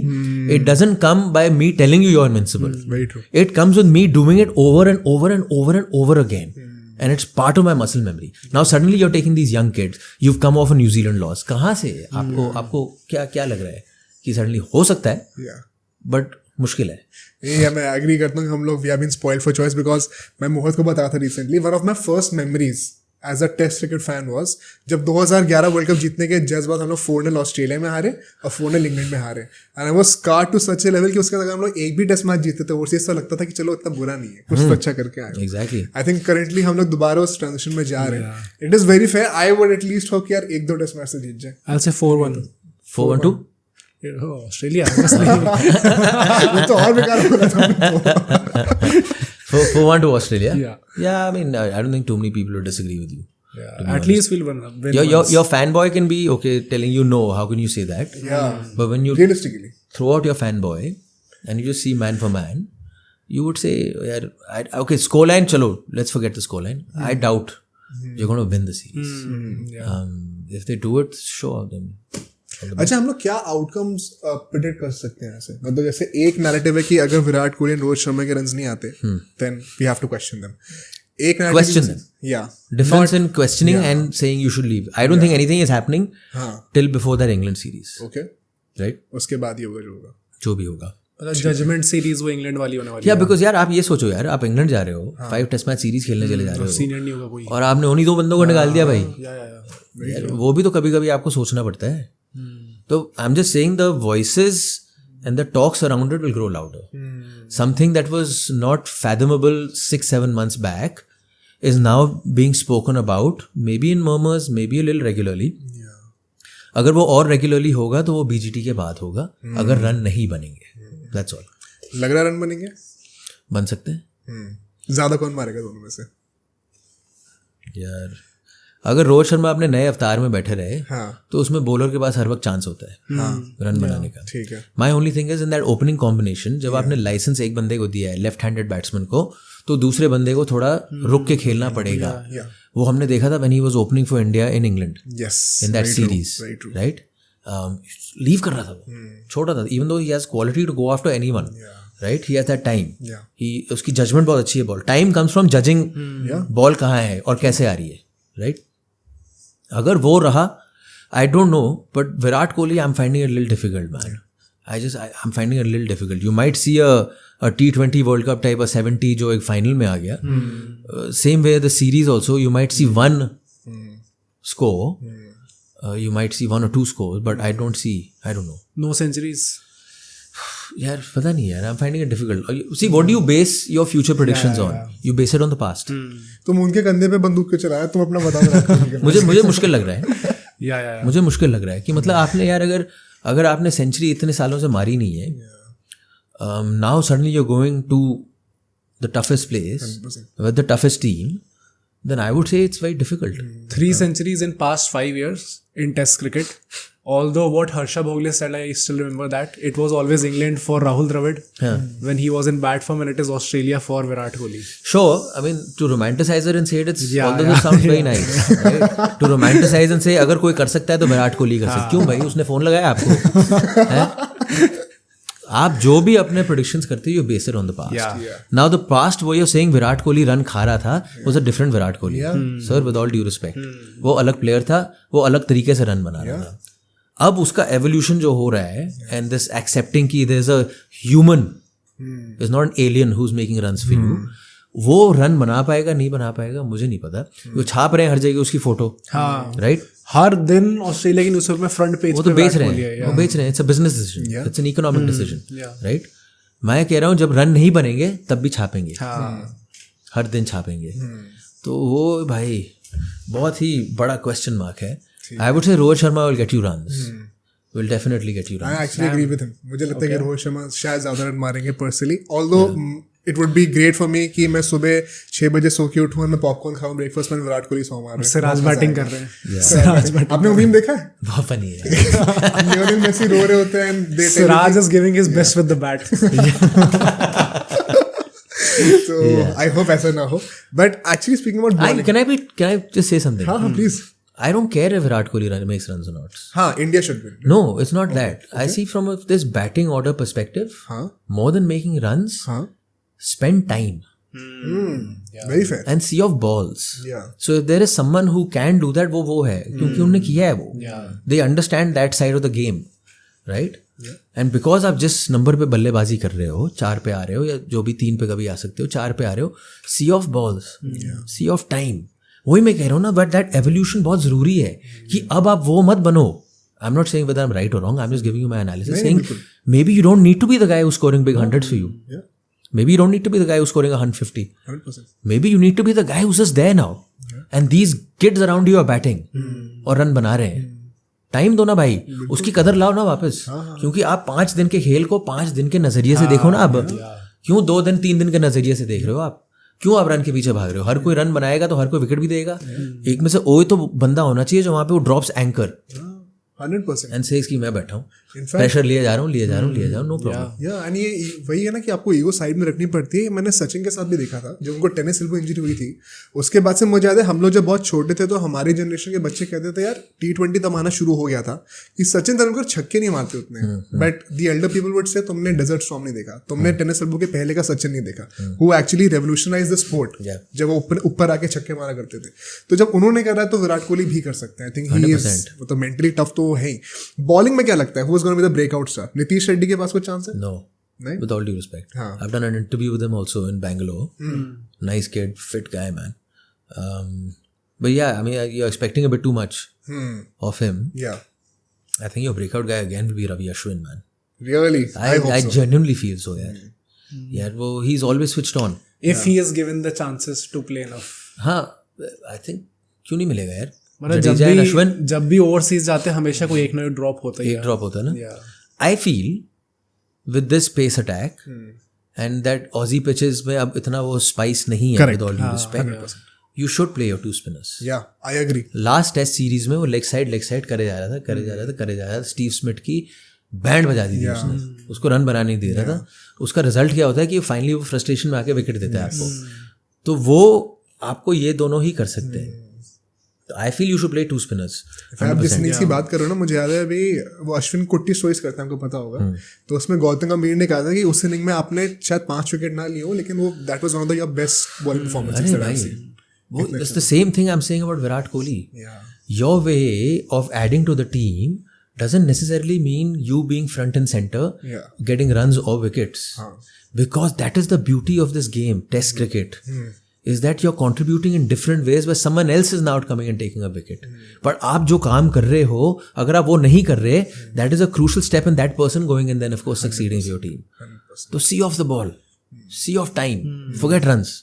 it doesn't come by me telling you you're invincible. Very true. It comes with me doing it over and over and over and over again. And it's part of my muscle memory. Now suddenly you're taking these young kids. You've come off a New Zealand loss. कहाँ से? आपको क्या लग रहा है कि suddenly हो सकता है? Yeah. But मुश्किल है. Yeah, मैं एग्री करता हूँ कि हम लोग we have been spoiled for choice, because मैं मोहित को बताया था recently, one of my first memories as a test cricket fan was जब 2011 वर्ल्ड कप जीतने के जस्ट बाद हम लोग 4-0 ऑस्ट्रेलिया में हारे और 4-0 इंग्लैंड में हारे, and I was scared to such a level कि उसके अगर हम लोग एक भी टेस्ट मैच जीते थे उससे ऐसा लगता था कि चलो इतना बुरा नहीं है, कुछ तो अच्छा करके आए. Exactly. आई थिंक करेंटली हम लोग दोबारा उस ट्रांजिशन में जा रहे हैं. It is very fair. I would at least hope कि यार 1-2 टेस्ट मैच से जीत जाए. I'll say 4-1. 4-1-2. ऑस्ट्रेलिया. वो तो और बेकार हो रहा था. 4-1 to Australia. Yeah. Yeah, I mean, I don't think too many people will disagree with you. At least we'll win. Your fanboy can be okay telling you no. How can you say that? Yeah. But when you Realistically. throw out your fanboy and you just see man for man, you would say, yeah, okay, scoreline, chalo, let's forget the scoreline. I doubt you're going to win the series. If they do it, sure, then. अच्छा, हम लोग क्या आउटकम्स प्रेडिक्ट कर सकते हैं ऐसे? मतलब जैसे एक नैरेटिव है कि अगर विराट कोहली और रोहित शर्मा के रन्स नहीं आते, then we have to question them. एक Question them. Yeah. Difference in questioning and saying you should leave. I don't think anything is happening till before that England series. Okay. Right? उसके बाद ही होगा जो होगा. जो भी होगा. जजमेंट सीरीज वो इंग्लैंड वाली होने वाली या बिकॉज यार आप ये सोचो यार, आप इंग्लैंड जा रहे हो, 5 टेस्ट मैच सीरीज खेलने चले जा रहे हो, सीनियर नहीं होगा कोई, और आपने उन्हीं 2 बंदों को निकाल दिया भाई. या वो भी तो कभी कभी आपको सोचना पड़ता है. तो आई am just saying the voices and the talks around it will grow louder. Something that was not fathomable 6-7 months back is now being spoken about, maybe in murmurs, maybe a little regularly. अगर वो और रेगुलरली होगा तो वो बीजीटी के बाद होगा, अगर रन नहीं बनेंगे. That's all. लग रहा रन बनेंगे? बन सकते हैं. ज्यादा कौन मारेगा दोनों में से? यार अगर रोहित शर्मा अपने नए अवतार में बैठे रहे तो उसमें बॉलर के पास हर वक्त चांस होता है रन बनाने का. ठीक है. My only thing is in that opening combination, जब आपने लाइसेंस एक बंदे को दिया है लेफ्ट हैंडेड बैट्समैन को, तो दूसरे बंदे को थोड़ा रुक के खेलना पड़ेगा. वो हमने देखा था when he was opening for India in England in that series, right? Leave कर रहा था वो, छोटा था, even though he has quality to go after anyone, right? He has that time. He उसकी जजमेंट बहुत अच्छी है. Ball time comes from judging ball कहाँ है और कैसे आ रही है, राइट? अगर वो रहा, आई don't no, but Virat Kohli I am finding it little difficult, man. I am finding it little difficult. You might see a T20 world cup type, 70 जो एक फाइनल में आ गया. Same way the series also, you might see 1 score, you might see 1 or 2 scores, but I don't know. No centuries. यार पता नहीं यार, I'm finding it difficult. See, what do you base your future predictions on? You base it on the past. तुम उनके कंधे पे बंदूक क्यों चलाया? तुम अपना बताओ. मुझे मुश्किल लग रहा है. या मुझे मुश्किल लग रहा है कि मतलब आपने यार अगर आपने सेंचुरी इतने सालों से मारी नहीं है, now suddenly you're going to the toughest place with the toughest team, then I would say it's very difficult. 3 centuries in past 5 years in Test cricket. Although what Harsha Bhogle said, I still remember that it was always England for Rahul Dravid when he was in bad form, and it is Australia for Virat Kohli. Sure, I mean to romanticize it and say it, although it sounds very nice. Right? To romanticize and say अगर कोई कर सकता है तो विराट कोहली कर सकता है. क्यों भाई, उसने फोन लगाया आपको? आप जो भी अपने प्रेडिक्शंस करते हो, you base it on the past. Now the past वो you saying Virat Kohli run खा रहा था was a different Virat Kohli. Sir, with all due respect, वो अलग प्लेयर था, वो अलग तरीके से रन बना रहा था. अब उसका एवोल्यूशन जो हो रहा है एंड दिस एक्सेप्टिंग कि there is a human is not an alien who is making runs for you, वो रन बना पाएगा नहीं बना पाएगा मुझे नहीं पता. वो छाप रहे हैं हर जगह उसकी फोटो, राइट? हर दिन ऑस्ट्रेलिया की न्यूज़पेपर में फ्रंट पेज वो तो बेच रहे हैं, वो बेच रहे हैं. It's a business decision, it's an economic decision, right? मैं कह रहा हूँ जब रन नहीं बनेंगे तब भी छापेंगे, हर दिन छापेंगे. तो वो भाई बहुत ही बड़ा क्वेश्चन मार्क है. I would say Rohit Sharma will get you runs, will definitely get you I runs. actually agree with him. मुझे लगता है कि रोहित शर्मा शायद ज़्यादा रन मारेंगे personally. Although it would be great for me कि मैं सुबह 6 बजे सो के उठूँ और मैं पॉपकॉर्न खाऊँ ब्रेकफास्ट में, विराट कोहली सो मार रहे हैं. सिराज बैटिंग कर रहे हैं. आपने वो मीम देखा है? बहुत फनी है. लियोनेल मेसी रो रहे होते हैं and they tell Siraj is giving his best with the bat. so I hope ऐसा ना हो. But actually speaking about bowling, Can I just say something? हाँ please. I don't care if Virat Kohli makes runs or not. हाँ, India should win. No, it's not that. I see from this batting order perspective, more than making runs, spend time Very fair. and see off balls. Yeah. So if there is someone who can do that, वो है क्योंकि उन्होंने किया है वो. They understand that side of the game, right? And because आप जिस नंबर पे बल्लेबाजी कर रहे हो, 4 पे आ रहे हो या जो भी 3 पे कभी आ सकते हो, 4 पे आ रहे हो, see off balls, see off time. वही मैं कह रहा हूँ ना, बट दैट एवोल्यूशन बहुत जरूरी है कि अब आप वो मत बनो. I am not saying whether I am right और wrong, I am just giving you my analysis, saying maybe you don't need to be the guy who's scoring big hundreds for you. Maybe you don't need to be the guy who's scoring 150. 100%. Maybe you need to be the guy who's just there now. And these kids around you are batting और रन बना रहे हैं. टाइम दो ना भाई, उसकी कदर लाओ ना वापस. क्योंकि आप 5 दिन के खेल को 5 दिन के नजरिए से देखो ना. अब क्यों 2 दिन 3 दिन के नजरिए से देख रहे हो आप? क्यों आप रन के पीछे भाग रहे हो? हर कोई रन बनाएगा तो हर कोई विकेट भी देगा. एक में से ओए तो बंदा होना चाहिए जो वहां पे वो ड्रॉप्स एंकर 100%. एंड सेज कि मैं बैठा हूँ, प्रेशर लिए जा रहा हूँ, नो प्रॉब्लम. या एंड ये वही है ना कि आपको ईगो साइड में रखनी पड़ती है. मैंने सचिन के साथ भी देखा था, जब उनको टेनिस एल्बो इंजरी हुई थी, उसके बाद से मुझे याद है हम लोग जब बहुत छोटे थे तो हमारे जनरेशन के बच्चे कहते थे यार T20 तब आना शुरू हो गया था कि सचिन तेंदुलकर छक्के नहीं मारते उतने. But the Elder people would say तुमने डेजर्ट स्टॉर्म नहीं देखा, तुमने टेनिस एल्बो के पहले का सचिन नहीं देखा, who actually revolutionise the sport. जब वो ऊपर आके छक्के मारा करते थे, तो जब उन्होंने करा तो विराट कोहली भी कर सकते हैं. आई थिंक ही इज, मतलब मेंटली टफ तो है ही. बॉलिंग में क्या लगता है, who is gonna be the breakout star? Nitish Reddy के पास कोई चांस है? No. नहीं? With all due respect. I've done an interview with him also in Bangalore. Nice kid, fit guy, man. But yeah, I mean, you're expecting a bit too much of him. Yeah. I think your breakout guy again will be Ravi Ashwin, man. Really? I genuinely feel so, yaar. Yeah, he's always switched on. If he is given the chances to play enough. हाँ, I think क्यों नहीं मिलेगा यार? मतलब जब भी ओवरसीज जाते हैं हमेशा कोई एक ना ड्रॉप होता है. एक ड्रॉप होता है ना. I feel with this pace attack and that Aussie pitches में अब इतना वो spice नहीं है. With all due respect, you should play your 2 spinners. Yeah, I agree. Last test series में वो लेग साइड करे जा रहा था. स्टीव स्मिथ की बैंड बजा दी थी उसने, उसको रन बनाने नहीं दे रहा था. उसका रिजल्ट क्या होता है कि फाइनली वो फ्रस्ट्रेशन में आके विकेट देता है आपको. तो वो आपको ये दोनों ही कर सकते हैं. I feel you should play 2 spinners. आप जिस इनिंग्स की बात कर रहे हो ना, मुझे याद है अभी वो अश्विन कुट्टी स्टोरीज करते हैं, आपको पता होगा. तो उसमें गौतम गंभीर ने कहा था कि उस इनिंग में आपने शायद 5 विकेट ना लिए हो, लेकिन वो that was one of the your best bowling performances. It's the same thing I'm saying about Virat Kohli. Your way of adding to the team doesn't necessarily mean you being front and center, getting runs or wickets. Because that is the beauty of this game, Test cricket. Is that you're contributing in different ways where someone else is now coming and taking a wicket. But आप जो काम कर रहे हो, अगर आप वो नहीं कर रहे, that is a crucial step in that person going and then of course succeeding with your team. So see off the ball, see off time, forget runs.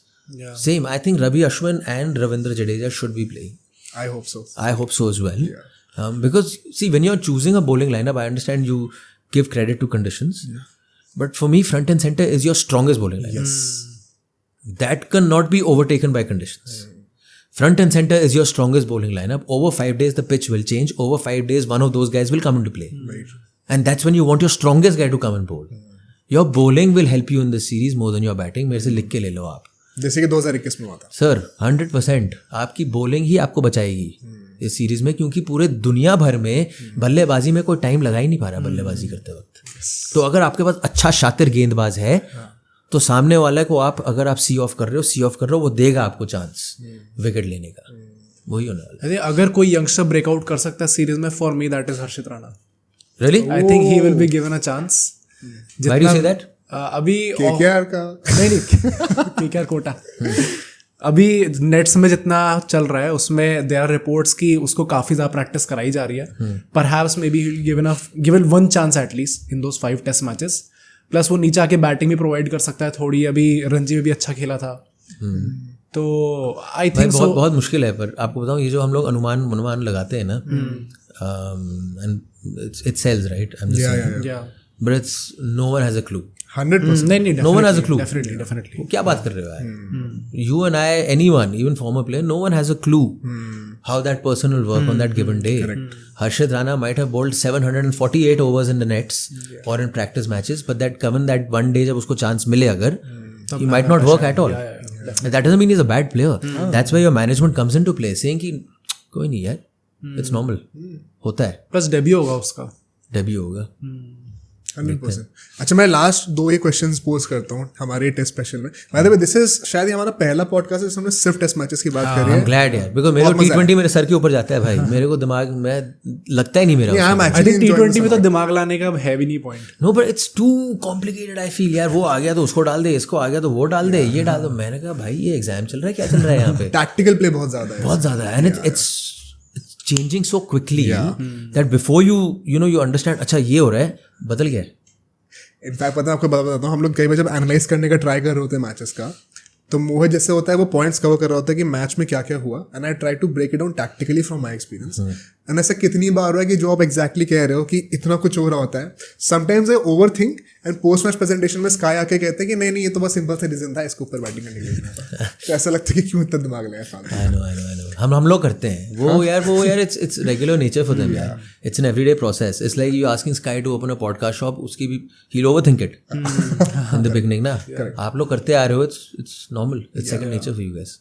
Same, I think Ravi Ashwin and Ravindra Jadeja should be playing. I hope so. I hope so as well. Because see, when you're choosing a bowling lineup, I understand you give credit to conditions. But for me, front and center is your strongest bowling lineup. Yes. That cannot be overtaken by conditions. Front and center is your strongest bowling lineup. Over 5 days, the pitch will change. Over 5 days, one of those guys will come into play. Right. And that's when you want your strongest guy to come and bowl. Your bowling will help you in this series more than your batting. मेरे से लिख के ले लो आप. जैसे कि 2021 में हुआ था. सर 100% आपकी bowling ही आपको बचाएगी इस सीरीज में, क्योंकि पूरे दुनिया भर में बल्लेबाजी में कोई टाइम लगा ही नहीं पा रहा बल्लेबाजी करते वक्त. तो अगर आपके पास अच्छा शातिर गेंदबाज है, तो सामने वाले को आप अगर आप सी ऑफ कर रहे हो, वो देगा आपको चांस विकेट लेने का. वही होने वाला I think अगर कोई यंगस्टर ब्रेकआउट कर सकता है सीरीज में, फॉर मी दैट इज हर्षित राणा. है. Really? I think he will be given a chance. Why do you say that? अभी केकेआर का नहीं केकेआर कोटा. अभी नेट्स में जितना चल रहा है उसमें देयर आर रिपोर्ट्स की उसको काफी ज्यादा प्रैक्टिस कराई जा रही है. Perhaps maybe given one chance at least in those 5 test matches. Plus वो नीचे आके बैटिंग भी प्रोवाइड कर सकता है थोड़ी. अभी रणजी में भी अच्छा खेला था. तो आई थिंक बहुत बहुत मुश्किल है. पर आपको बताऊं, ये जो हम लोग अनुमान लगाते हैं ना, and it sells right, I am just saying, but it's no one has a clue. 100%. नहीं No one has a clue. Definitely. क्या बात कर रहे हो यार? You and I, anyone, even former player, no one has a clue how that person will work on that given day. Harshit Rana might have bowled 748 overs in the nets or in practice matches, but that one day जब उसको chance मिले अगर, he might not work at all. That doesn't mean he's a bad player. That's where your management comes into play, saying कि कोई नहीं यार, it's normal. होता है. प्लस डेब्यू होगा उसका. डेब्यू होगा. 100%. अच्छा, मैं लास्ट 2 ही क्वेश्चंस पोज करता हूँ हमारे टेस्ट स्पेशल में. By the way this is शायद ये हमारा पहला पॉडकास्ट है जिसमें हमने सिर्फ टेस्ट मैचेस की बात करी है. I'm glad यार, because मेरे को T20 मेरे सर के ऊपर जाता है भाई. मेरे को दिमाग में लगता ही नहीं मेरा. आई थिंक T20 में तो दिमाग लाने का है भी नहीं point. No, but it's too complicated I feel यार. वो आ गया तो उसको डाल दे, इसको आ गया तो वो डाल दे, ये डाल दो. मैंने कहा भाई ये एग्जाम चल रहा है, क्या चल रहा है यहाँ पे? टैक्टिकल प्ले बहुत ज्यादा है. बहुत ज्यादा. And it's changing so quickly that before you understand अच्छा ये हो रहा है, बदल गया. इनफैक्ट पता है आपको बताता हूँ, हम लोग कई बार जब एनालाइज करने का ट्राई कर रहे होते हैं मैचेस का, तो मोहित जैसे होता है वो पॉइंट्स कवर कर रहा होता है कि मैच में क्या क्या हुआ, and I try to break it down tactically from my experience. And ऐसा कितनी बार हुआ है कि जो आप एग्जैक्टली कह रहे हो कि इतना कुछ हो रहा होता है, sometimes I over think and post match presentation में स्काई आके कहते हैं कि नहीं ये तो बस सिंपल सा रीजन था, इसके ऊपर बैटिंग करने के लिए. तो ऐसा लगता है कि क्यों इतना दिमाग लगाया. I know. हम लोग करते हैं वो यार it's regular nature for them यार. It's an everyday process. It's like you asking Sky to open a podcast shop, उसकी भी he'll overthink it in the beginning ना. आप लोग करते आ रहे हो, it's normal. It's second nature for you guys.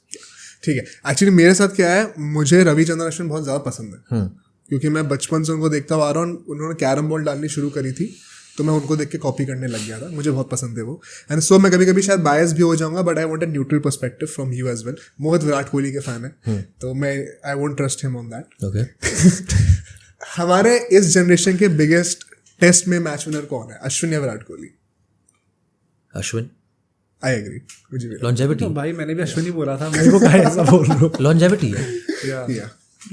ठीक है. एक्चुअली मेरे साथ क्या है, मुझे रविचंद्रन अश्विन बहुत ज़्यादा पसंद है क्योंकि मैं बचपन से उनको देखता आ रहा हूँ. उन्होंने कैरम बॉल डालनी शुरू करी थी तो मैं उनको देख के कॉपी करने लग गया था. मुझे बहुत पसंद है वो. एंड सो मैं कभी कभी शायद बायस भी हो जाऊंगा, but I want a neutral perspective from you as well. Mohit Virat Kohli के फैन है तो मैं I won't trust him on that. Okay. हमारे इस जनरेशन के बिगेस्ट टेस्ट में मैच विनर कौन है, अश्विन या विराट कोहली? अश्विन. I agree. मुझे भी Longevity. भाई मैंने भी अश्विन ही बोला था, मेरे को कहा ऐसा बोल रहे हो. Longevity है. या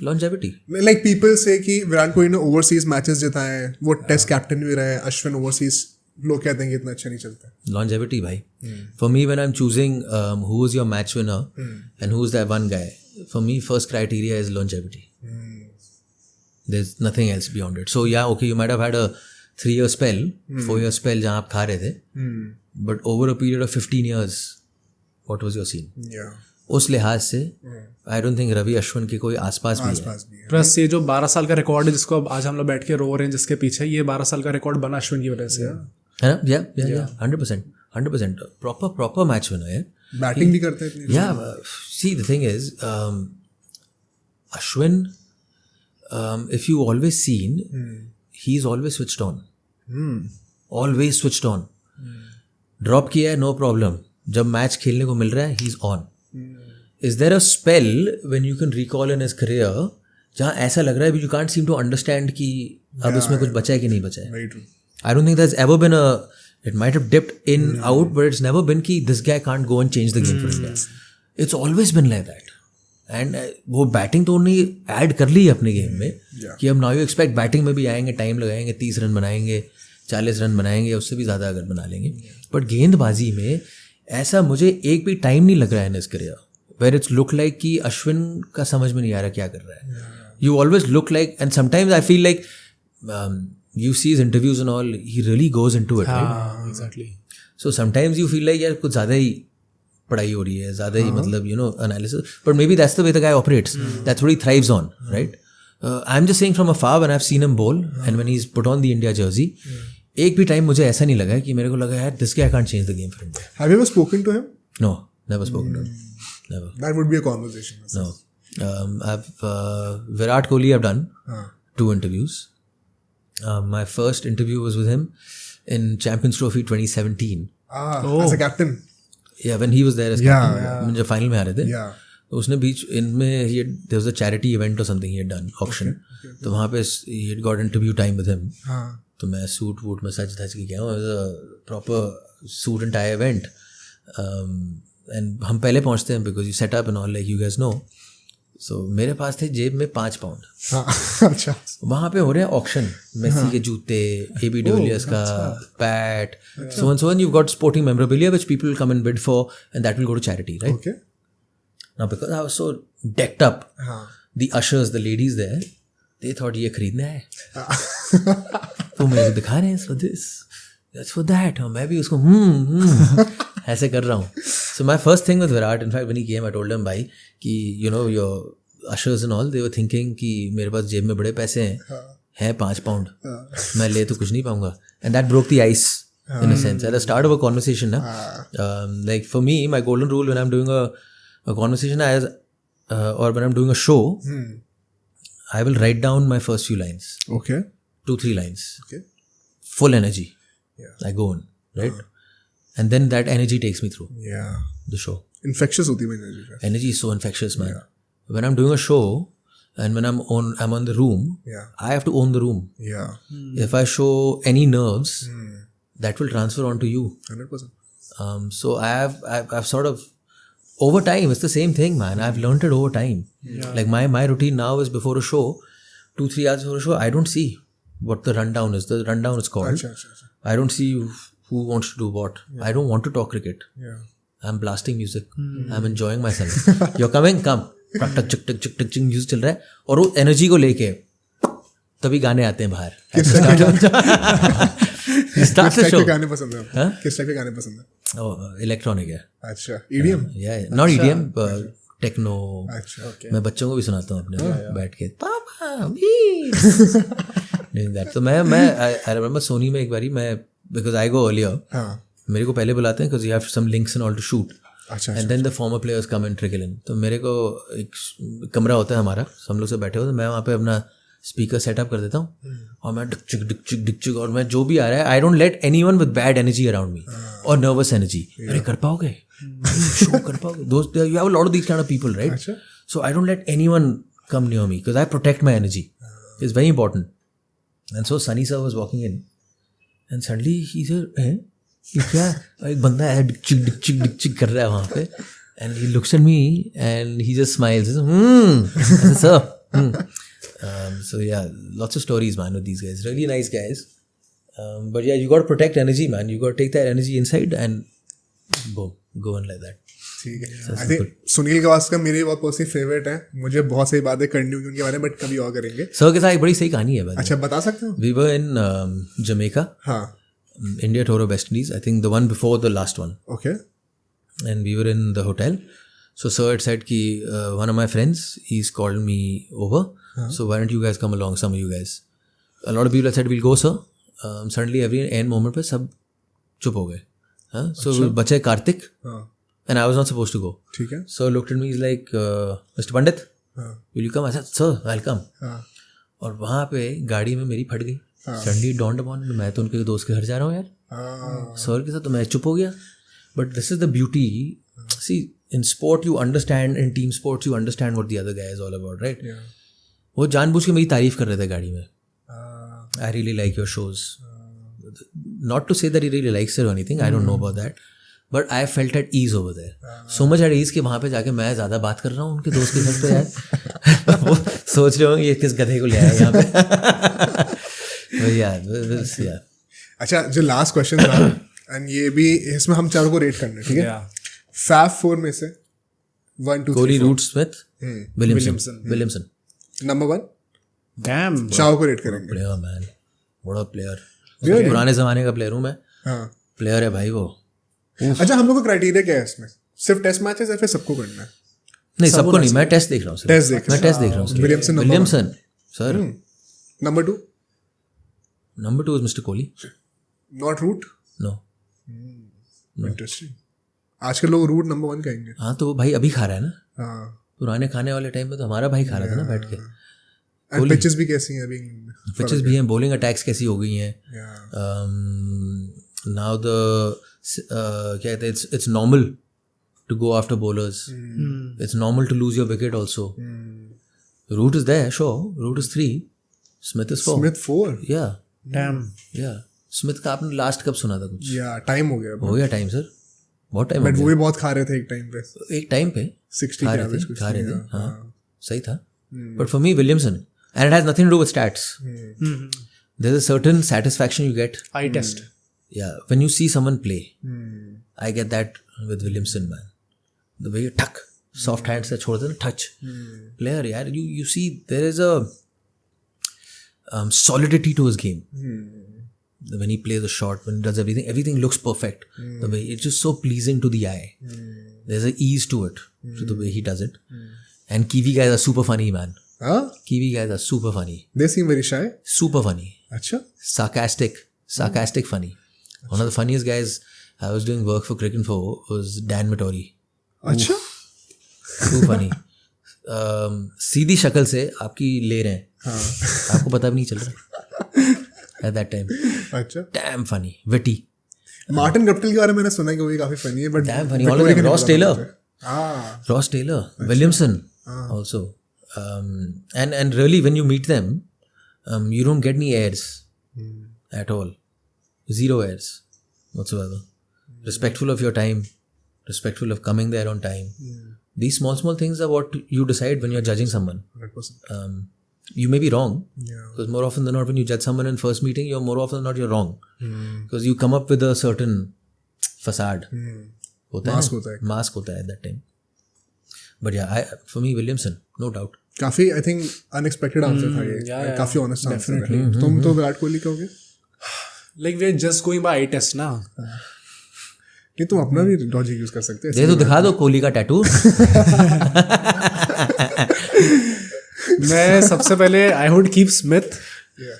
Longevity. लाइक पीपल से कि विराट कोहली ने ओवरसीज मैचेस जिताए हैं, वो टेस्ट कैप्टन भी रहे. अश्विन ओवरसीज लोग कहते हैं कि इतना अच्छा नहीं चलता. Longevity भाई. For me when I'm choosing who is your match winner and who's that one guy, for me first criteria is longevity. There's nothing else beyond it. So yeah, okay, you might have had a 3-year spell, 4-year spell जहाँ आप खा रहे थे, but over a period of 15 years, what was your scene? Yeah. उस लिहाज से I don't think Ravi Ashwin के कोई आसपास भी है. प्लस ये जो 12 साल का रिकॉर्ड है जिसको अब आज हम लोग बैठ के रो रहे हैं जिसके पीछे, ये 12 साल का रिकॉर्ड बना अश्विन की वजह से है ना. या 100% प्रॉपर मैच विनर है. बैटिंग भी करते हैं. या see the thing is Ashwin, if you always seen, he is always switched on. Always switched on. Drop किया है नो प्रॉब्लम, जब मैच खेलने को मिल रहा है he is on. Is there a spell when you can recall in his career जहाँ ऐसा लग रहा है you can't seem to understand कि अब इसमें कुछ बचा है कि नहीं बचा है? Very true. I don't think there's ever been it might have dipped in out, but it's never been कि this guy can't go and change the game for India. It's always been like that. And वो बैटिंग तो उन्होंने ऐड कर ली है अपने गेम में कि अब now you expect बैटिंग में भी आएंगे, टाइम लगाएंगे, 30 रन बनाएंगे, 40 रन बनाएंगे, उससे भी ज़्यादा अगर बना लेंगे. बट गेंदबाजी में ऐसा मुझे एक भी टाइम नहीं लग रहा है इन इस career where it's look like कि अश्विन का समझ में नहीं आ रहा क्या कर रहा है. You always look like, and sometimes I feel like you see his interviews and all, he really goes into it, right? Exactly. So sometimes you feel like यार कुछ ज़्यादा ही पढ़ाई हो रही है, ज़्यादा ही मतलब analysis, but maybe that's the way the guy operates. That's what he thrives on, right? I'm just saying from afar when I've seen him bowl and when he's put on the India jersey, एक भी टाइम मुझे ऐसा नहीं लगा कि मेरे को लगा यार this guy can't change the game for India. Have you ever spoken to him? No, never spoken to him. Never. That would be a conversation. No. I've Virat Kohli I've done 2 interviews. My first interview was with him in Champions Trophy 2017. As a captain. Yeah, when he was there as captain. जब फाइनल में आ रहे थे. Yeah. तो उसने बीच इनमें there was a charity event और something he had done auction, तो वहाँ पे he had got interview time with him. तो मैं सूट वूट में सज धज के गया हूँ, proper suit and tie event. And हम पहले पहुँचते हैं because you set up and all like you guys know. So मेरे पास थे जेब में 5 पाउंड. अच्छा. वहाँ पे हो रहे हैं ऑक्शन, मेसी के जूते, AB de Villiers का PAT, so on you've got sporting memorabilia which people will come and bid for and that will go to charity, right? Okay. Now because I was so decked up, the ushers, the ladies there, they thought ये खरीदना है. तो मेरे को दिखा रहे हैं for this, that's for that. और मैं भी उसको ऐसे कर रहा हूँ. So my first thing with Virat, in fact when he came I told him भाई कि you know your ushers and all they were thinking कि मेरे पास जेब में बड़े पैसे हैं 5 पाउंड, मैं ले तो कुछ नहीं पाऊंगा. And that broke the ice in a sense at the start of a conversation. Like for me my golden rule when I'm doing a conversation or when I'm doing a show, I will write down my first few lines. Okay. 2-3 lines. Okay. Full energy. I go on, right? And then that energy takes me through the show. Infectious होती है energy. Energy is so infectious, man. When I'm doing a show and when I'm on the room, I have to own the room. Yeah. If I show any nerves, that will transfer onto you. 100%. So I've sort of over time, it's the same thing, man. I've learned it over time. Like my routine now is before a show, 2-3 hours before a show, I don't see what the rundown is. The rundown is called. अच्छा. I don't see who wants to do what. I don't want to talk cricket. Yeah. I'm blasting music. I'm enjoying myself. You're coming? Come. टक चक टक चक टक म्यूजिक चल रहा है और वो एनर्जी को लेके तभी गाने आते हैं बाहर. किस टाइप के गाने पसंद है? किस टाइप के गाने पसंद है? इलेक्ट्रॉनिक है. अच्छा. EDM? Not EDM, techno. अच्छा. मैं बच्चों को भी सुनाता हूँ अपने बैठ के, पापा दैट. तो मैं आई रिमेंबर सोनी में एक बारी मैं बिकॉज आई गो अर्लियर, मेरे को पहले बुलाते हैं because you have some links and all to shoot. And then the former players come and trickle in. तो मेरे को एक कमरा होता है हमारा, हम लोग से बैठे होते हैं, मैं वहाँ पे अपना स्पीकर सेटअप कर देता हूँ और मैं डिक और मैं जो भी आ रहा है आई don't let anyone with bad energy around me और नर्वस एनर्जी. अरे कर पाओगे, शो कर पाओगे, दोस्त you have a lot of these kind of people, right? So I don't let anyone come near me because I protect my energy. It's very important. And so Sunny sir was walking in and suddenly he said ये क्या, एक बंदा है डिक चिक कर रहा है वहाँ पे. And he looks at me and he just smiles. Sir. So yeah, lots of stories, man, with these guys. Really nice guys. But yeah, you got to protect energy, man. You got to take that energy inside and boom, go on like that. ठीक है. आई थिंक सुनील गावस्कर मेरी बहुत पर्सनली फेवरेट है. मुझे बहुत सारी बातें करनी होगी उनके बारे में, बट कभी और करेंगे. सर के साथ एक बड़ी सही कहानी है. अच्छा, बता सकते हो? We were in Jamaica. हाँ. India tour of West Indies. I think the one before the last one. Okay. And we were in the hotel. So sir had said कि one of my friends, he's called me over. So why don't you guys come along, some of you guys. A lot of people had said we'll go sir. Suddenly every end moment पे सब चुप हो गए. So बचे Kartik and I was not supposed to go. ठीक है. So looked at me, he's like Mr. Pandit, will you come? I said sir, I'll come. और वहाँ पे गाड़ी में मेरी फट गई. Suddenly dawned upon me, मैं तो उनके दोस्त के घर जा रहा हूँ यार. सर के साथ तो मैं चुप हो गया. But this is the beauty. See, in sport you understand, in team sports you understand what the other guy is all about, right? Yeah. वो जानबूझ के मेरी तारीफ कर रहे थे गाड़ी में. I really like your shows. Not to say that he really likes it or anything. I don't know about that. But I felt at ease over there. So much at ease कि वहाँ पे जाके मैं ज़्यादा बात कर रहा हूँ उनके दोस्त के घर पे यार. वो सोच रहे होंगे ये किस गधे को ले आया यहाँ पे. Yeah. अच्छा, जो लास्ट क्वेश्चन था एंड ये भी इसमें हम चारों को रेट करना है, ठीक है? फैब 4 में से 1 2 Kohli, Root, Smith, Williamson. Number 1. Damn. चारों को रेट करेंगे. प्लेयर मैन, बड़ा प्लेयर. पुराने जमाने का प्लेयर हूँ मैं. हाँ. प्लेयर है भाई वो. अच्छा, हम लोग का क्राइटेरिया क्या है इसमें? सिर्फ टेस्ट मैचेस या फिर सबको करना है? नहीं, सबको नहीं. मैं टेस्ट देख रहा हूँ. मैं टेस्ट देख रहा हूँ. Williamson sir. Number 2. Number 2 is Mr. Kohli. Not Root? No. Interesting. आजकल लोग रूट नंबर 1 कहेंगे. हाँ, तो वो भाई अभी खा रहा है ना. हाँ. पुराने खाने वाले टाइम में तो हमारा भाई खा रहा था ना बैठ के. And pitches भी कैसी हैं अभी? Pitches भी हैं, bowling attacks कैसी हो गई हैं. Now the क्या कहते हैं, it's normal to go after bowlers. It's normal to lose your wicket also. Root is there, sure. Root is 3. Smith is 4. Smith 4. Yeah. Damn. Yeah. Smith का आपने लास्ट कब सुना था कुछ? या टाइम हो गया हो गया टाइम सर, बहुत टाइम हो बट वो गया. भी बहुत खा रहे थे एक टाइम पे एक टाइम पे 60 खा के रहे एवरेज थे, कुछ खा रहे थे. हाँ. हाँ सही था. But for me, Williamson, and it has nothing to do with stats. There's a certain satisfaction you get. Eye test. Yeah, when you see someone play, I get that with Williamson, man. The way you tuck, soft hands से छोड़ते हैं touch. Player, यार, you see there is a solidity to his game. When he plays a shot, when he does everything looks perfect. The way it's just so pleasing to the eye. There's an ease to it, to the way he does it. And Kiwi guys are super funny, man. हाँ Kiwi guys are super funny. they seem very shy. Super funny. अच्छा Sarcastic funny. One of the funniest guys I was doing work for Cricket for was Dan Mittori. अच्छा Too funny. सीधी शक्ल से आपकी ले रहे हैं. हाँ आपको पता भी नहीं चल रहा. At that time. अच्छा Damn funny. Witty. Martin Guptill के बारे में मैंने सुना है कि वो भी काफी फनी है but Damn funny. All of them. Ross Taylor. हाँ Ross Taylor. Williamson. Also. And really when you meet them, you don't get any airs. At all. Zero airs. Whatsoever. Respectful of your time. Respectful of coming there on time. These small things are what you decide when you're judging someone. 100%. You may be wrong. Yeah. Because more often than not, when you judge someone in first meeting, more often than not, you're wrong. Because you come up with a certain facade. Mask होता है. Mask होता है at that time. But yeah, for me, Williamson, no doubt. काफी आई थिंक अनएक्सपेक्टेड आंसर था ये. yeah, काफी ऑनेस्ट आंसर है. तुम तो विराट कोहली कहोगे? Like we're just going by eye test ना. नहीं तुम अपना भी लॉजिक यूज कर सकते दे तो दिखा दो कोहली का टैटू. मैं सबसे पहले I would keep Smith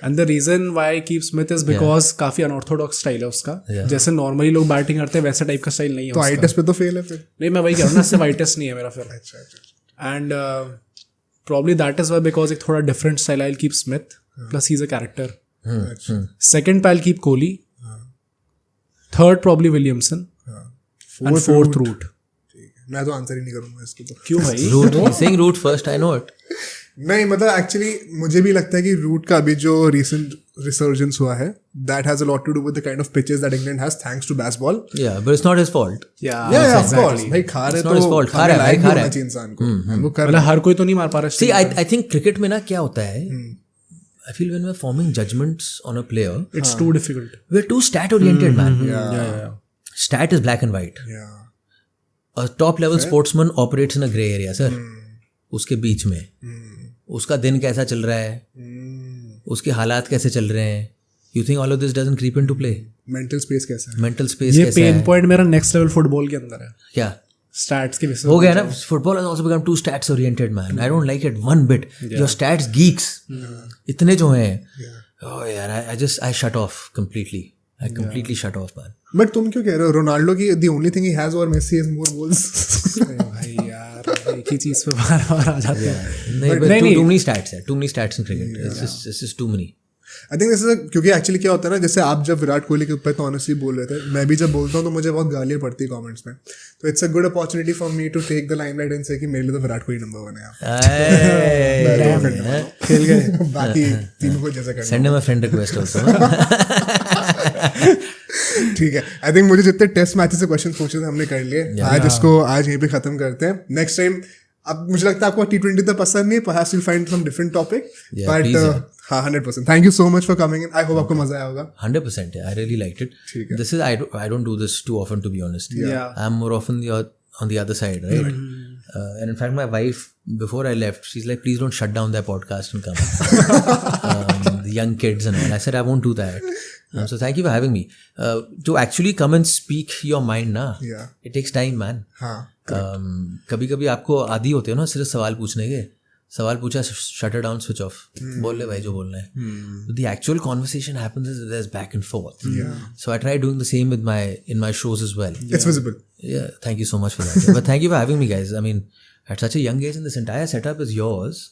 and the reason why I keep Smith is because काफी अनऑर्थोडॉक्स स्टाइल है उसका. जैसे नॉर्मली लोग बैटिंग करते हैं वैसे टाइप का स्टाइल नहीं है तो आई उसका. टेस्ट पे तो फेल है फिर. नहीं मैं वही कह रहा हूँ ना, सिर्फ आई टेस्ट नहीं है मेरा फिर. And probably that is why, because एक थोड़ा different style I'll keep Smith. Plus he's a character. Second पे I'll keep Kohli. Third probably Williamson. And fourth Root. मैं तो आंसर ही नहीं करूंगा इसको तो. क्यों भाई? Root, saying Root first, I know it. नहीं मतलब एक्चुअली मुझे भी लगता है कि रूट का अभी जो recent resurgence हुआ है that has a lot to do with the kind of pitches that England has thanks to baseball. Yeah, but it's not his fault. Yeah, Yeah, of exactly. course. भाई खा रहे It's not his तो fault. खा खाने रहा है, लायक खा भी रहा होना है. चाहिए इंसान को. वो कर मतलब हर कोई तो नहीं मार पा रहा. See, I think cricket में ना क्या होता है, I feel when we're forming judgments on a player, It's too difficult. we're too stat oriented, man. Yeah. Stat is black and white. Yeah. A top level sportsman operates in a gray area, sir. उसके बीच में उसका दिन कैसा चल रहा है, उसके हालात कैसे चल रहे हैं. You think all of this doesn't creep into play? Mental space कैसा है? Mental space ये कैसा पेन है? पॉइंट मेरा नेक्स्ट लेवल फुटबॉल के अंदर है. क्या स्टैट्स के विषय हो गया ना? Football has also become too stats oriented, man. I don't like it one bit. Your stats geeks, इतने जो हैं, oh यार, I shut off completely. I completely shut off, man. But तुम क्यों कह रहे हो रोनाल्डो की the only thing he has or Messi has more goals? भाई यार एक ही चीज पे बार-बार आ जाते हैं. नहीं, but नहीं. too many stats है. Too many stats in cricket. It's just too many. I think क्योंकि एक्चुअली क्या होता है ना, जैसे आप जब विराट कोहली के ऊपर तो ऑनेस्टली बोल रहे थे, मैं भी जब बोलता हूँ तो मुझे बहुत गालियाँ पड़ती है कमेंट्स में. तो it's a good opportunity for me to take the limelight and say कि मेरे लिए तो विराट कोहली नंबर 1 है. आप खेल गए बाकी तीनों को जैसा करना. Send him a friend request also. ठीक है. आई थिंक मुझे जितने टेस्ट मैचेस से क्वेश्चन पूछे थे हमने कर लिए. आज यहीं पे खत्म करते हैं. नेक्स्ट टाइम अब मुझे लगता है आपको T20 तो पसंद नहीं है, perhaps you'll find some different topic. But हाँ 100%. Thank you so much for coming in. I hope आपको मजा आया होगा. 100%. Yeah, I really liked it. This is I don't do this too often, to be honest. Yeah. I'm more often on the other side, right? And in fact, my wife, before I left, she's like, "Please don't shut down their podcast and come." The young kids and all. I said, I won't do that. So thank you for having me. To actually come and speak your mind, na? Yeah. It takes time, man. हाँ. कभी-कभी आपको आदी होते हो ना सिर्फ सवाल पूछने के. सवाल पूछा, shut it down, switch off. बोल ले भाई जो बोलना है. The actual conversation happens is there's back and forth. So I try doing the same with in my shows as well. It's visible. Yeah, thank you so much for that. But thank you for having me, guys. I mean, at such a young age, and this entire setup is yours.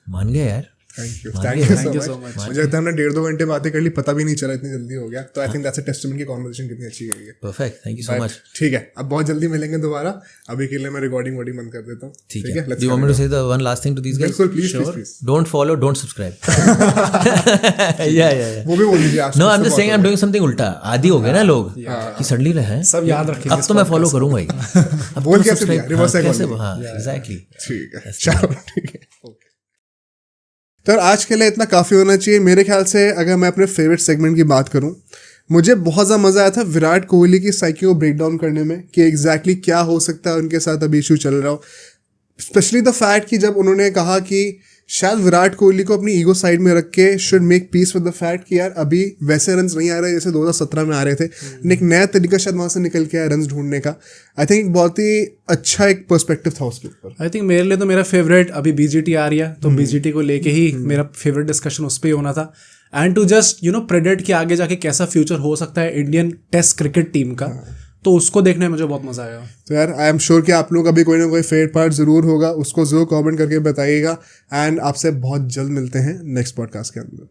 मान गया यार. Thank you Thank you so so much. much. मुझे लगता है हमने 1.5-2 घंटे बातें कर ली, पता भी नहीं चला इतनी जल्दी हो गया। तो I think that's a testament की कॉन्वर्सेशन कितनी अच्छी गई है। Perfect, thank you so much. ठीक है, अब बहुत जल्दी मिलेंगे दोबारा। अभी के लिए मैं रिकॉर्डिंग बंद कर देता हूँ। ठीक है, let's do you want me to say the one last thing to these guys? बिल्कुल, please please. Don't follow, don't subscribe. या वो भी बोल दीजिए आज। No, I am just saying I am doing something उल्टा। आदि हो गए ना लोग कि सडनली रहे, सब याद रखेंगे। अब तो मैं फॉलो करूंगा ही। अब बोल तो कैसे दिया? subscribe- Reverse हाँ, कैसे? psychology। हाँ, एग्जैक्टली। ठीक है, चलो ठीक है। तो आज के लिए इतना काफ़ी होना चाहिए मेरे ख्याल से। अगर मैं अपने फेवरेट सेगमेंट की बात करूं, मुझे बहुत ज़्यादा मज़ा आया था विराट कोहली की साइकी को ब्रेक डाउन करने में कि एग्जैक्टली क्या हो सकता है उनके साथ अभी इशू चल रहा हो। स्पेशली द फैक्ट कि जब उन्होंने कहा कि शायद विराट कोहली को अपनी ईगो साइड में रख के should make peace with the fact कि यार अभी वैसे रन्स नहीं आ रहे जैसे 2017 में आ रहे थे। एक नया तरीका शायद वहाँ से निकल के आया रन्स ढूंढने का। आई थिंक बहुत ही अच्छा एक पर्सपेक्टिव था उसके ऊपर। आई थिंक मेरे लिए तो मेरा फेवरेट अभी बीजीटी आ रही है, तो बीजीटी को लेके ही मेरा फेवरेट डिस्कशन उस पर ही होना था। एंड टू जस्ट प्रेडिक्ट कि आगे जाके कैसा फ्यूचर हो सकता है इंडियन टेस्ट क्रिकेट टीम का, तो उसको देखने में मुझे बहुत मजा आया। तो यार आई एम श्योर कि आप लोग अभी कोई ना कोई फेवरेट पार्ट जरूर होगा, उसको जरूर कमेंट करके बताइएगा। एंड आपसे बहुत जल्द मिलते हैं नेक्स्ट पॉडकास्ट के अंदर।